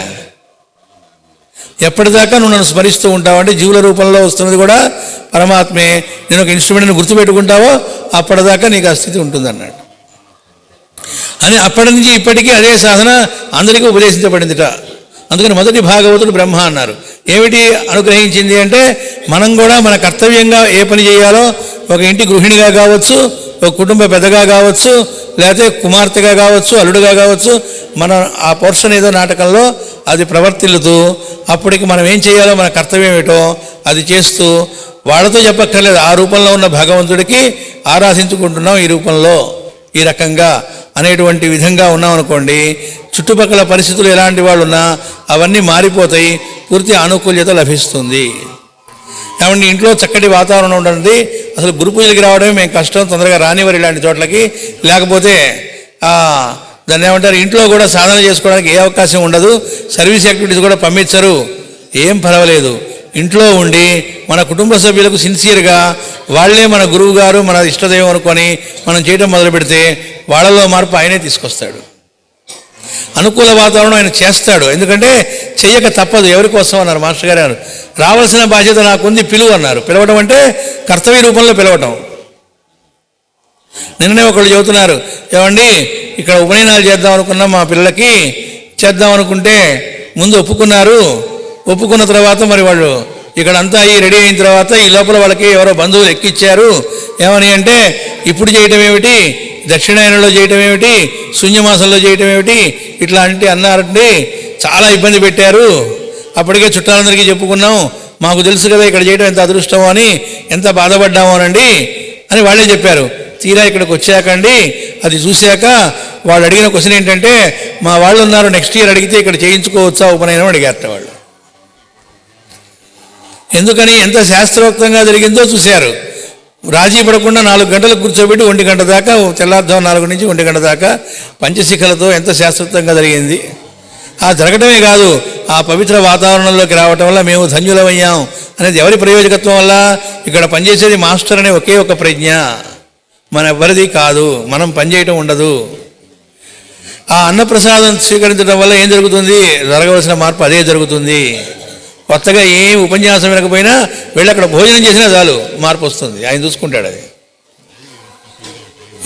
ఎప్పటిదాకా నువ్వు నన్ను స్మరిస్తూ ఉంటావు అంటే జీవుల రూపంలో వస్తున్నది కూడా పరమాత్మే. నేను ఒక ఇన్స్ట్రుమెంట్ని గుర్తుపెట్టుకుంటావో అప్పటిదాకా నీకు ఆ స్థితి ఉంటుంది అన్నాడు. అని అప్పటి నుంచి ఇప్పటికీ అదే సాధన అందరికీ ఉపదేశించబడిందిట. అందుకని మొదటి భాగవతుడు బ్రహ్మ అన్నారు. ఏమిటి అనుగ్రహించింది అంటే, మనం కూడా మన కర్తవ్యంగా ఏ పని చేయాలో, ఒక ఇంటి గృహిణిగా కావచ్చు, ఒక కుటుంబ పెద్దగా కావచ్చు, లేకపోతే కుమార్తెగా కావచ్చు, అల్లుడుగా కావచ్చు, మనం ఆ పోర్షన్ ఏదో నాటకంలో అది ప్రవర్తిల్లుతూ అప్పటికి మనం ఏం చేయాలో, మన కర్తవ్యం ఏటో అది చేస్తూ, వాళ్ళతో చెప్పక్కర్లేదు, ఆ రూపంలో ఉన్న భగవంతుడికి ఆరాధించుకుంటున్నాం ఈ రూపంలో, ఈ రకంగా అనేటువంటి విధంగా ఉన్నాం అనుకోండి, చుట్టుపక్కల పరిస్థితులు ఎలాంటి వాళ్ళు ఉన్నా అవన్నీ మారిపోతాయి, పూర్తి ఆనుకూల్యత లభిస్తుంది. కాబట్టి ఇంట్లో చక్కటి వాతావరణం ఉంటుంది. అసలు గురు పూజలకి రావడమే మేము కష్టం, తొందరగా రానివారు ఇలాంటి చోట్లకి. లేకపోతే దాన్ని ఏమంటారు, ఇంట్లో కూడా సాధన చేసుకోవడానికి ఏ అవకాశం ఉండదు, సర్వీస్ యాక్టివిటీస్ కూడా పంపించరు. ఏం పర్వాలేదు, ఇంట్లో ఉండి మన కుటుంబ సభ్యులకు సిన్సియర్గా వాళ్ళే మన గురువు గారు, మన ఇష్టదైవం అనుకొని మనం చేయడం మొదలు పెడితే వాళ్ళలో మార్పు ఆయనే తీసుకొస్తాడు. అనుకూల వాతావరణం ఆయన చేస్తాడు. ఎందుకంటే చెయ్యక తప్పదు. ఎవరి కోసం అన్నారు మాస్టర్ గారు, అన్నారు రావాల్సిన బాధ్యత నాకుంది, పిలువు అన్నారు. పిలవడం అంటే కర్తవ్య రూపంలో పిలవటం. నిన్ననే ఒకళ్ళు చెబుతున్నారు, ఏమండి ఇక్కడ ఉపనయనాలు చేద్దాం అనుకున్నాం, మా పిల్లలకి చేద్దాం అనుకుంటే ముందు ఒప్పుకున్నారు, ఒప్పుకున్న తర్వాత మరి వాళ్ళు ఇక్కడంతా ఈ రెడీ అయిన తర్వాత ఈ లోపల వాళ్ళకి ఎవరో బంధువులు ఎక్కిచ్చారు. ఏమని అంటే, ఇప్పుడు చేయటం ఏమిటి, దక్షిణాయనంలో చేయటం ఏమిటి, శూన్యమాసంలో చేయటం ఏమిటి, ఇట్లా అంటే అన్నారండి. చాలా ఇబ్బంది పెట్టారు. అప్పటికే చుట్టాలందరికీ చెప్పుకున్నాం, మాకు తెలుసు కదా ఇక్కడ చేయడం ఎంత అదృష్టమో అని, ఎంత బాధపడ్డామో అనండి అని వాళ్ళే చెప్పారు. తీరా ఇక్కడికి వచ్చాకండి అది చూశాక వాళ్ళు అడిగిన క్వశ్చన్ ఏంటంటే, మా వాళ్ళు ఉన్నారు నెక్స్ట్ ఇయర్ అడిగితే ఇక్కడ చేయించుకోవచ్చా ఉపనయనం అడిగారట వాళ్ళు. ఎందుకని, ఎంత శాస్త్రోక్తంగా జరిగిందో చూశారు. రాజీ పడకుండా 4 గంటలు కూర్చోబెట్టి 1 గంట దాకా, తెల్లారుజాము 4 నుంచి 1 గంట దాకా పంచశిఖలతో ఎంత శాస్త్రోక్తంగా జరిగింది. ఆ జరగటమే కాదు, ఆ పవిత్ర వాతావరణంలోకి రావటం వల్ల మేము ధన్యులమయ్యాం అనేది ఎవరి ప్రయోజకత్వం వల్ల, ఇక్కడ పనిచేసేది మాస్టర్ అనే ఒకే ఒక ప్రజ్ఞ, మన ఎవరిది కాదు, మనం పనిచేయటం ఉండదు. ఆ అన్నప్రసాదం స్వీకరించడం వల్ల ఏం జరుగుతుంది, జరగవలసిన మార్పు అదే జరుగుతుంది. కొత్తగా ఏం ఉపన్యాసం వినకపోయినా వెళ్ళి అక్కడ భోజనం చేసినా చాలు మార్పు వస్తుంది, ఆయన చూసుకుంటాడు. అది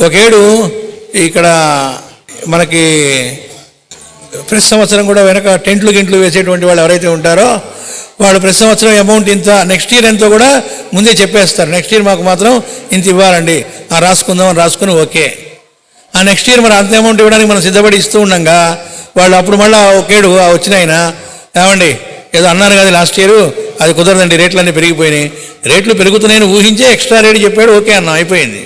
ఒకేడు ఇక్కడ మనకి ప్రతి సంవత్సరం కూడా వెనక టెంట్లు గింట్లు వేసేటువంటి వాళ్ళు ఎవరైతే ఉంటారో వాళ్ళు ప్రతి సంవత్సరం అమౌంట్ ఇంత, నెక్స్ట్ ఇయర్ ఎంతో కూడా ముందే చెప్పేస్తారు. నెక్స్ట్ ఇయర్ మాకు మాత్రం ఇంత ఇవ్వాలండి, రాసుకుందామని రాసుకుని ఓకే. ఆ నెక్స్ట్ ఇయర్ మరి అంత అమౌంట్ ఇవ్వడానికి మనం సిద్ధపడి ఇస్తూ ఉండగా వాళ్ళు అప్పుడు మళ్ళీ ఒకేడు వచ్చిన ఆయన, ఏమండి ఏదో అన్నారు కదా లాస్ట్ ఇయర్, అది కుదరదండి, రేట్లన్నీ పెరిగిపోయినాయి. రేట్లు పెరుగుతున్నాయని ఊహించే ఎక్స్ట్రా రేట్ చెప్పాడు, ఓకే అన్నాం, అయిపోయింది.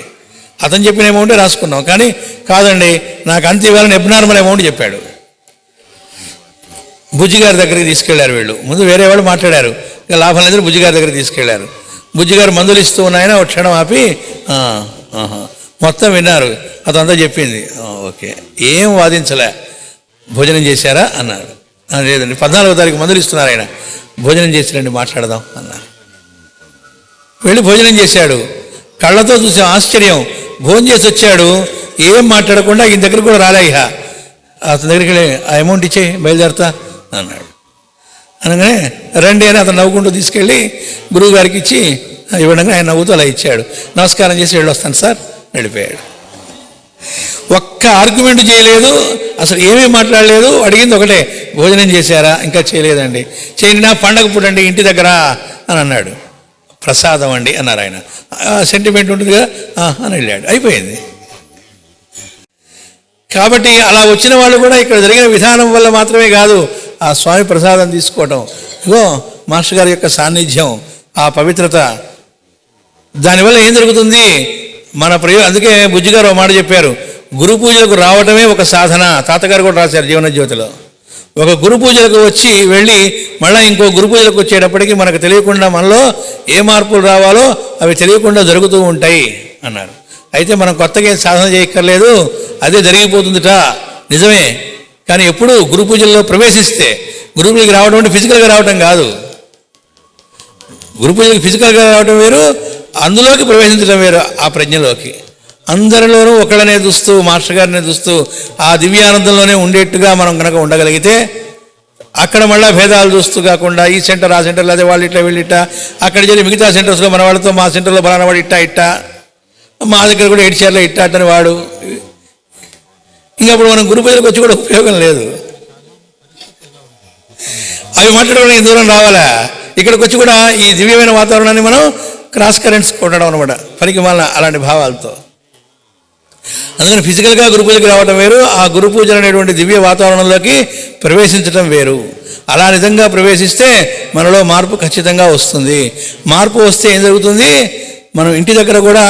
అతను చెప్పిన అమౌంటే రాసుకున్నాం. కానీ కాదండి నాకు అంత ఇవ్వాలని అబ్నార్మల్ అమౌంట్ చెప్పాడు. బుజ్జిగారి దగ్గరికి తీసుకెళ్లారు వీళ్ళు. ముందు వేరే వాళ్ళు మాట్లాడారు, ఇక లాభం లేదని బుజ్జిగారి దగ్గరికి తీసుకెళ్లారు. బుజ్జిగారు మందులు ఇస్తూ ఉన్నాయని ఒక క్షణం ఆపి మొత్తం విన్నారు. అదంతా చెప్పింది. ఓకే, ఏం వాదించలే. భోజనం చేశారా అన్నారు. లేదండి 14వ తారీఖు మందులు ఇస్తున్నారు ఆయన. భోజనం చేసిరండి మాట్లాడదాం అన్నారు. వెళ్ళి భోజనం చేశాడు. కళ్ళతో చూసాం, ఆశ్చర్యం. భోజనం చేసి వచ్చాడు, ఏం మాట్లాడకుండా ఈయన దగ్గర కూడా రాలే. ఇహ అతని దగ్గరికి వెళ్ళి ఆ అమౌంట్ ఇచ్చే బయలుదేరతా అన్నాడు. అనగానే రండి అని అతను నవ్వుకుంటూ తీసుకెళ్ళి గురువు గారికి ఇచ్చి ఇవ్వడంగా ఆయన నవ్వుతూ అలా ఇచ్చాడు. నమస్కారం చేసి వెళ్ళొస్తాను సార్, వెళ్ళిపోయాడు. ఒక్క ఆర్గ్యుమెంట్ చేయలేదు, అసలు ఏమీ మాట్లాడలేదు. అడిగింది ఒకటే, భోజనం చేశారా? ఇంకా చేయలేదండి. చేయండి, నా పండగ పూటండి ఇంటి దగ్గర అని అన్నాడు. ప్రసాదం అండి అన్నారు ఆయన. సెంటిమెంట్ ఉంటుంది కదా అని వెళ్ళాడు, అయిపోయింది. కాబట్టి అలా వచ్చిన వాళ్ళు కూడా ఇక్కడ జరిగిన విధానం వల్ల మాత్రమే కాదు, ఆ స్వామి ప్రసాదం తీసుకోవటం, ఇగో మాస్టర్ గారి యొక్క సాన్నిధ్యం, ఆ పవిత్రత, దానివల్ల ఏం జరుగుతుంది మన అందుకే బుజ్జిగారు ఒక మాట చెప్పారు, గురు పూజలకు రావటమే ఒక సాధన. తాతగారు కూడా రాశారు జీవన జ్యోతిలో. ఒక గురు పూజలకు వచ్చి వెళ్ళి మళ్ళీ ఇంకో గురు పూజలకు వచ్చేటప్పటికి మనకు తెలియకుండా మనలో ఏ మార్పులు రావాలో అవి తెలియకుండా జరుగుతూ ఉంటాయి అన్నారు. అయితే మనం కొత్తగా ఏం సాధన చేయక్కర్లేదు, అదే జరిగిపోతుందిట, నిజమే. కానీ ఎప్పుడు గురు పూజల్లో ప్రవేశిస్తే, గురు పూజకి రావడం అంటే ఫిజికల్గా రావటం కాదు. గురు పూజకి ఫిజికల్గా రావటం వేరు, అందులోకి ప్రవేశించడం వేరు. ఆ ప్రజ్ఞలోకి అందరిలోనూ ఒకళ్ళనే చూస్తూ, మాస్టర్ గారినే చూస్తూ ఆ దివ్యానందంలోనే ఉండేట్టుగా మనం కనుక ఉండగలిగితే, అక్కడ మళ్ళీ భేదాలు చూస్తూ కాకుండా ఈ సెంటర్ ఆ సెంటర్లో అదే వాళ్ళు ఇట్లా వీళ్ళు ఇట్టా, అక్కడ వెళ్ళి మిగతా సెంటర్స్లో మన వాళ్ళతో మా సెంటర్లో బలానా వాడు ఇట్టా మా దగ్గర కూడా ఏడ్చారులో ఇట్టాటని వాడు, ఇంకా అప్పుడు మనం గురు పూజలకు వచ్చి కూడా ఉపయోగం లేదు. అవి మాట్లాడడం దూరం రావాలా, ఇక్కడికి వచ్చి కూడా ఈ దివ్యమైన వాతావరణాన్ని మనం క్రాస్ కరెంట్స్ కొట్టడం అనమాట, పనికి మళ్ళీ అలాంటి భావాలతో. అందుకని ఫిజికల్గా గురు పూజకి రావడం వేరు, ఆ గురు పూజలు అనేటువంటి దివ్య వాతావరణంలోకి ప్రవేశించడం వేరు. అలా నిజంగా ప్రవేశిస్తే మనలో మార్పు ఖచ్చితంగా వస్తుంది. మార్పు వస్తే ఏం జరుగుతుంది, మనం ఇంటి దగ్గర కూడా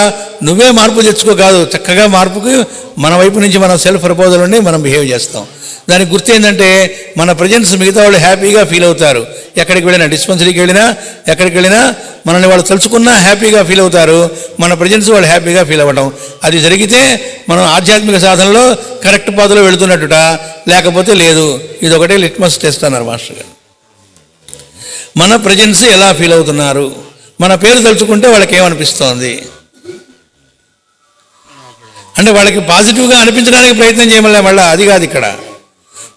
నువ్వే మార్పు తెచ్చుకో కాదు, చక్కగా మార్పుకి మన వైపు నుంచి మనం సెల్ఫ్ ప్రపోజల్ ఉండి మనం బిహేవ్ చేస్తాం. దానికి గుర్తు ఏంటంటే మన ప్రజెన్స్ మిగతా వాళ్ళు హ్యాపీగా ఫీల్ అవుతారు. ఎక్కడికి వెళ్ళినా, డిస్పెన్సరీకి వెళ్ళినా, ఎక్కడికి వెళ్ళినా మనల్ని వాళ్ళు తలుచుకున్నా హ్యాపీగా ఫీల్ అవుతారు. మన ప్రజెన్స్ వాళ్ళు హ్యాపీగా ఫీల్ అవ్వడం, అది జరిగితే మనం ఆధ్యాత్మిక సాధనలో కరెక్ట్ పాతలో వెళుతున్నట్టుట, లేకపోతే లేదు. ఇది ఒకటే లిట్మస్ టెస్ట్ అన్నారు మాస్టర్ గారు. మన ప్రజెన్స్ ఎలా ఫీల్ అవుతున్నారు, మన పేరు తలుచుకుంటే వాళ్ళకి ఏమనిపిస్తోంది అంటే వాళ్ళకి పాజిటివ్గా అనిపించడానికి ప్రయత్నం చేయమలే. మళ్ళీ అది కాదు, ఇక్కడ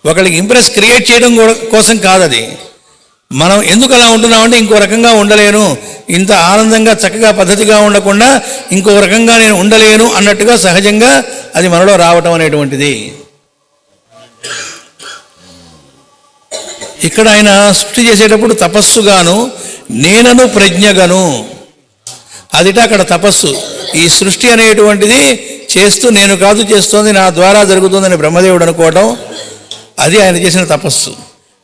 ఒకళ్ళకి ఇంప్రెస్ క్రియేట్ చేయడం కోసం కాదు. అది మనం ఎందుకు అలా ఉంటున్నామంటే ఇంకో రకంగా ఉండలేను, ఇంత ఆనందంగా చక్కగా పద్ధతిగా ఉండకుండా ఇంకో రకంగా నేను ఉండలేను అన్నట్టుగా సహజంగా అది మనలో రావటం అనేటువంటిది. ఇక్కడ ఆయన సృష్టి చేసేటప్పుడు తపస్సుగాను నేనను ప్రజ్ఞగను, అదిట అక్కడ తపస్సు. ఈ సృష్టి అనేటువంటిది చేస్తూ నేను కాదు చేస్తోంది, నా ద్వారా జరుగుతుందని బ్రహ్మదేవుడు అనుకోవటం, అది ఆయన చేసిన తపస్సు.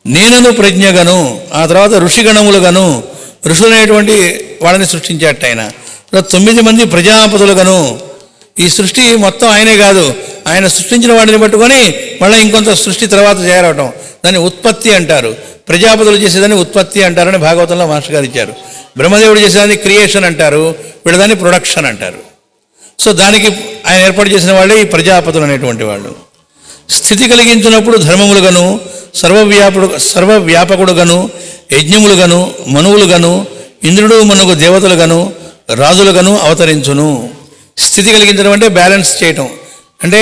నేనను ప్రజ్ఞగను, ఆ తర్వాత ఋషిగణములుగాను, ఋషులు అనేటువంటి వాళ్ళని సృష్టించాట ఆయన. 9 మంది ప్రజాపతులుగాను. ఈ సృష్టి మొత్తం ఆయనే కాదు, ఆయన సృష్టించిన వాడిని పట్టుకొని మళ్ళీ ఇంకొంత సృష్టి తర్వాత చేరవటం, దాన్ని ఉత్పత్తి అంటారు. ప్రజాపతులు చేసేదాన్ని ఉత్పత్తి అంటారని భాగవతంలో మాస్టర్ గారు ఇచ్చారు. బ్రహ్మదేవుడు చేసేదాన్ని క్రియేషన్ అంటారు, వీళ్ళదాన్ని ప్రొడక్షన్ అంటారు. సో దానికి ఆయన ఏర్పాటు చేసిన వాళ్ళే ఈ ప్రజాపతులు అనేటువంటి వాళ్ళు. స్థితి కలిగించినప్పుడు ధర్మములుగాను, సర్వవ్యాపకుడుగాను, యజ్ఞములుగాను, మనువులుగాను, ఇంద్రుడు మనుగు దేవతలుగాను, రాజులుగాను అవతరించును. స్థితి కలిగించడం అంటే బ్యాలెన్స్ చేయటం, అంటే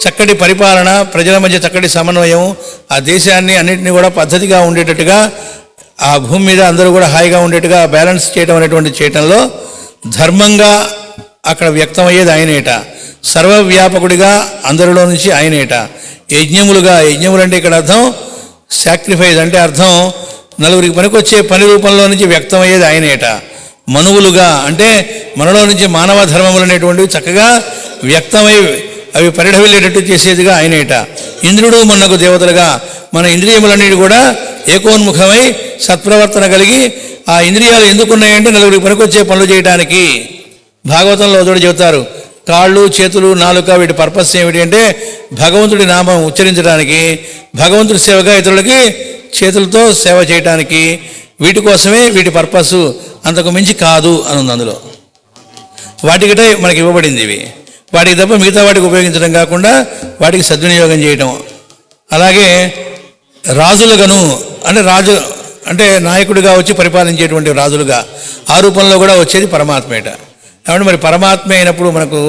చక్కటి పరిపాలన, ప్రజల మధ్య చక్కటి సమన్వయం, ఆ దేశాన్ని అన్నింటినీ కూడా పద్ధతిగా ఉండేటట్టుగా, ఆ భూమి మీద అందరూ కూడా హాయిగా ఉండేట్టుగా బ్యాలెన్స్ చేయటం అనేటువంటి చేయటంలో ధర్మంగా అక్కడ వ్యక్తమయ్యేది ఆయనేట. సర్వవ్యాపకుడిగా అందరిలో నుంచి ఆయనేట. యజ్ఞములుగా, యజ్ఞములు అంటే ఇక్కడ అర్థం సాక్రిఫైస్, అంటే అర్థం నలుగురికి పనికొచ్చే పని రూపంలో నుంచి వ్యక్తమయ్యేది ఆయనేట. మనువులుగా అంటే మనలో నుంచి మానవ ధర్మములు అనేటువంటివి చక్కగా వ్యక్తమై అవి పరిఢవిల్లేటట్టు చేసేదిగా ఆయనేట. ఇంద్రుడు మొన్నకు దేవతలుగా మన ఇంద్రియములన్నిటి కూడా ఏకోన్ముఖమై సత్ప్రవర్తన కలిగి ఆ ఇంద్రియాలు ఎందుకున్నాయంటే నలుగురికి పనికొచ్చే పనులు చేయడానికి. భాగవతంలో చోటు చెబుతారు, కాళ్ళు చేతులు నాలుక వీటి పర్పస్ ఏమిటి అంటే భగవంతుడి నామం ఉచ్చరించడానికి, భగవంతుడి సేవగా ఇతరులకి చేతులతో సేవ చేయటానికి, వీటి కోసమే వీటి పర్పస్, అంతకు మించి కాదు అని ఉంది అందులో. వాటికిటే మనకి ఇవ్వబడింది ఇవి, వాటికి తప్ప మిగతా వాటికి ఉపయోగించడం కాకుండా వాటికి సద్వినియోగం చేయటం. అలాగే రాజులుగాను అంటే రాజు అంటే నాయకుడిగా వచ్చి పరిపాలించేటువంటి రాజులుగా ఆ రూపంలో కూడా వచ్చేది పరమాత్మేట. కాబట్టి మరి పరమాత్మ అయినప్పుడు మనకు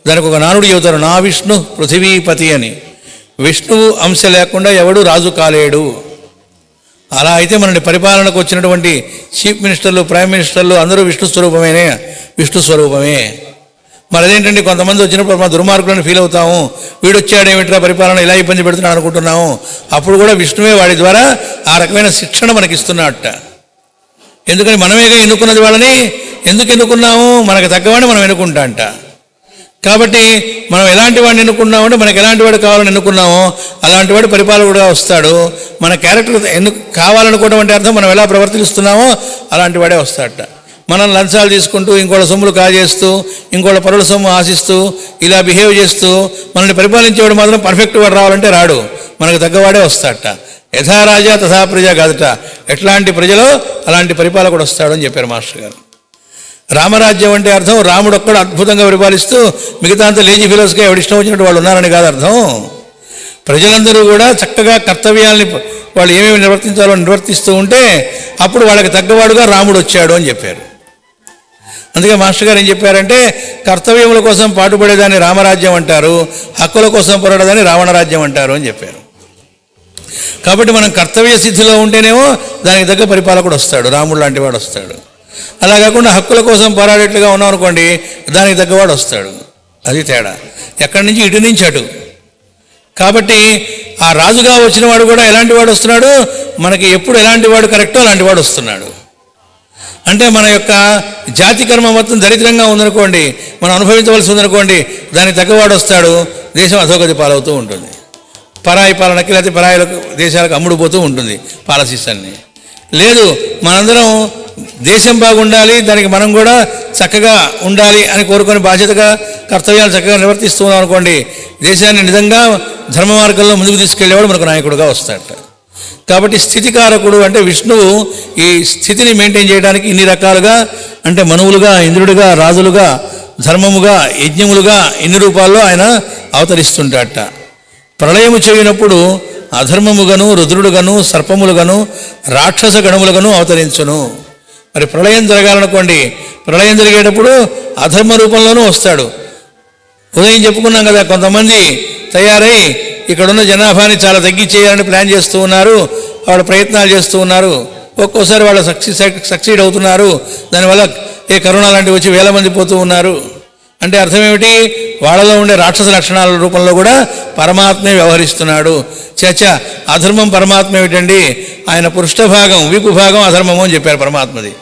దానికి ఒక నానుడు చెబుతారు, నా విష్ణు పృథివీపతి అని. విష్ణువు అంశ లేకుండా ఎవడు రాజు కాలేడు. అలా అయితే మనని పరిపాలనకు వచ్చినటువంటి చీఫ్ మినిస్టర్లు, ప్రైమ్ మినిస్టర్లు అందరూ విష్ణు స్వరూపమే. మరి అదేంటంటే కొంతమంది వచ్చినప్పుడు మా దుర్మార్గులను ఫీల్ అవుతాము, వీడు వచ్చాడేమిట్రా పరిపాలన ఇలా ఇబ్బంది పెడుతున్నాడు అనుకుంటున్నాము. అప్పుడు కూడా విష్ణువే వాడి ద్వారా ఆ రకమైన శిక్షణ మనకి ఇస్తున్నాడట. ఎందుకని మనమేగా ఎన్నుకున్నది వాళ్ళని, ఎందుకు ఎన్నుకున్నాము, మనకు తగ్గవాడిని మనం ఎన్నుకుంటా అంట. కాబట్టి మనం ఎలాంటి వాడిని ఎన్నుకున్నామంటే మనకు ఎలాంటి వాడు కావాలని ఎన్నుకున్నామో అలాంటి వాడు పరిపాలకుడుగా వస్తాడు. మన క్యారెక్టర్ కావాలనుకోవడం అంటే అర్థం మనం ఎలా ప్రవర్తిస్తున్నామో అలాంటి వాడే వస్తాడట. మనం లంచాలు తీసుకుంటూ ఇంకోళ్ళ సొమ్ములు కాజేస్తూ ఇంకోళ్ళ పరుల సొమ్ము ఆశిస్తూ ఇలా బిహేవ్ చేస్తూ మనల్ని పరిపాలించేవాడు మాత్రం పర్ఫెక్ట్ వాడు రావాలంటే రాడు, మనకు తగ్గవాడే వస్తాడట. యథా రాజా తథా ప్రజ కాదట, ఎట్లాంటి ప్రజలో అలాంటి పరిపాలకుడు వస్తాడు అని చెప్పారు మాస్టర్ గారు. రామరాజ్యం అంటే అర్థం రాముడు ఒక్కడు అద్భుతంగా పరిపాలిస్తూ మిగతా అంతా లేజీ ఫిలోస్గా ఎవడిష్టం వచ్చినట్టు వాళ్ళు ఉన్నారని కాదు అర్థం. ప్రజలందరూ కూడా చక్కగా కర్తవ్యాల్ని వాళ్ళు ఏమేమి నిర్వర్తించాలో నిర్వర్తిస్తూ ఉంటే అప్పుడు వాళ్ళకి తగ్గవాడుగా రాముడు వచ్చాడు అని చెప్పారు. అందుకే మాస్టర్ గారు ఏం చెప్పారంటే కర్తవ్యముల కోసం పాటుపడేదాన్ని రామరాజ్యం అంటారు, హక్కుల కోసం పోరాడేదాన్ని రావణరాజ్యం అంటారు అని చెప్పారు. కాబట్టి మనం కర్తవ్య స్థితిలో ఉంటేనేమో దానికి తగ్గ పరిపాలకుడు వస్తాడు, రాముడు లాంటి వాడు వస్తాడు. అలా కాకుండా హక్కుల కోసం పోరాడేట్లుగా ఉన్నాం అనుకోండి, దానికి తగ్గవాడు వస్తాడు. అది తేడా, ఎక్కడి నుంచి ఇటు నుంచి అటు. కాబట్టి ఆ రాజుగా వచ్చిన వాడు కూడా ఎలాంటి వాడు వస్తున్నాడు, మనకి ఎప్పుడు ఎలాంటి వాడు కరెక్టో అలాంటి వాడు వస్తున్నాడు. అంటే మన యొక్క జాతి కర్మ మొత్తం దరిద్రంగా ఉందనుకోండి, మనం అనుభవించవలసి ఉందనుకోండి, దానికి తగ్గవాడు వస్తాడు. దేశం అధోగతి పాలవుతూ ఉంటుంది, పరాయి పాలనకి లేకపోతే పరాయి దేశాలకు అమ్ముడుపోతూ ఉంటుంది పాలసీస్ అన్ని. లేదు మనందరం దేశం బాగుండాలి, దానికి మనం కూడా చక్కగా ఉండాలి అని కోరుకొని బాధ్యతగా కర్తవ్యాలు చక్కగా నిర్వర్తిస్తూ ఉన్నాం అనుకోండి, దేశాన్ని నిజంగా ధర్మ మార్గంలో ముందుకు తీసుకెళ్లేవాడు మనకు నాయకుడుగా వస్తాడట. కాబట్టి స్థితికారకుడు అంటే విష్ణువు ఈ స్థితిని మెయింటైన్ చేయడానికి ఇన్ని రకాలుగా అంటే మనువులుగా, ఇంద్రుడిగా, రాజులుగా, ధర్మముగా, యజ్ఞములుగా ఇన్ని రూపాల్లో ఆయన అవతరిస్తుంటాడట. ప్రళయము చేయనప్పుడు అధర్మముగాను, రుద్రుడుగాను, సర్పములుగాను, రాక్షస గణములుగాను అవతరించును. మరి ప్రళయం జరగాలనుకోండి, ప్రళయం జరిగేటప్పుడు అధర్మ రూపంలోనూ వస్తాడు. ఉదయం చెప్పుకున్నాం కదా, కొంతమంది తయారై ఇక్కడున్న జనాభాని చాలా తగ్గించేయాలని ప్లాన్ చేస్తూ ఉన్నారు, వాళ్ళ ప్రయత్నాలు చేస్తూ ఉన్నారు. ఒక్కోసారి వాళ్ళు సక్సీడ్ అవుతున్నారు, దానివల్ల కరోనా లాంటివి వచ్చి వేల మంది పోతూ ఉన్నారు. అంటే అర్థం ఏమిటి, వాళ్ళలో ఉండే రాక్షస లక్షణాల రూపంలో కూడా పరమాత్మే వ్యవహరిస్తున్నాడు. చచ్చా అధర్మం పరమాత్మ ఏమిటండి, ఆయన పృష్ఠభాగం వీపు భాగం అధర్మము అని చెప్పారు పరమాత్మది.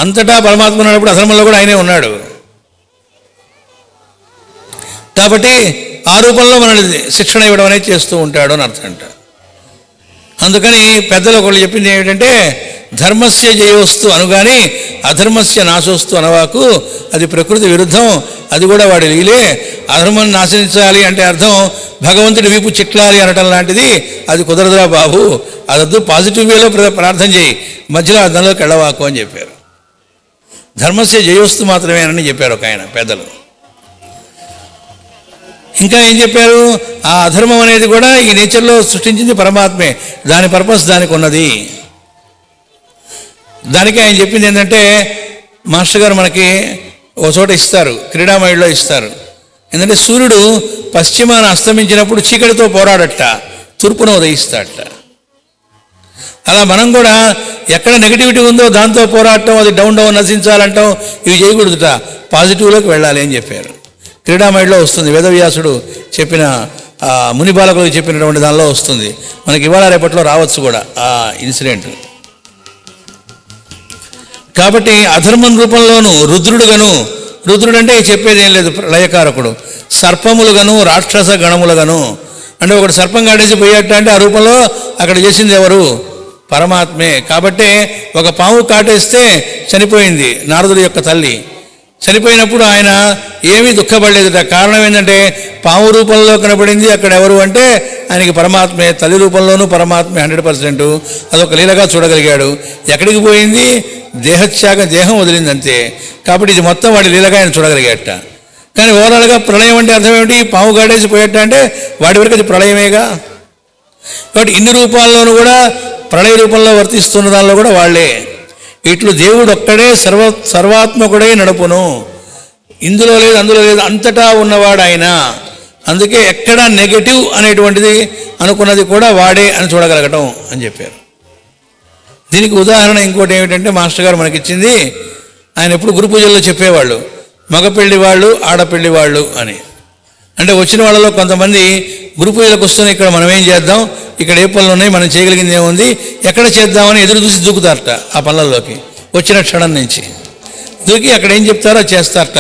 అంతటా పరమాత్మ ఉన్నప్పుడు అధర్మంలో కూడా ఆయనే ఉన్నాడు. కాబట్టి ఆ రూపంలో మనల్ని శిక్షణ ఇవ్వడం అనేది చేస్తూ ఉంటాడు అని అర్థం అంట. అందుకని పెద్దలు ఒకళ్ళు చెప్పింది ఏమిటంటే ధర్మస్య జయోస్తు అనుగాని అధర్మస్య నాశోస్తు అనవాకు, అది ప్రకృతి విరుద్ధం, అది కూడా వాడి లీలే. అధర్మాన్ని నాశించాలి అంటే అర్థం భగవంతుడి వీపు చిట్లాలి అనటం లాంటిది, అది కుదరదురా బాబు, అదొద్దు, పాజిటివ్ వేలో ప్రార్థన చేయి, మధ్యలో అర్థంలోకి వెళ్ళవాకు అని చెప్పారు. ధర్మస్య జయోస్తు మాత్రమేనని చెప్పారు ఒక ఆయన పెద్దలు. ఇంకా ఏం చెప్పారు, ఆ అధర్మం అనేది కూడా ఈ నేచర్లో సృష్టించింది పరమాత్మే, దాని పర్పస్ దానికి ఉన్నది. దానికి ఆయన చెప్పింది ఏంటంటే మాస్టర్ గారు మనకి ఒక చోట ఇస్తారు, క్రీడామయుడిలో ఇస్తారు. ఎందుకంటే సూర్యుడు పశ్చిమాన అస్తమించినప్పుడు చీకటితో పోరాడట, తూర్పున ఉదయిస్తాడట. అలా మనం కూడా ఎక్కడ నెగిటివిటీ ఉందో దాంతో పోరాడటం, అది డౌన్ నశించాలంటాం, ఇవి చేయకూడదుట, పాజిటివ్లోకి వెళ్ళాలి అని చెప్పారు. క్రీడామయుడిలో వస్తుంది, వేదవ్యాసుడు చెప్పిన ముని బాలకులకు చెప్పినటువంటి దానిలో వస్తుంది. మనకి ఇవాళ రేపట్లో రావచ్చు కూడా ఆ ఇన్సిడెంట్. కాబట్టి అధర్మం రూపంలోనూ రుద్రుడుగాను, రుద్రుడు అంటే చెప్పేది ఏం లేదు, లయకారకుడు, సర్పములుగాను రాక్షస గణములుగాను, అంటే ఒకటి సర్పం కాటేసి పోయేట అంటే ఆ రూపంలో అక్కడ చేసింది ఎవరు? పరమాత్మే. కాబట్టి ఒక పాము కాటేస్తే చనిపోయింది నారదుడి యొక్క తల్లి. చనిపోయినప్పుడు ఆయన ఏమీ దుఃఖపడలేదుట. కారణం ఏంటంటే పాము రూపంలో కనబడింది అక్కడ ఎవరు అంటే ఆయనకి పరమాత్మే. తల్లి రూపంలోనూ పరమాత్మే 100%. అదొక లీలగా చూడగలిగాడు. ఎక్కడికి పోయింది? దేహత్యాగం, దేహం వదిలింది అంతే. కాబట్టి ఇది మొత్తం వాడి లీలగా ఆయన చూడగలిగాట. కానీ ఓవరాల్గా ప్రళయం అంటే అర్థం ఏమిటి? పాము గాడేసి పోయేట అంటే వాడి వరకు అది ప్రళయమేగా. కాబట్టి ఇన్ని రూపాల్లోనూ కూడా ప్రళయ రూపంలో వర్తిస్తున్న దానిలో కూడా వాళ్ళే. ఇట్లు దేవుడు ఒక్కడే సర్వాత్మకుడై నడుపును. ఇందులో లేదు, అందులో లేదు, అంతటా ఉన్నవాడు ఆయన. అందుకే ఎక్కడ నెగటివ్ అనేటువంటిది అనుకున్నది కూడా వాడే అని చూడగలగటం అని చెప్పారు. దీనికి ఉదాహరణ ఇంకోటి ఏమిటంటే మాస్టర్ గారు మనకిచ్చింది, ఆయన ఎప్పుడు గురు పూజల్లో చెప్పేవాళ్ళు మగపెళ్లి వాళ్ళు, ఆడపెళ్లి వాళ్ళు అని. అంటే వచ్చిన వాళ్ళలో కొంతమంది గురు పూజలకు వస్తున్న ఇక్కడ మనం ఏం చేద్దాం, ఇక్కడ ఏ పనులు ఉన్నాయి, మనం చేయగలిగింది ఏముంది, ఎక్కడ చేద్దామని ఎదురు చూసి దూకుతారట. ఆ పనులలోకి వచ్చిన క్షణం నుంచి దూకి అక్కడ ఏం చెప్తారో చేస్తారట.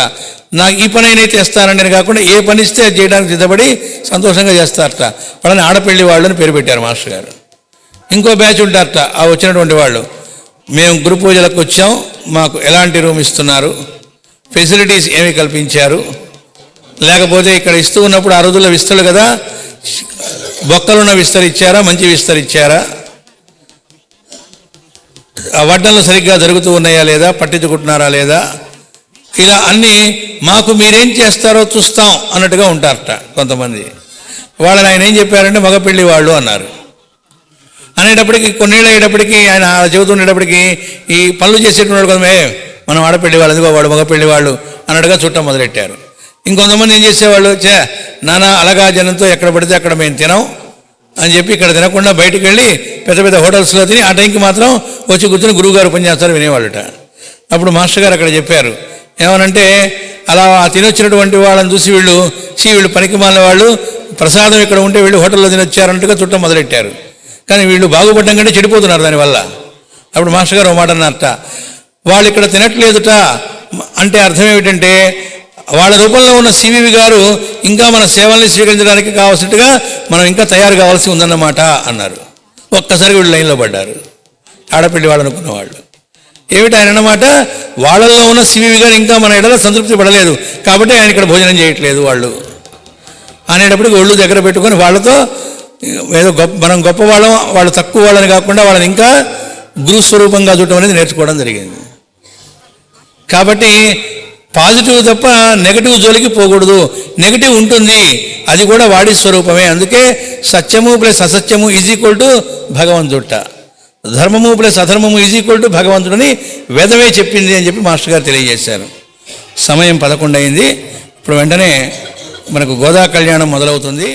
నాకు ఈ పని అయినా చేస్తానని కాకుండా ఏ పని ఇస్తే అది చేయడానికి సిద్ధపడి సంతోషంగా చేస్తారట. వాళ్ళని ఆడపెళ్లి వాళ్ళు అని పేరు పెట్టారు మాస్టర్ గారు. ఇంకో బ్యాచ్ ఉంటారట. ఆ వచ్చినటువంటి వాళ్ళు, మేము గురు పూజలకు వచ్చాం, మాకు ఎలాంటి రూమ్ ఇస్తున్నారు, ఫెసిలిటీస్ ఏమి కల్పించారు, లేకపోతే ఇక్కడ ఇస్తూ ఉన్నప్పుడు ఆ రోజుల్లో విస్తలు కదా, బొక్కలున్న విస్తరిచ్చారా, మంచి విస్తరిచ్చారా, ఆ వడ్డలు సరిగ్గా జరుగుతూ ఉన్నాయా లేదా, పట్టించుకుంటున్నారా లేదా, ఇలా అన్నీ మాకు మీరేం చేస్తారో చూస్తాం అన్నట్టుగా ఉంటారట కొంతమంది. వాళ్ళని ఆయన ఏం చెప్పారంటే మగపెళ్లి వాళ్ళు అన్నారు. అనేటప్పటికీ కొన్నేళ్ళు అయ్యేటప్పటికీ ఆయన చెబుతుండేటప్పటికీ ఈ పనులు చేసేటువంటి కదా, మనం ఆడపెళ్లి వాళ్ళు, ఎందుకో వాడు మగపెళ్లి వాళ్ళు అన్నట్టుగా చుట్టం మొదలెట్టారు. ఇంకొంతమంది ఏం చేసేవాళ్ళు, నానా అలగా జనంతో ఎక్కడ పడితే అక్కడ మేము తినాం అని చెప్పి ఇక్కడ తినకుండా బయటికి వెళ్ళి పెద్ద పెద్ద హోటల్స్లో తిని ఆ టైంకి మాత్రం వచ్చి కూర్చొని గురువుగారు ఉపన్యాసాలు వినేవాళ్ళట. అప్పుడు మాస్టర్ గారు అక్కడ చెప్పారు ఏమనంటే, అలా తినొచ్చినటువంటి వాళ్ళని చూసి వీళ్ళు పనికి మాలిన వాళ్ళు, ప్రసాదం ఇక్కడ ఉంటే వీళ్ళు హోటల్లో తినొచ్చారంటగా చుట్టం మొదలెట్టారు. కానీ వీళ్ళు బాగుపడ్డం కంటే చెడిపోతున్నారు దానివల్ల. అప్పుడు మాస్టర్ గారు ఒక మాట అన్నారట, వాళ్ళు ఇక్కడ తినట్లేదుట అంటే అర్థం ఏమిటంటే వాళ్ళ రూపంలో ఉన్న సివివి గారు ఇంకా మన సేవల్ని స్వీకరించడానికి కావాల్సినట్టుగా మనం ఇంకా తయారు కావాల్సి ఉందన్నమాట అన్నారు. ఒక్కసారి వీళ్ళు లైన్లో పడ్డారు, ఆడపిల్లి వాళ్ళు అనుకున్న వాళ్ళు. ఏమిటి ఆయన అన్నమాట, వాళ్ళల్లో ఉన్న సివివి గారు ఇంకా మన ఎడల సంతృప్తి పడలేదు కాబట్టి ఆయన ఇక్కడ భోజనం చేయట్లేదు వాళ్ళు అనేటప్పటికి ఒళ్ళు దగ్గర పెట్టుకొని వాళ్ళతో ఏదో మనం గొప్పవాళ్ళం, వాళ్ళు తక్కువ వాళ్ళని కాకుండా వాళ్ళని ఇంకా గురుస్వరూపంగా చూడటం అనేది నేర్చుకోవడం జరిగింది. కాబట్టి పాజిటివ్ తప్ప నెగటివ్ జోలికి పోకూడదు. నెగటివ్ ఉంటుంది, అది కూడా వాడి స్వరూపమే. అందుకే సత్యము ప్లస్ అసత్యము ఈజ్ ఈక్వల్ టు భగవంతుట, ధర్మము ప్లస్ అధర్మము ఈజ్ ఈక్వల్ టు భగవంతుడని వేదమే చెప్పింది అని చెప్పి మాస్టర్ గారు తెలియజేశారు. సమయం 11 అయింది. ఇప్పుడు వెంటనే మనకు గోదా కళ్యాణం మొదలవుతుంది.